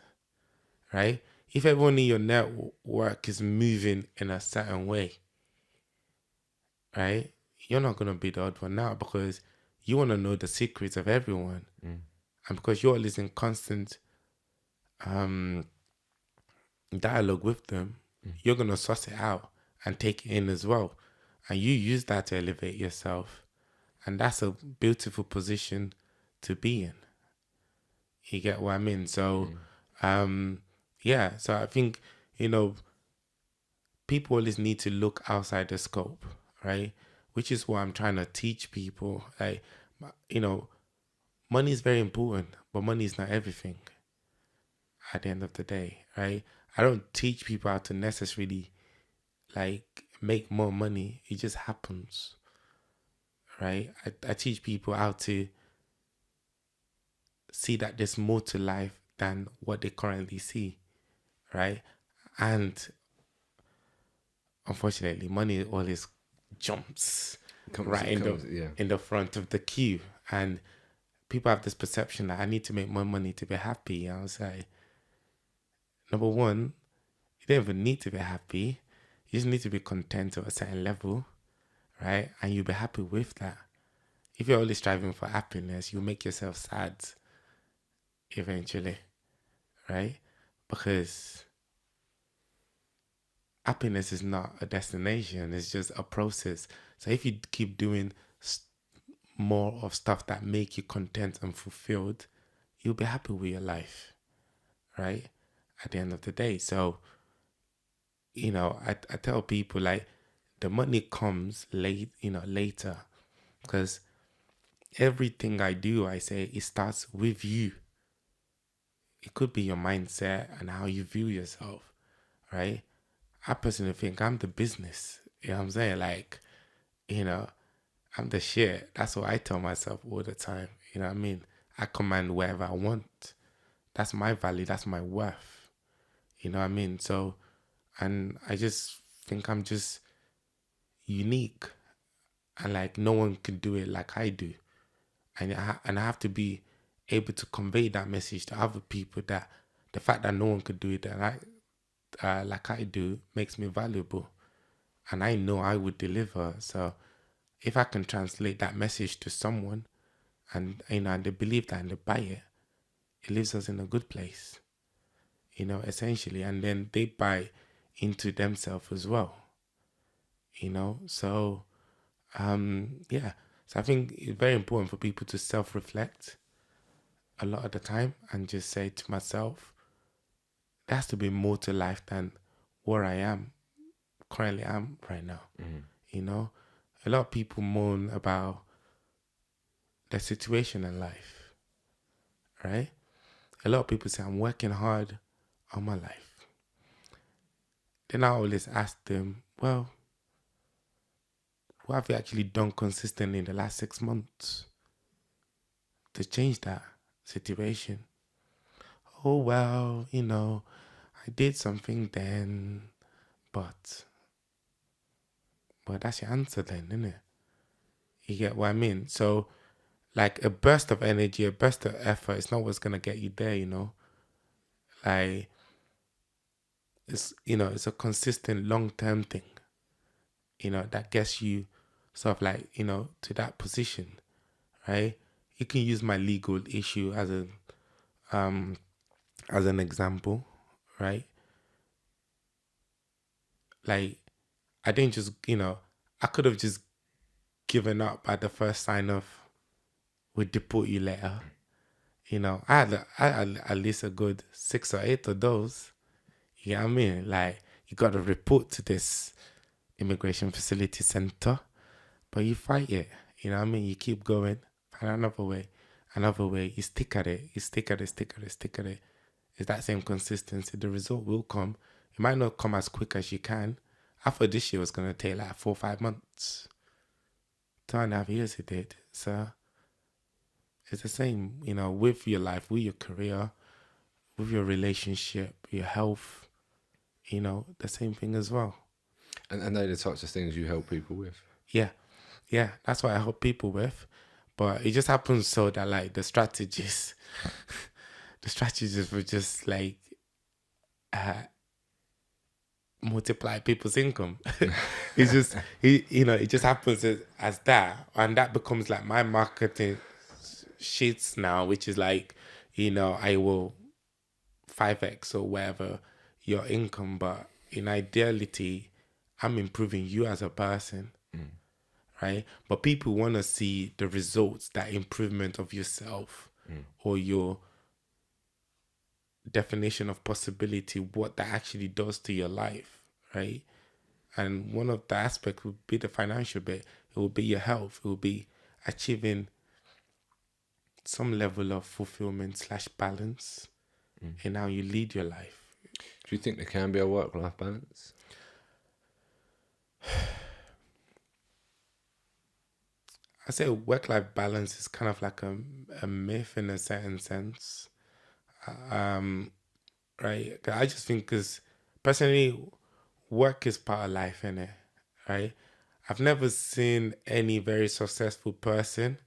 right? If everyone in your network is moving in a certain way, right, you're not going to be the odd one out because you want to know the secrets of everyone. And because you're always in constant dialogue with them, you're going to suss it out and take it in as well. And you use that to elevate yourself. And that's a beautiful position to be in. You get what I mean? So, yeah. So I think, people always need to look outside the scope, right? Which is what I'm trying to teach people. Like, money is very important, but money is not everything at the end of the day, right? I don't teach people how to necessarily like make more money. It just happens, right? I teach people how to see that there's more to life than what they currently see, right? And unfortunately, money always jumps in the front of the queue, and people have this perception that I need to make more money to be happy. I was like, number one, you don't even need to be happy. You just need to be content at a certain level, right? And you'll be happy with that. If you're only striving for happiness, you'll make yourself sad eventually, right? Because happiness is not a destination, it's just a process. So if you keep doing more of stuff that make you content and fulfilled, you'll be happy with your life, right? At the end of the day. So, I tell people like the money comes later, because everything I do, I say it starts with you. It could be your mindset and how you view yourself, right? I personally think I'm the business. You know what I'm saying? Like, I'm the shit. That's what I tell myself all the time. You know what I mean? I command wherever I want. That's my value. That's my worth. You know what I mean? So, and I just think I'm just unique, and like no one can do it like I do. And I have to be able to convey that message to other people, that the fact that no one could do it like I do makes me valuable. And I know I would deliver. So if I can translate that message to someone, and and they believe that and they buy it, it leaves us in a good place, essentially. And then they buy into themselves as well, So yeah. So I think it's very important for people to self-reflect a lot of the time and just say to myself, there has to be more to life than where I am currently am right now. A lot of people moan about their situation in life, right? A lot of people say I'm working hard on my life. Then I always ask them, well, what have you actually done consistently in the last 6 months to change that situation? Oh, well, I did something then, but that's your answer then, isn't it? You get what I mean? So, like, a burst of energy, a burst of effort, it's not what's gonna get you there, Like, it's a consistent long-term thing, that gets you sort of like, to that position, right? You can use my legal issue as an example, right? Like, I didn't just, I could have just given up at the first sign of "we deport you later." I had at least a good 6 or 8 of those. You know what I mean? Like, you got to report to this immigration facility center, but you fight it. You know what I mean? You keep going, find another way. You stick at it. You stick at it. It's that same consistency. The result will come. It might not come as quick as you can, I thought this year was gonna take like 4 or 5 months. 2.5 years it did. So it's the same, with your life, with your career, with your relationship, your health, the same thing as well. And they're the types of things you help people with. Yeah. Yeah. That's what I help people with. But it just happens so that like the strategies were just like multiply people's income. It's just it just happens as that, and that becomes like my marketing sheets now, which is like, I will 5x or whatever your income, but in ideality, I'm improving you as a person, right? But people want to see the results, that improvement of yourself, or your definition of possibility, what that actually does to your life, right? And one of the aspects would be the financial bit. It will be your health. It will be achieving some level of fulfillment / balance in how you lead your life. Do you think there can be a work-life balance? I say work-life balance is kind of like a myth in a certain sense, right? 'Cause I just think, because personally, work is part of life, innit? Right? I've never seen any very successful person,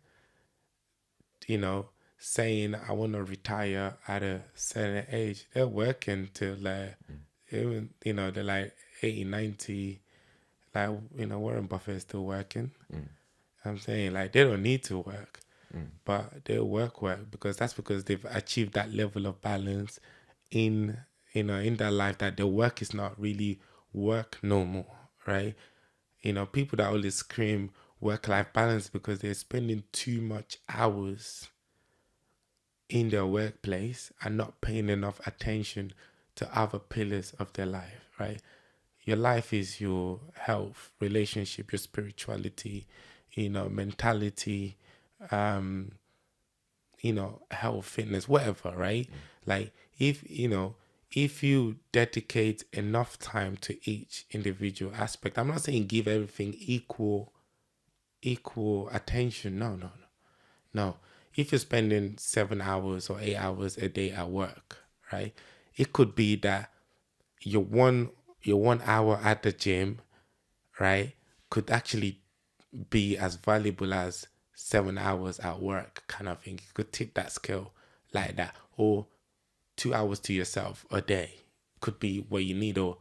saying I want to retire at a certain age. They're working till like, even, they're like 80, 90. Like, Warren Buffett is still working. I'm saying, like, they don't need to work, but they work because they've achieved that level of balance in in their life, that their work is not really work no more, right? People that always scream work-life balance because they're spending too much hours in their workplace and not paying enough attention to other pillars of their life, right? Your life is your health, relationship, your spirituality, mentality, health, fitness, whatever, right? Like, if you dedicate enough time to each individual aspect, I'm not saying give everything equal attention. No. If you're spending 7 hours or 8 hours a day at work, right? It could be that your 1 hour at the gym, right, could actually be as valuable as 7 hours at work, kind of thing. You could tip that scale like that. Or 2 hours to yourself a day could be what you need, or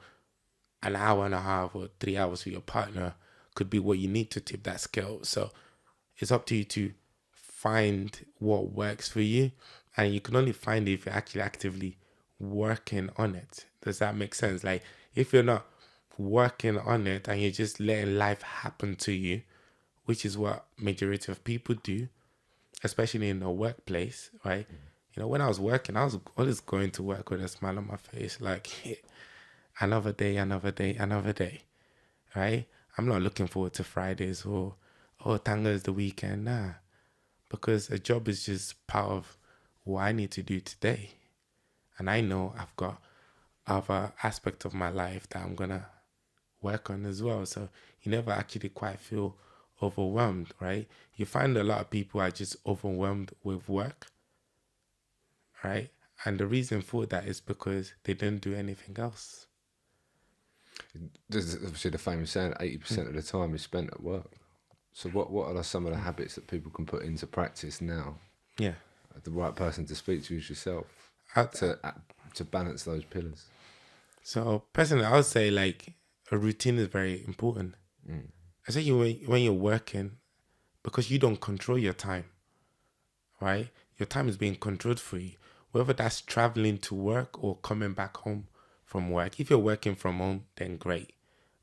an hour and a half or 3 hours for your partner could be what you need to tip that scale. So it's up to you to find what works for you, and you can only find it if you're actually actively working on it. Does that make sense? Like, if you're not working on it and you're just letting life happen to you, which is what majority of people do, especially in the workplace, right? When I was working, I was always going to work with a smile on my face, like, another day, another day, another day, right? I'm not looking forward to Fridays or Tanga is the weekend, nah. Because a job is just part of what I need to do today. And I know I've got other aspects of my life that I'm going to work on as well. So you never actually quite feel overwhelmed, right? You find a lot of people are just overwhelmed with work, right? And the reason for that is because they didn't do anything else. There's obviously the famous saying, 80% of the time is spent at work. So what are some of the habits that people can put into practice now? Yeah. The right person to speak to is yourself, to balance those pillars. So personally, I would say, like, a routine is very important. Especially when you're working, because you don't control your time, right? Your time is being controlled for you. Whether that's traveling to work or coming back home from work. If you're working from home, then great,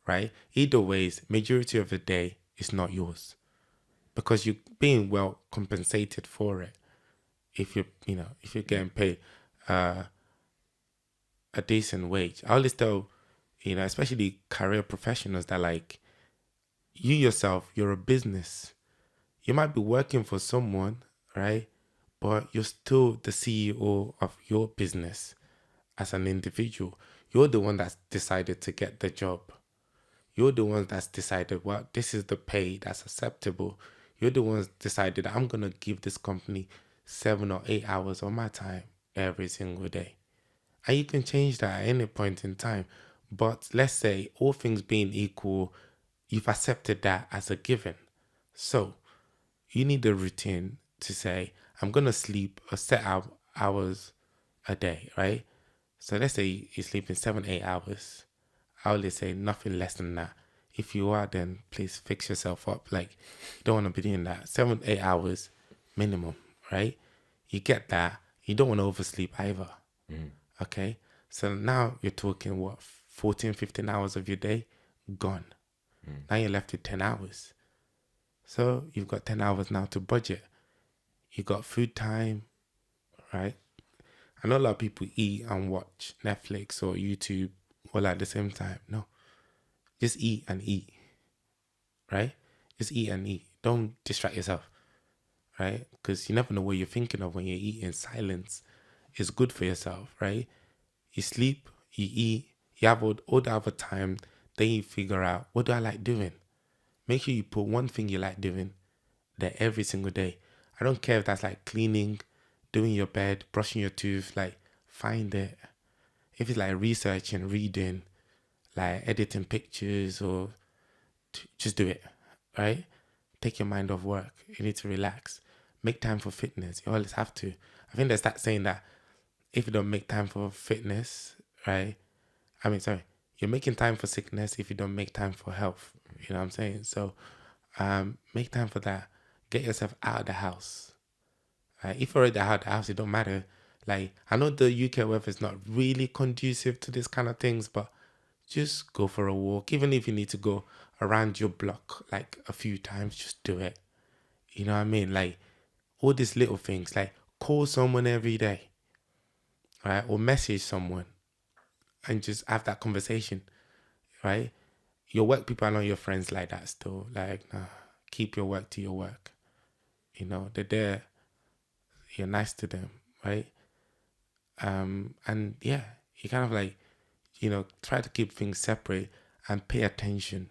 right? Either ways, majority of the day is not yours, because you're being well compensated for it. If you're getting paid a decent wage. I always tell, especially career professionals, that, like, you yourself, you're a business. You might be working for someone, right? But you're still the CEO of your business as an individual. You're the one that's decided to get the job. You're the ones that's decided, well, this is the pay that's acceptable. You're the ones decided I'm gonna give this company 7 or 8 hours of my time every single day. And you can change that at any point in time. But let's say all things being equal, you've accepted that as a given. So you need a routine to say, I'm gonna sleep a set out hours a day, right? So let's say you're sleeping 7, 8 hours. I would say nothing less than that. If you are, then please fix yourself up. Like, you don't want to be doing that. 7, 8 hours minimum, right? You get that. You don't want to oversleep either. Okay? So now you're talking what, 14, 15 hours of your day gone. Now you're left with 10 hours. So you've got 10 hours now to budget. You got food time, right? I know a lot of people eat and watch Netflix or YouTube all at the same time. No, just eat and eat, right? Just eat and eat. Don't distract yourself, right? Because you never know what you're thinking of when you're eating. Silence is good for yourself, right? You sleep, you eat, you have all the other time. Then you figure out, what do I like doing? Make sure you put one thing you like doing there every single day. I don't care if that's like cleaning, doing your bed, brushing your tooth, like find it. If it's like researching, reading, like editing pictures, or just do it, right? Take your mind off work. You need to relax. Make time for fitness. You always have to. I think there's that saying that if you don't make time for fitness, right? Sorry, you're making time for sickness if you don't make time for health. You know what I'm saying? So make time for that. Get yourself out of the house. Right? If you're already out of the house, it don't matter. Like, I know the UK weather is not really conducive to this kind of things, but just go for a walk. Even if you need to go around your block like a few times, just do it. You know what I mean? Like, all these little things, like call someone every day, right? Or message someone and just have that conversation, right? Your work people are not your friends like that still. Like, nah, keep your work to your work. You know, they're there. You're nice to them, right? And yeah, you kind of like, try to keep things separate and pay attention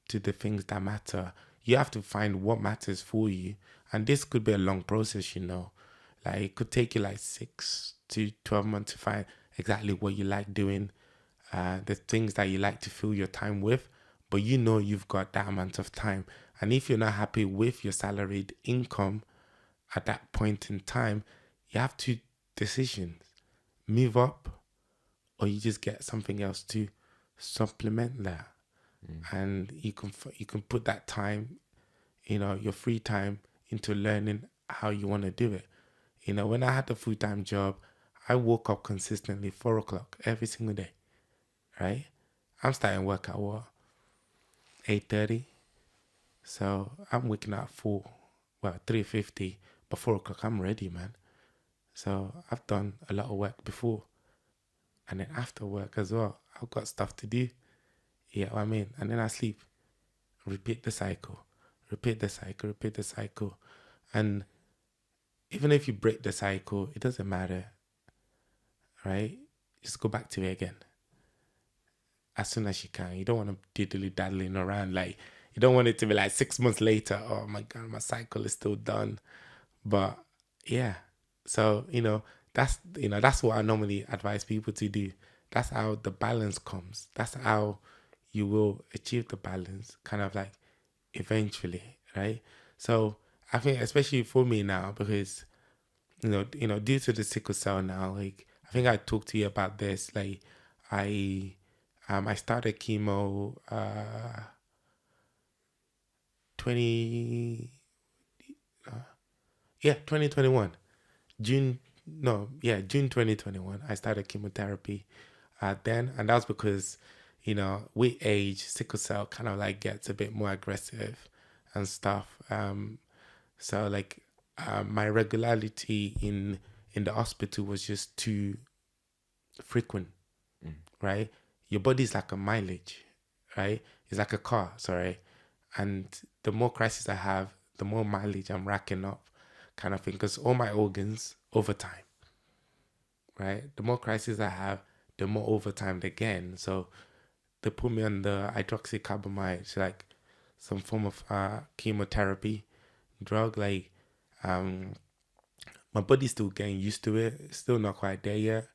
to the things that matter. You have to find what matters for you. And this could be a long process, Like, it could take you like 6 to 12 months to find exactly what you like doing, the things that you like to fill your time with. But you've got that amount of time. And if you're not happy with your salaried income at that point in time, you have two decisions: move up, or you just get something else to supplement that. And you can put that time, your free time, into learning how you want to do it. When I had a full-time job, I woke up consistently 4 o'clock every single day, right? I'm starting work at what, 8:30. So I'm waking up at 3:50, but 4 o'clock I'm ready, man. So I've done a lot of work before, and then after work as well, I've got stuff to do. Yeah, what I mean, and then I sleep. Repeat the cycle, repeat the cycle, repeat the cycle. And even if you break the cycle, it doesn't matter, right? Just go back to it again as soon as you can. You don't want to diddly daddling around. Like, you don't want it to be like 6 months later, oh my God, my cycle is still done. But yeah, so that's what I normally advise people to do. That's how the balance comes. That's how you will achieve the balance, kind of like eventually, right? So I think, especially for me now, because due to the sickle cell now, like, I think I talked to you about this. Like, I started chemo 20 2021 June. No, yeah, June 2021. I started chemotherapy then, and that was because with age, sickle cell kind of like gets a bit more aggressive and stuff. So like, my regularity in the hospital was just too frequent, right? Your body's like a mileage, right? It's like a car, sorry. And the more crisis I have, the more mileage I'm racking up, kind of thing. Because all my organs overtime, right? The more crisis I have, the more overtime they gain. So they put me on the hydroxycarbamide, it's like some form of chemotherapy drug. Like, my body's still getting used to it. It's still not quite there yet.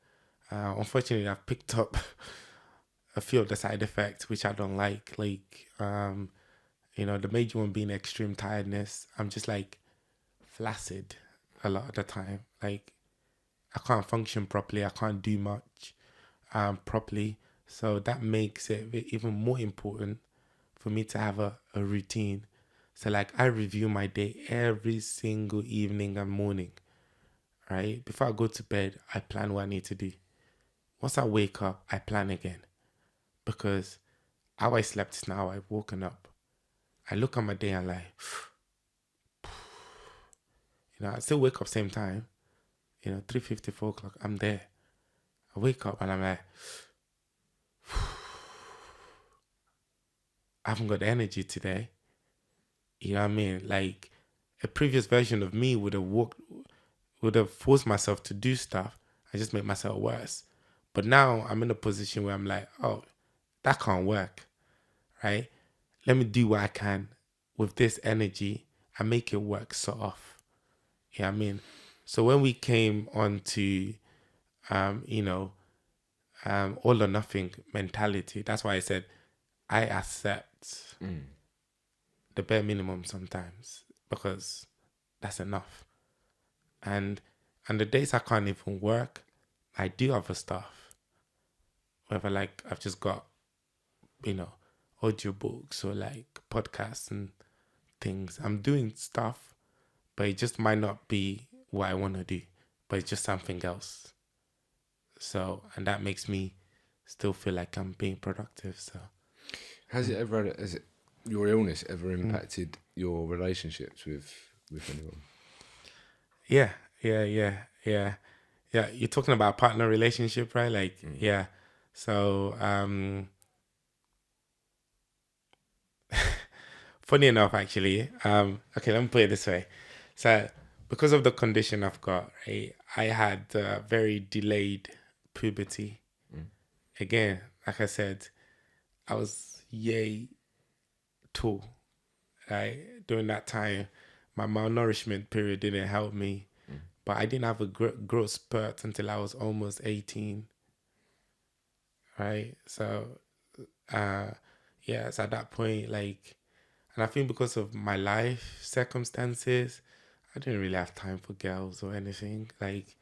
Unfortunately, I've picked up a few of the side effects which I don't like. Like, the major one being extreme tiredness. I'm just like flaccid a lot of the time. Like, I can't function properly. I can't do much properly. So that makes it even more important for me to have a routine. So like, I review my day every single evening and morning, right? Before I go to bed, I plan what I need to do. Once I wake up, I plan again. Because how I slept is now I've woken up. I look at my day and like, I still wake up same time. 3:50, 4 o'clock, I'm there. I wake up and I'm like, I haven't got the energy today. You know what I mean? Like, a previous version of me would have forced myself to do stuff. I just made myself worse. But now I'm in a position where I'm like, oh, that can't work, right? Let me do what I can with this energy and make it work sort of. You know what I mean? So when we came on to, all or nothing mentality, that's why I said I accept the bare minimum sometimes, because that's enough. And the days I can't even work, I do other stuff. Whether like I've just got, audiobooks or like podcasts and things. I'm doing stuff, but it just might not be what I want to do, but it's just something else. So, and that makes me still feel like I'm being productive. So, has your illness ever impacted your relationships with anyone? yeah. You're talking about partner relationship, right? Like, yeah. So, funny enough, actually, okay, let me put it this way. So, because of the condition I've got, right, I had very delayed puberty. Again, like I said, I was yay tall, right? During that time, my malnourishment period didn't help me, but I didn't have a growth spurt until I was almost 18, right? So, so at that point, like, and I think because of my life circumstances, I didn't really have time for girls or anything. Like,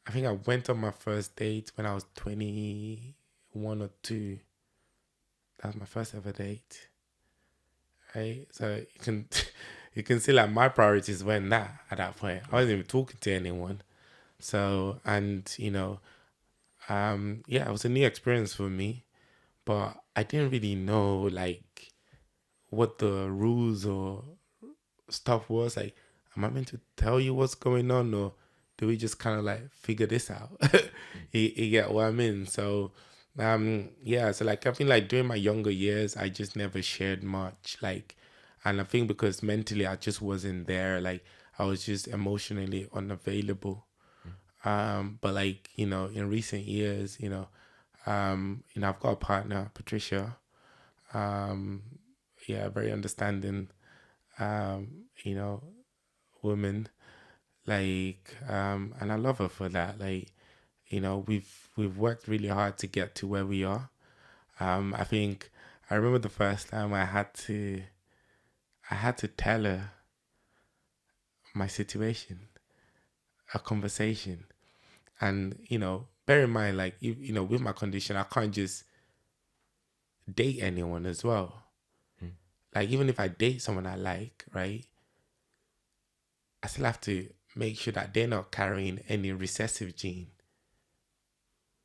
I think I went on my first date when I was 21 or 2. That was my first ever date. Right? So you can see like my priorities went that at that point. I wasn't even talking to anyone. So, and it was a new experience for me, but I didn't really know like what the rules or stuff was. Like, am I meant to tell you what's going on, or do we just kind of like figure this out? You get what I mean? So, so like I feel like during my younger years, I just never shared much. Like, and I think because mentally I just wasn't there. Like, I was just emotionally unavailable. But like, in recent years, I've got a partner, Patricia. Very understanding, woman. Like, and I love her for that. Like, we've worked really hard to get to where we are. I think I remember the first time I had to tell her my situation, a conversation. And, bear in mind, like, with my condition, I can't just date anyone as well. Like, even if I date someone I like, right, I still have to make sure that they're not carrying any recessive gene.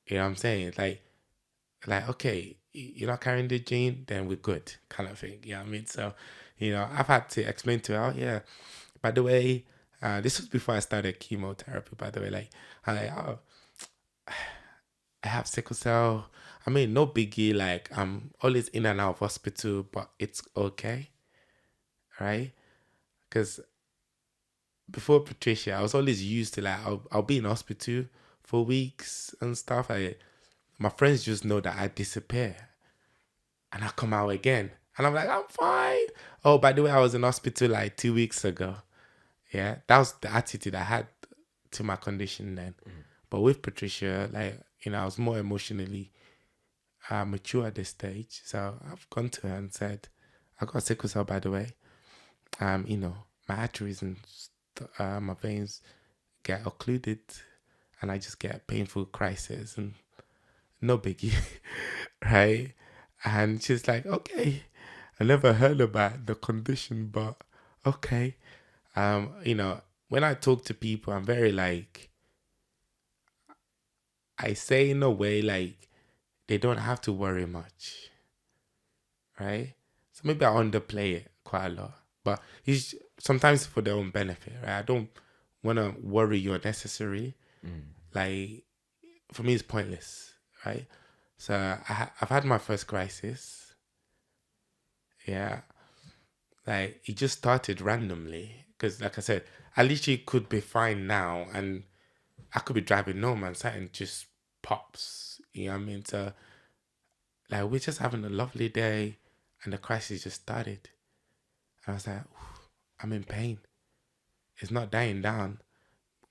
You know what I'm saying? Like, okay, you're not carrying the gene, then we're good, kind of thing. You know what I mean? So, I've had to explain to her, oh, yeah, by the way, this was before I started chemotherapy, by the way, like, I have sickle cell. I mean, no biggie, like, I'm always in and out of hospital, but it's okay, right? Because before Patricia, I was always used to, like, I'll be in hospital for weeks and stuff. My friends just know that I disappear. And I come out again. And I'm like, I'm fine. Oh, by the way, I was in hospital like 2 weeks ago. Yeah. That was the attitude I had to my condition then. But with Patricia, like, I was more emotionally mature at this stage. So I've gone to her and said, I got sickle cell, by the way. My arteries and my veins get occluded and I just get a painful crisis and no biggie, right? And she's like, okay, I never heard about the condition, but okay. When I talk to people, I'm very like, I say in a way like they don't have to worry much, right? So maybe I underplay it quite a lot, but it's sometimes for their own benefit, right? I don't want to worry you unnecessary. Like, for me, it's pointless, right? So I've had my first crisis. Yeah. Like, it just started randomly. Because, like I said, I literally could be fine now and I could be driving home and something just pops. You know what I mean? So, like, we're just having a lovely day and the crisis just started. And I was like, I'm in pain. It's not dying down.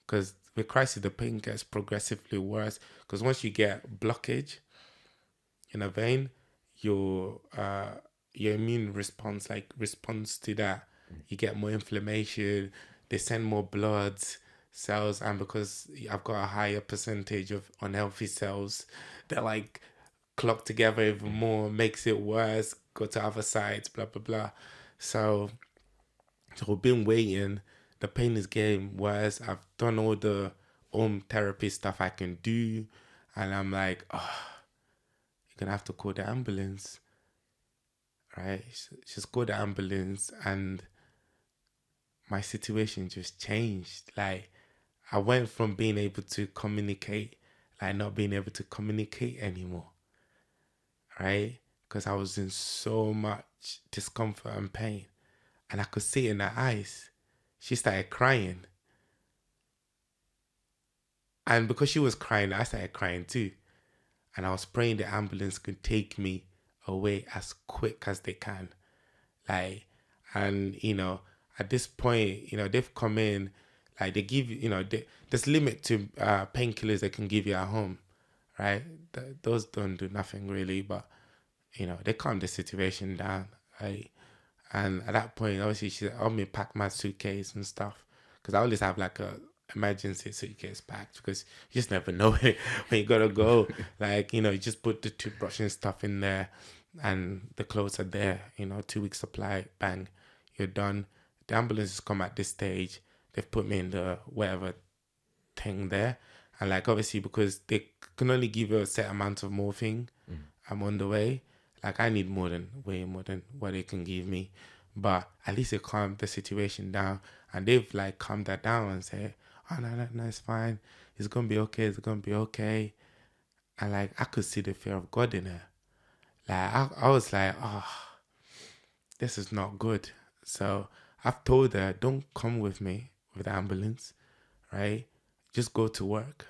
Because with crisis, the pain gets progressively worse. Because once you get blockage in a vein, your immune response to that. You get more inflammation. They send more blood cells, and because I've got a higher percentage of unhealthy cells, they're like clocked together even more, makes it worse. Go to other sides, blah blah blah. So we've been waiting. The pain is getting worse. I've done all the home therapy stuff I can do, and I'm like, oh, you're gonna have to call the ambulance, right? Just call the ambulance, and my situation just changed. Like, I went from being able to communicate, like not being able to communicate anymore, right? Because I was in so much discomfort and pain, and I could see it in her eyes. She started crying, and because she was crying, I started crying too. And I was praying the ambulance could take me away as quick as they can. Like, and at this point, they've come in, like they give you, there's limit to painkillers they can give you at home, right? Those don't do nothing really, but they calm the situation down, right? And at that point, obviously, she helped me pack my suitcase and stuff, because I always have like a emergency suitcase packed, because you just never know when you gotta go. Like, you just put the toothbrush and stuff in there, and the clothes are there. 2 weeks supply, bang, you're done. The ambulance has come at this stage. They've put me in the whatever thing there, and like obviously because they can only give you a set amount of morphine. I'm on the way. Like, I need way more than what they can give me. But at least it calmed the situation down. And they've like calmed that down and say, oh, no, it's fine. It's going to be okay. It's going to be okay. And like, I could see the fear of God in her. Like, I was like, oh, this is not good. So I've told her, don't come with me with the ambulance, right? Just go to work.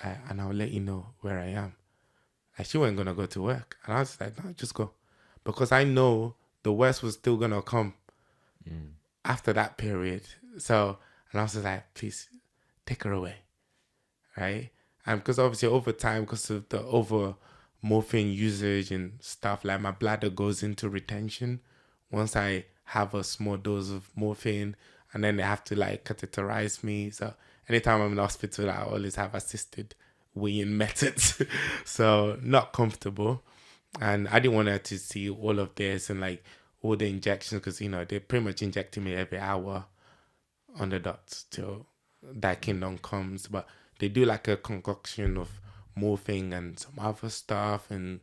And I'll let you know where I am. Like, she wasn't gonna go to work, and I was like, no, just go, because I know the worst was still gonna come after that period. So, and I was just like, please take her away, right? And because obviously over time, because of the over morphine usage and stuff, like my bladder goes into retention once I have a small dose of morphine, and then they have to like catheterize me. So anytime I'm in the hospital, I always have assisted weaning methods. So not comfortable. And I didn't want her to see all of this and like all the injections, because they're pretty much injecting me every hour on the dot till that kingdom comes. But they do like a concoction of morphine and some other stuff, and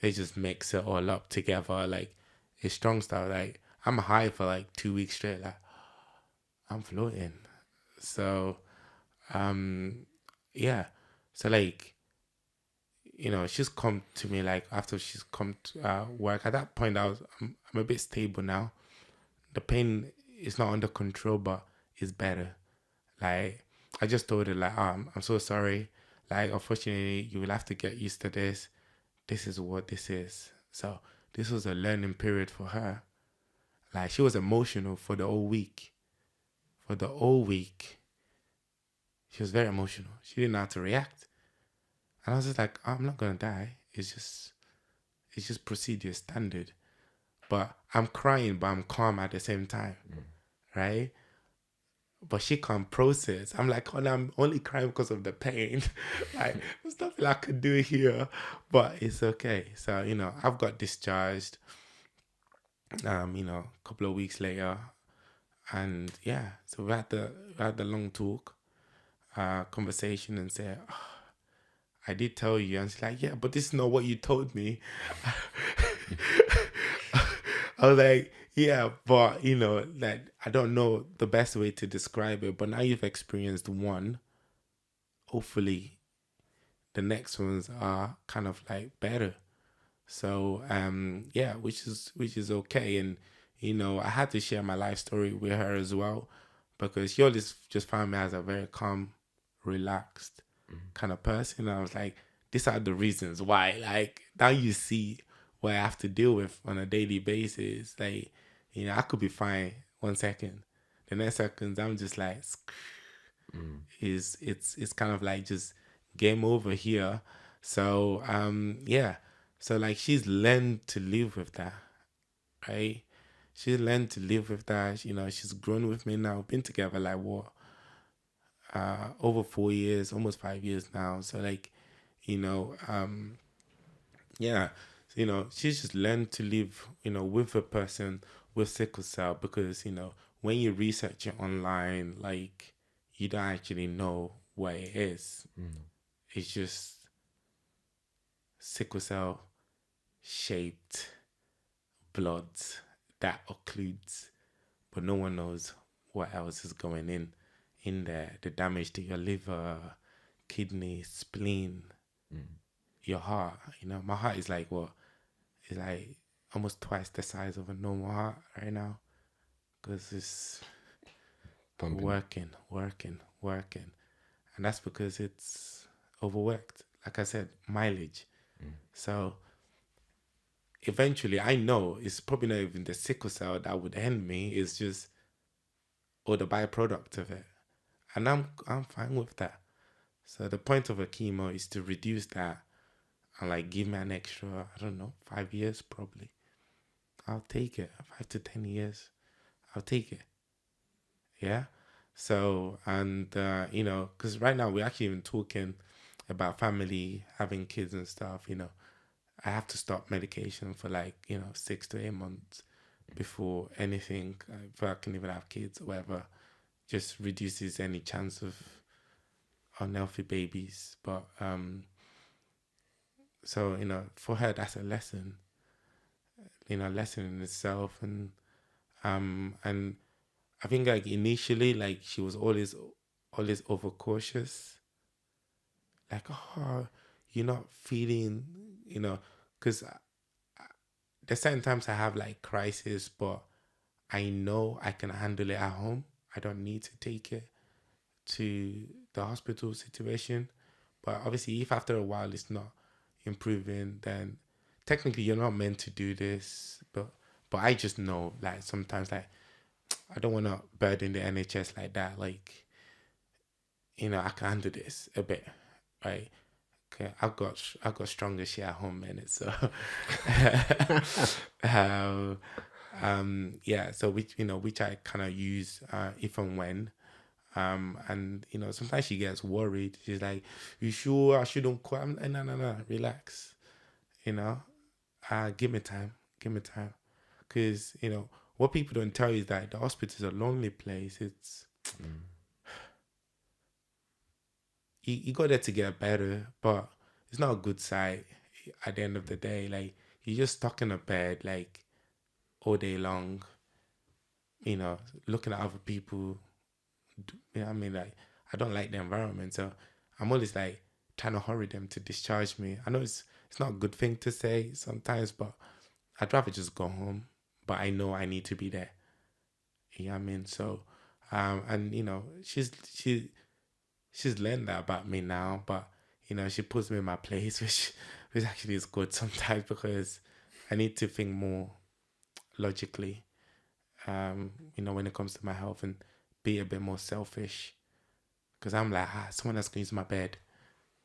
they just mix it all up together. Like, it's strong stuff. Like, I'm high for like 2 weeks straight. Like, I'm floating. So yeah. So like, she's come to me like after she's come to work. At that point, I'm a bit stable now. The pain is not under control, but it's better. Like, I just told her like, I'm so sorry. Like, unfortunately, you will have to get used to this. This is what this is. So this was a learning period for her. Like, she was emotional for the whole week. For the whole week, she was very emotional. She didn't know how to react. And I was just like, I'm not gonna die. It's just procedure standard. But I'm crying, but I'm calm at the same time. Right? But she can't process. I'm like, oh, no, I'm only crying because of the pain. Like, there's nothing I could do here. But it's okay. So, I've got discharged, a couple of weeks later. And yeah, so we had the long talk, conversation, and said, oh, I did tell you. And she's like, yeah, but this is not what you told me. I was like, yeah, but like, I don't know the best way to describe it. But now you've experienced one. Hopefully, the next ones are kind of like better. So yeah, which is okay. And I had to share my life story with her as well, because she always just found me as a very calm, relaxed kind of person. I was like, these are the reasons why. Like, now you see what I have to deal with on a daily basis. Like, I could be fine 1 second, the next second I'm just like, it's kind of like just game over here. So yeah, so like, she's learned to live with that, right? She's learned to live with that. She's grown with me now. Been together like what, over 4 years, almost 5 years now. So like, yeah, she's just learned to live, with a person with sickle cell, because when you research it online, like, you don't actually know what it is. It's just sickle cell shaped blood that occludes, but no one knows what else is going in there. The damage to your liver, kidney, spleen, your heart. My heart is like what? It's like almost twice the size of a normal heart right now, because it's Pumping. working, and that's because it's overworked. Like I said, mileage. So eventually, I know it's probably not even the sickle cell that would end me. It's just or the byproduct of it, and I'm fine with that. So the point of a chemo is to reduce that and like give me an extra, I don't know, 5 years probably. I'll take it. 5 to 10 years, I'll take it. Yeah. So, and because right now we're actually even talking about family, having kids and stuff. I have to stop medication for like 6 to 8 months before anything, before I can even have kids or whatever. Just reduces any chance of unhealthy babies. But so for her, that's a lesson. Lesson in itself. And I think like initially, like, she was always overcautious. Like, oh, you're not feeling, because there's certain times I have like crisis, but I know I can handle it at home. I don't need to take it to the hospital situation. But obviously, if after a while it's not improving, then technically you're not meant to do this. But I just know, like, sometimes, like, I don't want to burden the NHS like that. Like, I can handle this a bit, right? Okay, I've got stronger shit at home, man. So, yeah. So which I kind of use if and when. And sometimes she gets worried. She's like, "You sure I shouldn't call?" I'm like, no, relax. Give me time, because what people don't tell you is that the hospital is a lonely place. It's you go there to get better, but it's not a good sight at the end of the day. Like, you're just stuck in a bed like all day long, looking at other people. I mean, like, I don't like the environment, so I'm always like trying to hurry them to discharge me. I know it's not a good thing to say sometimes, but I'd rather just go home. But I know I need to be there. You know what I mean? So, and she's learned that about me now, but she puts me in my place, which actually is good sometimes, because I need to think more logically, when it comes to my health, and be a bit more selfish. Because I'm like, someone else can use my bed,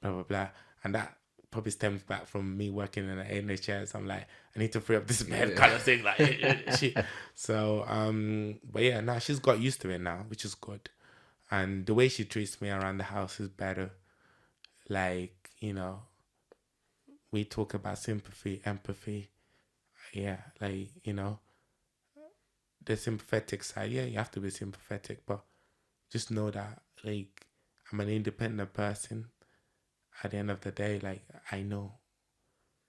blah, blah, blah. And that probably stems back from me working in the NHS. I'm like, I need to free up this bed kind of thing. Like, So, but yeah, now she's got used to it now, which is good. And the way she treats me around the house is better. Like, we talk about sympathy, empathy. Yeah, like, the sympathetic side. Yeah, you have to be sympathetic, but just know that, like, I'm an independent person. At the end of the day, like, I know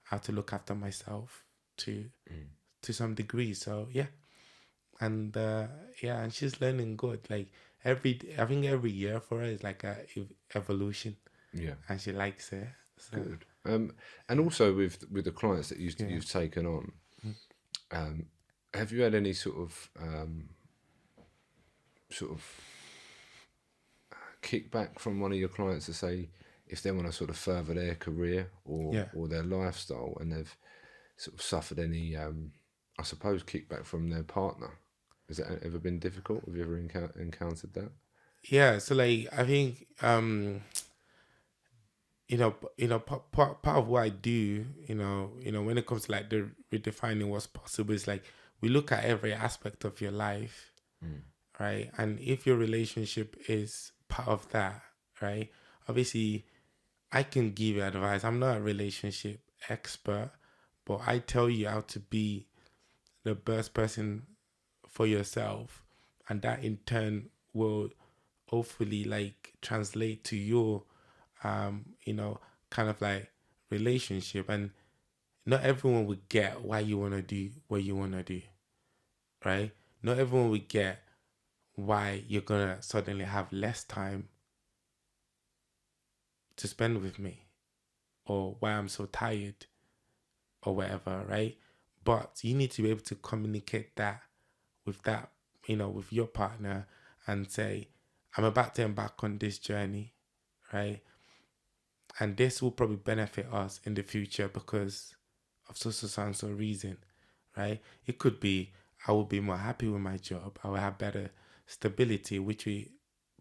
how to look after myself to some degree. So yeah, and and she's learning good. Like, I think every year for her is like a evolution. Yeah, and she likes it. So, good. And also with the clients that yeah. you've taken on, have you had any sort of kickback from one of your clients to say if they want to sort of further their career or their lifestyle, and they've sort of suffered any, I suppose, kickback from their partner? Has that ever been difficult? Have you ever encountered that? Yeah, so like I think part of what I do, when it comes to like the redefining what's possible, is like we look at every aspect of your life, right? And if your relationship is part of that, right? Obviously, I can give you advice. I'm not a relationship expert, but I tell you how to be the best person for yourself, and that in turn will hopefully like translate to your kind of like relationship. And not everyone would get why you want to do what you want to do, right? Not everyone would get why you're gonna suddenly have less time to spend with me, or why I'm so tired, or whatever, right? But you need to be able to communicate that with your partner, and say, I'm about to embark on this journey, right? And this will probably benefit us in the future because of so and so reason, right? It could be I will be more happy with my job. I will have better stability, which will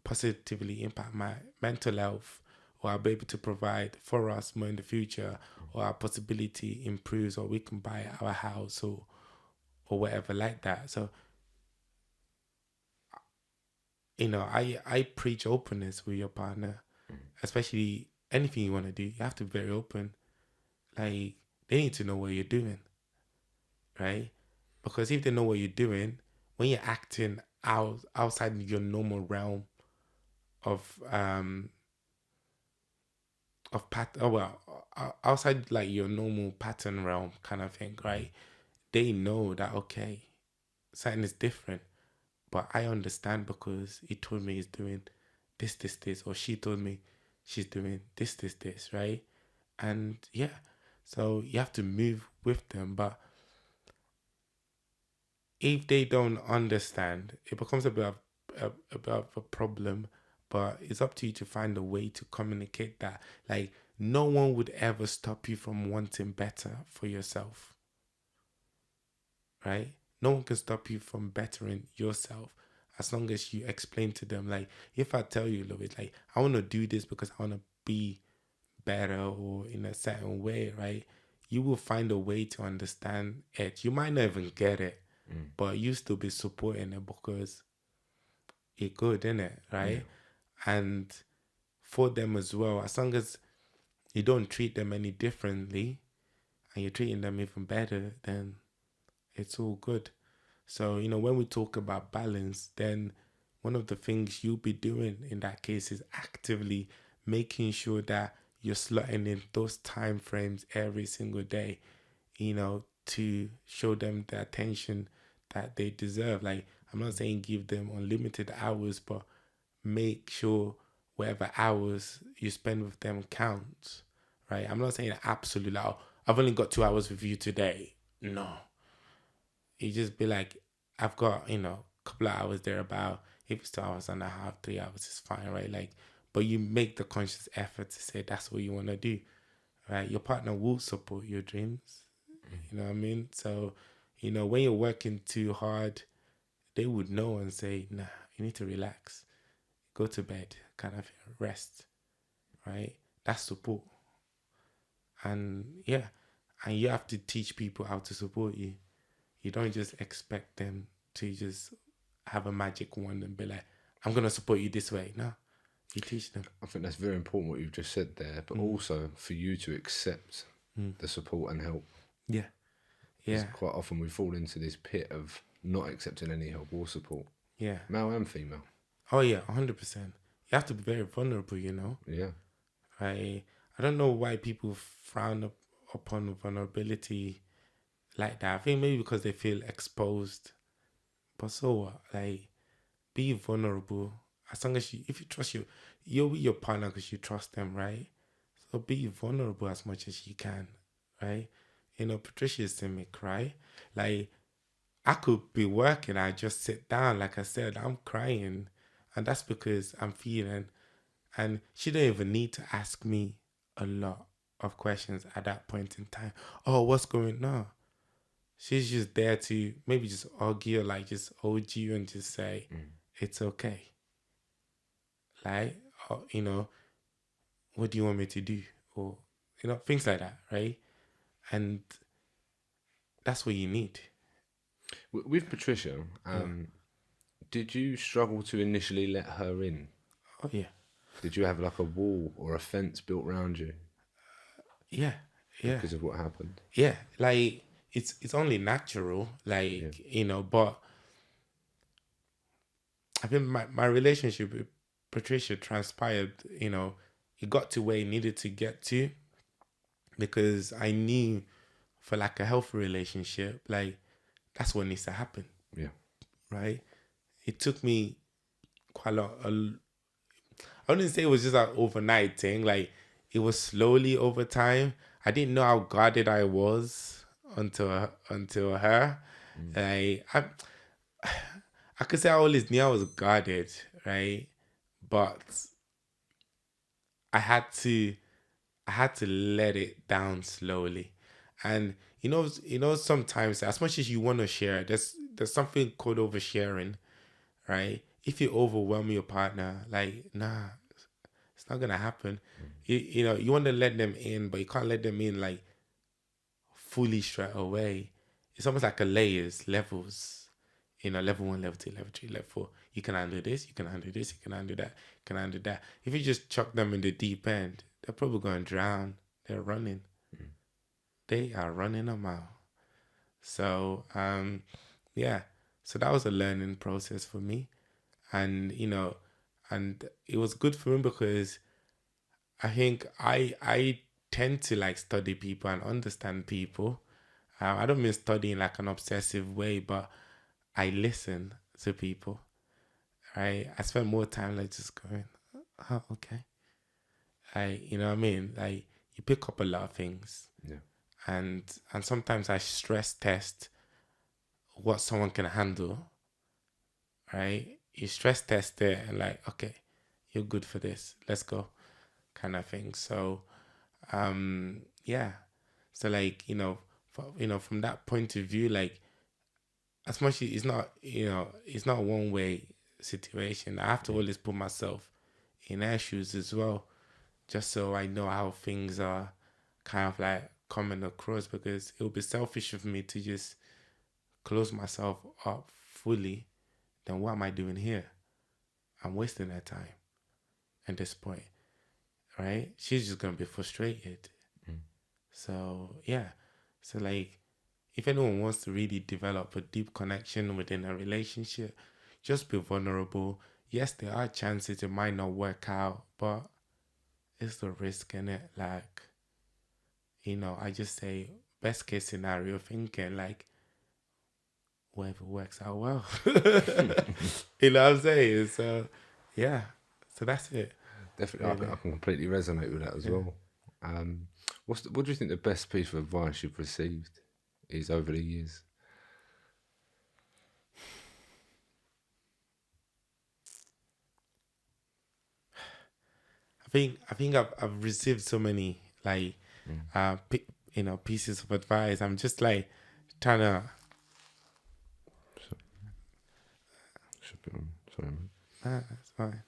positively impact my mental health, or I'll be able to provide for us more in the future, or our possibility improves, or we can buy our house, or whatever like that. So, I preach openness with your partner, especially anything you want to do. You have to be very open. Like, they need to know what you're doing, right? Because if they know what you're doing, when you're acting outside your normal realm of outside like your normal pattern realm kind of thing, right? They know that, okay, something is different, but I understand because he told me he's doing this, or she told me she's doing this, right? And yeah, so you have to move with them. But if they don't understand, it becomes a bit of a problem. But it's up to you to find a way to communicate that. Like, no one would ever stop you from wanting better for yourself, right? No one can stop you from bettering yourself, as long as you explain to them. Like, if I tell you, Louis, like, I want to do this because I want to be better, or in a certain way, right? You will find a way to understand it. You might not even get it, but you still be supporting it because it's good, innit? Right? And for them as well, as long as you don't treat them any differently, and you're treating them even better, then it's all good. So, when we talk about balance, then one of the things you'll be doing in that case is actively making sure that you're slotting in those time frames every single day, to show them the attention that they deserve. Like, I'm not saying give them unlimited hours, but make sure whatever hours you spend with them counts, right? I'm not saying absolutely, like, oh, I've only got 2 hours with you today. No. You just be like, I've got, a couple of hours there about. If it's 2 hours and a half, 3 hours is fine, right? Like, but you make the conscious effort to say that's what you want to do, right? Your partner will support your dreams. You know what I mean? So, when you're working too hard, they would know and say, nah, you need to relax, go to bed, kind of rest, right? That's support. And yeah, and you have to teach people how to support you. You don't just expect them to just have a magic wand and be like, I'm going to support you this way. No, you teach them. I think that's very important what you've just said there, but also for you to accept the support and help. Yeah. Because Yeah. quite often we fall into this pit of not accepting any help or support, Yeah. male and female. Oh, yeah, 100%. You have to be very vulnerable, Yeah. I don't know why people frown upon vulnerability like that. I think maybe because they feel exposed. But so what? Like, be vulnerable. As long as if you trust you're with your partner because you trust them, right? So be vulnerable as much as you can, right? Patricia's cynic, right? Like, I could be working, I just sit down, like I said, I'm crying. And that's because I'm feeling, and she don't even need to ask me a lot of questions at that point in time. Oh, what's going on? She's just there to maybe just argue, like just hold you and just say, it's okay. Like, what do you want me to do? Or, things like that, right? And that's what you need. With Patricia, did you struggle to initially let her in? Oh, yeah. Did you have like a wall or a fence built around you Yeah. Yeah. because of what happened? Yeah. Like, it's only natural, Yeah. but I think my relationship with Patricia transpired, it got to where it needed to get to, because I knew for like a healthy relationship, like that's what needs to happen, Yeah. right? It took me quite a lot. I wouldn't say it was just an overnight thing. Like, it was slowly over time. I didn't know how guarded I was until her. Like, I could say I always knew I was guarded, right? But I had to let it down slowly. And sometimes as much as you want to share, there's something called oversharing, right? If you overwhelm your partner, like, nah, it's not gonna happen. You want to let them in, but you can't let them in like fully straight away. It's almost like a layers, levels. Level 1, level 2, level 3, level 4. You can handle this, you can handle this, you can handle that, you can handle that. If you just chuck them in the deep end, they're probably going to drown. They're running. They are running a mile. So, yeah. So that was a learning process for me. And, and it was good for me because I think I tend to like study people and understand people. I don't mean studying like an obsessive way, but I listen to people. Right? I spend more time like just going, oh, okay. You know what I mean? Like, you pick up a lot of things. Yeah. And sometimes I stress test what someone can handle. Right? You stress test it and like, okay, you're good for this. Let's go, kind of thing. So, yeah. So like, from that point of view, like, as much as it's not a one way situation. I have to always put myself in their shoes as well, just so I know how things are kind of like coming across, because it would be selfish of me to just close myself up fully. Then what am I doing here? I'm wasting their time at this point, right? She's just gonna be frustrated. So yeah. So like, if anyone wants to really develop a deep connection within a relationship, just be vulnerable. Yes, there are chances it might not work out, but it's the risk in it. Like, I just say best case scenario thinking, like, whatever works out well. You know what I'm saying? So yeah. So that's it. Definitely, Really. I can completely resonate with that as well. What do you think the best piece of advice you've received is over the years? I think I've received so many like pieces of advice. I'm just like trying to. Should be on. Sorry, man. That's fine.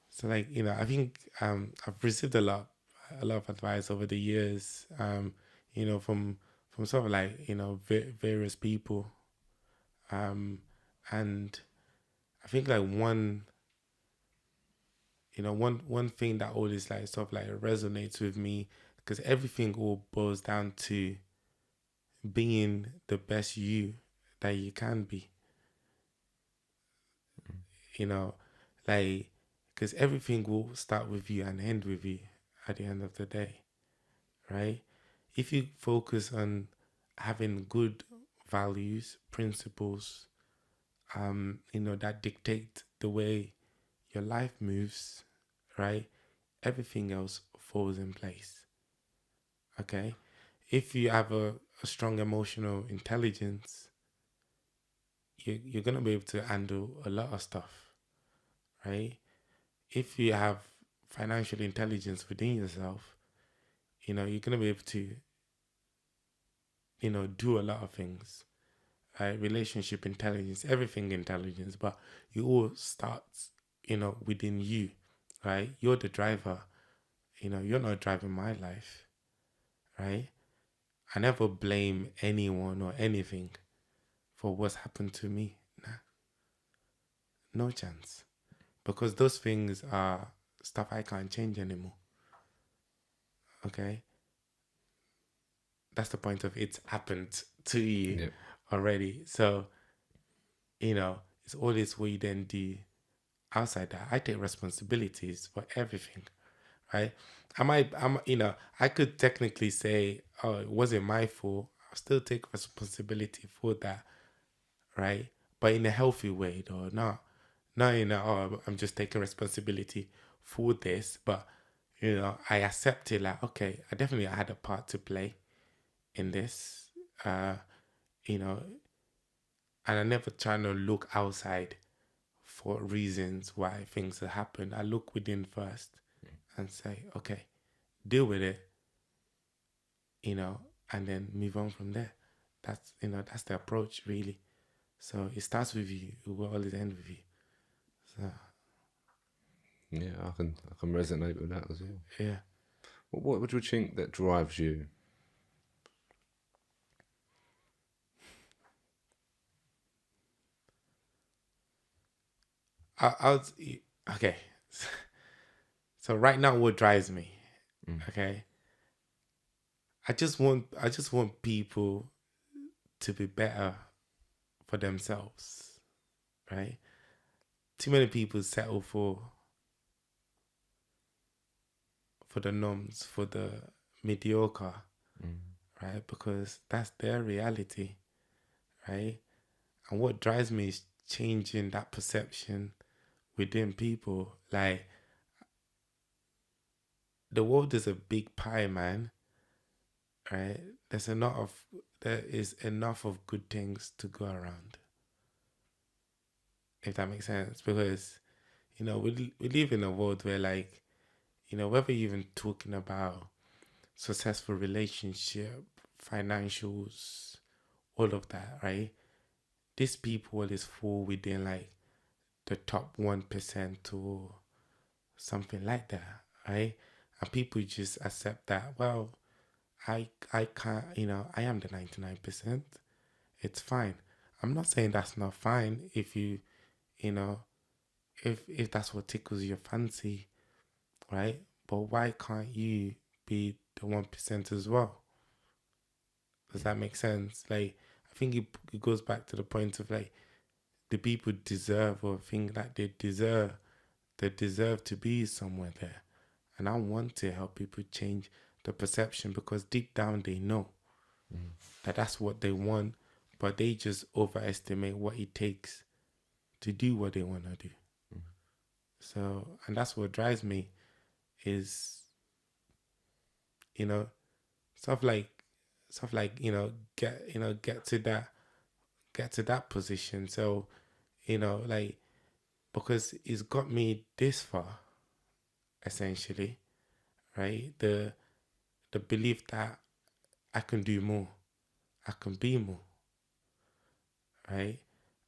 So like I think I've received a lot of advice over the years. From sort of like various people. And I think like one thing that always like sort of like resonates with me, because everything all boils down to being the best you that you can be. You know, like, because everything will start with you and end with you at the end of the day, right? If you focus on having good values, principles, that dictate the way your life moves, right? Everything else falls in place. Okay? If you have a strong emotional intelligence, you're gonna be able to handle a lot of stuff, right? If you have financial intelligence within yourself, you're gonna be able to, do a lot of things, right? Relationship intelligence, everything intelligence, but you all starts, within you, right? You're the driver. You're not driving my life, right? I never blame anyone or anything for what's happened to me. Nah, no chance. Because those things are stuff I can't change anymore. Okay? That's the point of it's happened to you Yeah. already. So, it's always what you then do outside that. I take responsibilities for everything, right? I could technically say, oh, it wasn't my fault. I'll still take responsibility for that, right? But in a healthy way, though, not in a, oh, I'm just taking responsibility for this, but I accept it. Like, okay, I definitely had a part to play in this, uh, you know, and I never try to look outside for reasons why things have happened. I look within first and say, okay, deal with it, and then move on from there. That's the approach, really. So it starts with you, it will always end with you. So Yeah, I can resonate with that as well. yeah. What would you think that drives you? I'll okay. So right now, what drives me? Mm. Okay, I just want people to be better for themselves, right? Too many people settle for the norms, for the mediocre, Mm. right? Because that's their reality, right? And what drives me is changing that perception within people. Like, the world is a big pie, man, right? There is enough of good things to go around, if that makes sense. Because we live in a world where, like, whether you're even talking about successful relationship, financials, all of that, right? These people always fall within like the top 1% or something like that, right? And people just accept that, well, I can't, I am the 99%. It's fine. I'm not saying that's not fine if you know, if that's what tickles your fancy, right? But why can't you be the 1% as well? Does that make sense? Like, I think it goes back to the point of like the people deserve or think that they deserve to be somewhere there. And I want to help people change the perception, because deep down they know that that's what they want, but they just overestimate what it takes to do what they want to do. So, and that's what drives me is, you know, stuff like, get to that position. So, like, because it's got me this far, essentially, right? the belief that I can do more, I can be more, right?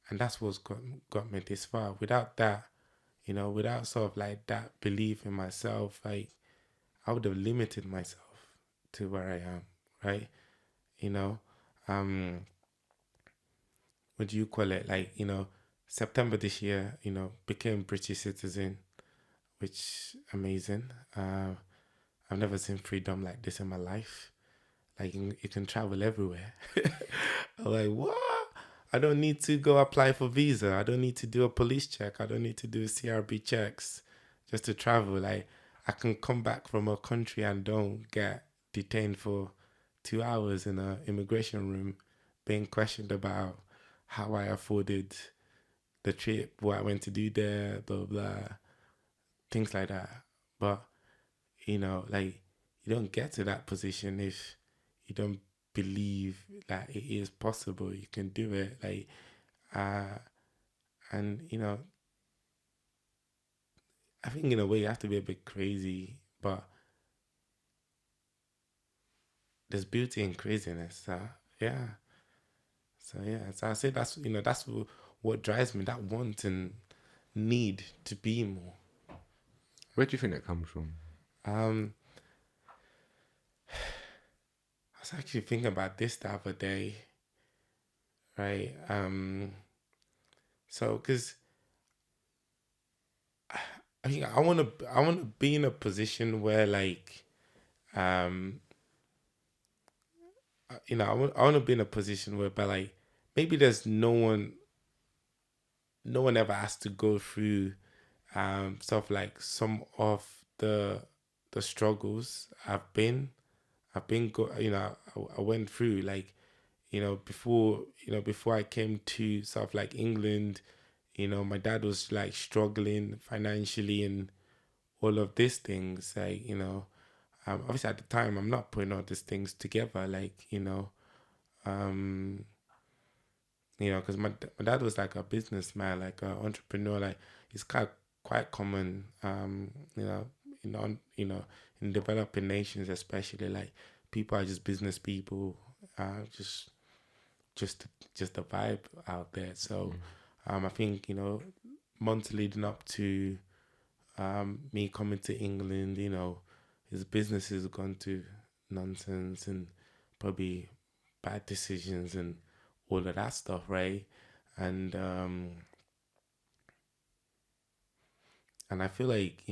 And that's what's got me this far. Without that, without sort of like that belief in myself, like I would have limited myself to where I am, right? You know, um, what do you call it? Like, September this year, became British citizen, which amazing. I've never seen freedom like this in my life. Like you can travel everywhere. I'm like, what? I don't need to go apply for visa. I don't need to do a police check. I don't need to do CRB checks just to travel. Like I can come back from a country and don't get detained for 2 hours in an immigration room being questioned about how I afforded the trip, what I went to do there, blah, blah, things like that. But, like you don't get to that position if you don't believe that it is possible. You can do it. Like, and, I think in a way you have to be a bit crazy, but there's beauty in craziness. So, yeah. So, yeah. So I say that's what drives me, that want and need to be more. Where do you think that comes from? I was actually thinking about this the other day, right? So because I think I want to be in a position where like, I want to be in a position where, but like, maybe there's no one ever has to go through, sort of like some of the struggles I went through, like, before I came to sort of like England, my dad was like struggling financially and all of these things, like, obviously at the time I'm not putting all these things together, like, because my dad was like a businessman, like an entrepreneur, like it's quite common, in developing nations, especially, like people are just business people, just just the vibe out there. So, I think months leading up to me coming to England, his business has gone to nonsense and probably bad decisions and all of that stuff, right? And and I feel like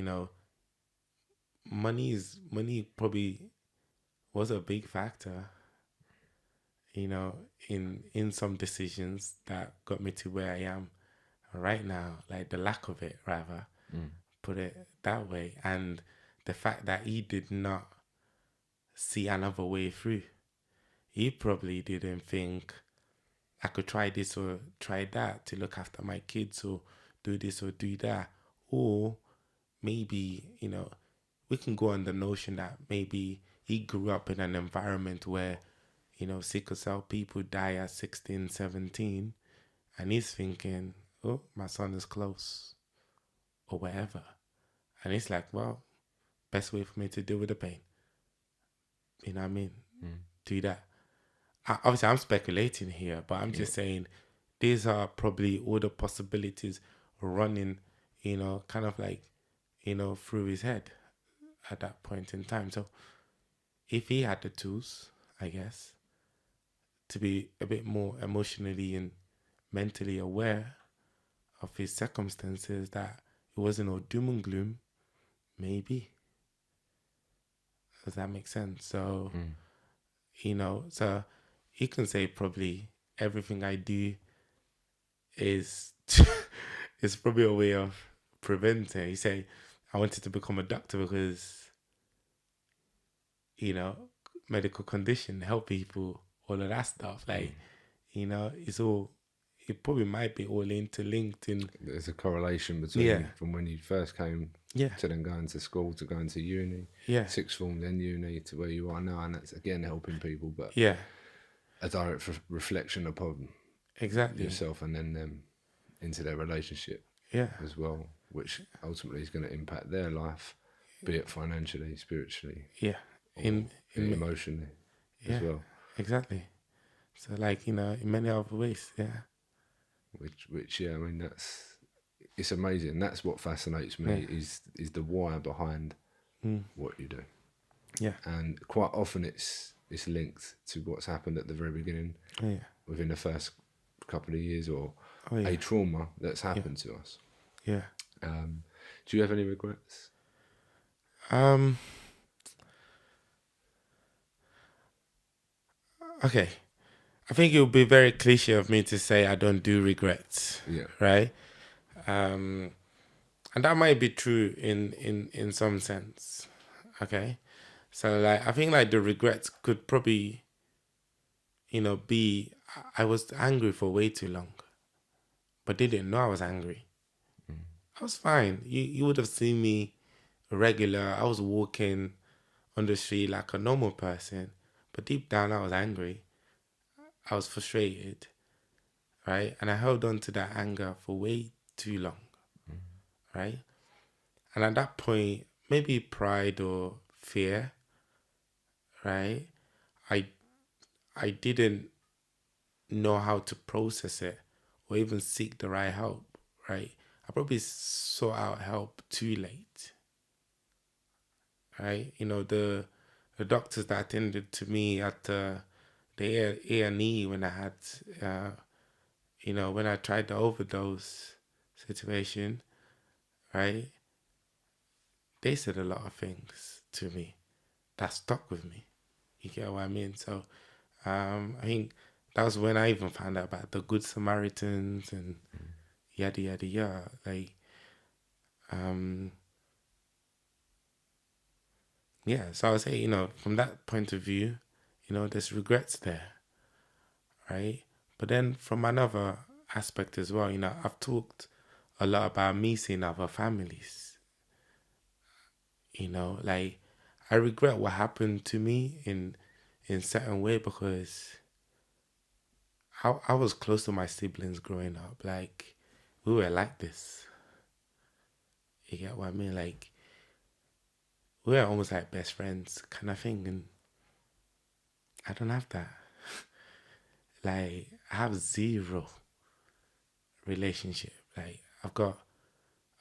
money probably was a big factor, in some decisions that got me to where I am right now, like the lack of it, rather, put it that way, and the fact that he did not see another way through. He probably didn't think I could try this or try that to look after my kids, or do this or do that. Or maybe, we can go on the notion that maybe he grew up in an environment where, sickle cell people die at 16, 17, and he's thinking, oh, my son is close, or whatever. And it's like, well, best way for me to deal with the pain. You know what I mean? Do that. Obviously, I'm speculating here, but I'm just saying these are probably all the possibilities running, kind of like, through his head at that point in time. So if he had the tools, I guess, to be a bit more emotionally and mentally aware of his circumstances, that it wasn't all doom and gloom, maybe. Does that make sense? So, so he can say probably everything I do is is probably a way of preventing. He say, I wanted to become a doctor because, medical condition, help people, all of that stuff. Like, it's all, it probably might be all interlinked in. There's a correlation between from when you first came to then going to school, to going to uni, sixth form, then uni, to where you are now, and that's again helping people, but a direct reflection upon yourself and then them into their relationship as well, which ultimately is going to impact their life, be it financially, spiritually, or in emotionally as yeah, well. exactly. So like, in many other ways, yeah. Which yeah, I mean it's amazing. That's what fascinates Yeah. me is the why behind Mm. what you do, Yeah. and quite often it's linked to what's happened at the very beginning, Oh yeah. within the first couple of years, or Oh yeah. a trauma that's Yeah. happened to us. Yeah. Do you have any regrets? Um okay. I think it would be very cliche of me to say I don't do regrets. Yeah. Right? And that might be true in some sense. Okay. So like I think like the regrets could probably, be I was angry for way too long. But they didn't know I was angry. I was fine. You would have seen me regular. I was walking on the street like a normal person. But deep down I was angry. I was frustrated. Right? And I held on to that anger for way too long. Right? And at that point, maybe pride or fear, right? I I didn't know how to process it or even seek the right help, right? I probably sought out help too late, right? The doctors that attended to me at the A&E when I had, when I tried the overdose situation, right? They said a lot of things to me that stuck with me. You get what I mean? So, I think that was when I even found out about the Good Samaritans and yada yada yada. Like, yeah. So I would say, from that point of view, there's regrets there, right? But then from another aspect as well, I've talked a lot about me seeing other families. Like I regret what happened to me in certain way because I was close to my siblings growing up. Like we were like this. You get what I mean? Like we were almost like best friends kind of thing, and I don't have that. Like I have zero relationship. Like I've got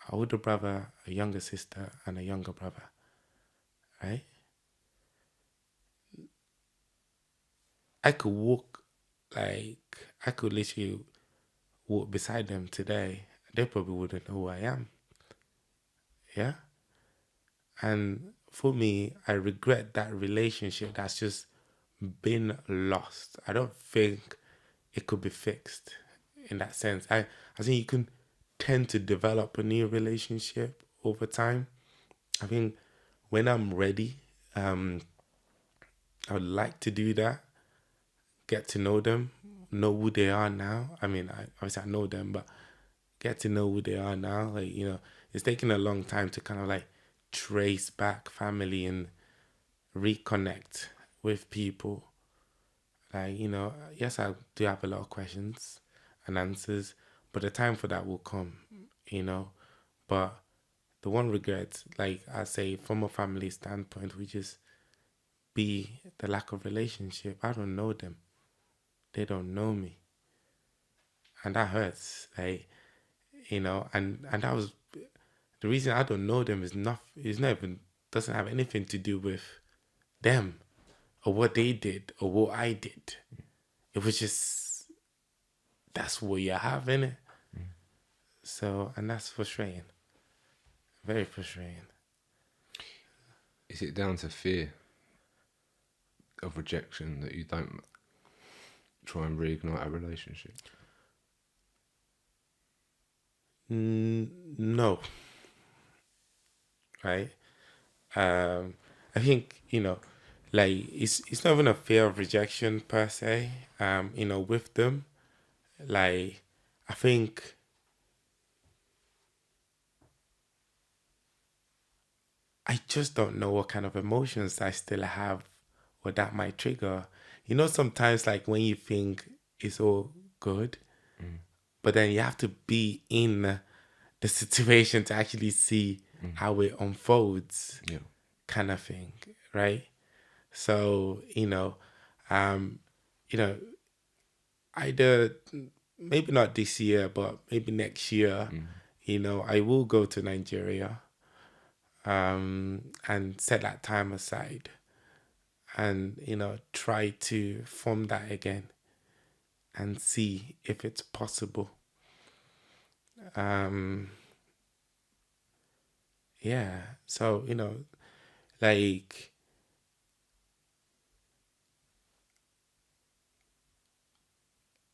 an older brother, a younger sister, and a younger brother. Right? I could walk I could literally walk beside them today. They probably wouldn't know who I am. Yeah? And for me, I regret that relationship that's just been lost. I don't think it could be fixed in that sense. I think you can tend to develop a new relationship over time. I think when I'm ready, I would like to do that, get to know them, know who they are now. I mean, obviously I know them, but get to know who they are now. Like, it's taken a long time to kind of like trace back family and reconnect with people. Like, yes, I do have a lot of questions and answers, but the time for that will come, you know. But the one regret, like I say, from a family standpoint, would just be the lack of relationship. I don't know them. They don't know me. And that hurts. Like, and that was the reason I don't know them is not even doesn't have anything to do with them or what they did or what I did. It was just that's what you have in it. So and that's frustrating. Very frustrating. Is it down to fear of rejection that you don't try and reignite a relationship? No. Right? I think, like it's not even a fear of rejection per se. With them. Like I think I just don't know what kind of emotions I still have or that might trigger. Sometimes like when you think it's all good, but then you have to be in the situation to actually see how it unfolds, Yeah. kind of thing, right? So, um, you know, either maybe not this year, but maybe next year, I will go to Nigeria, and set that time aside and, try to form that again and see if it's possible. Yeah. So, like,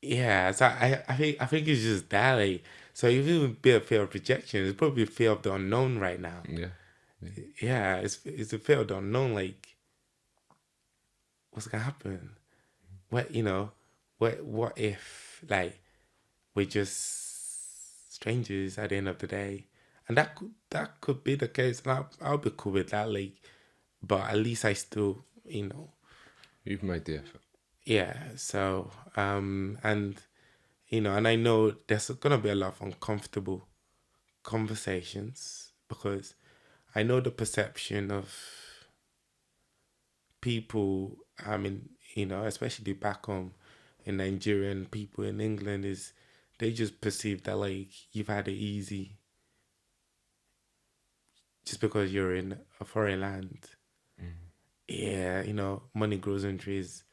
yeah, so I think it's just that, like, so if it would be a fear of rejection, it's probably a fear of the unknown right now. Yeah. Yeah, it's a fear of the unknown, like what's gonna happen? What if, like, we're just strangers at the end of the day? And that could be the case, and I'll be cool with that, like, but at least I still, You've made the effort. yeah. So and and I know there's gonna be a lot of uncomfortable conversations, because I know the perception of people, I mean, especially back home in Nigeria, and people in England, is they just perceive that, like, you've had it easy just because you're in a foreign land. Yeah, money grows on trees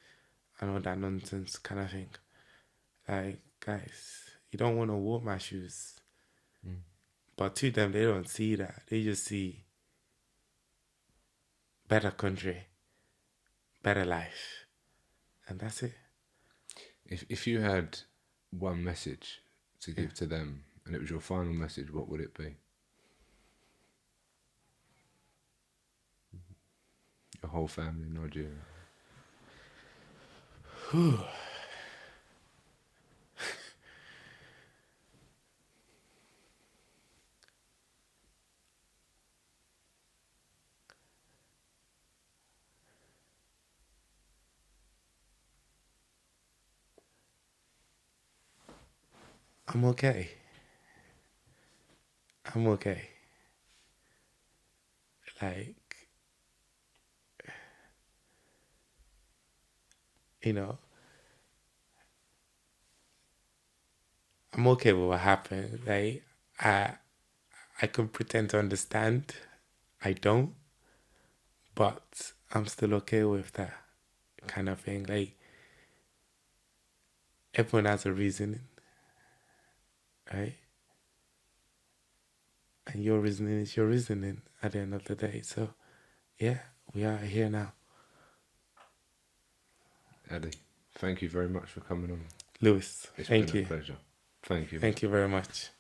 and all that nonsense kind of thing. Like, guys, you don't want to walk my shoes. But to them, they don't see that. They just see better country, better life. And that's it. If you had one message to give to them, and it was your final message, what would it be? Your whole family in Nigeria. I'm okay. I'm okay. Like, you know, I'm okay with what happened. Like, I can pretend to understand. I don't, but I'm still okay with that kind of thing. Like, everyone has a reason, right? And your reasoning is your reasoning at the end of the day. So, yeah, we are here now. Addy, thank you very much for coming on. Lewis, It's thank been a you. pleasure. Thank you. Thank you very much.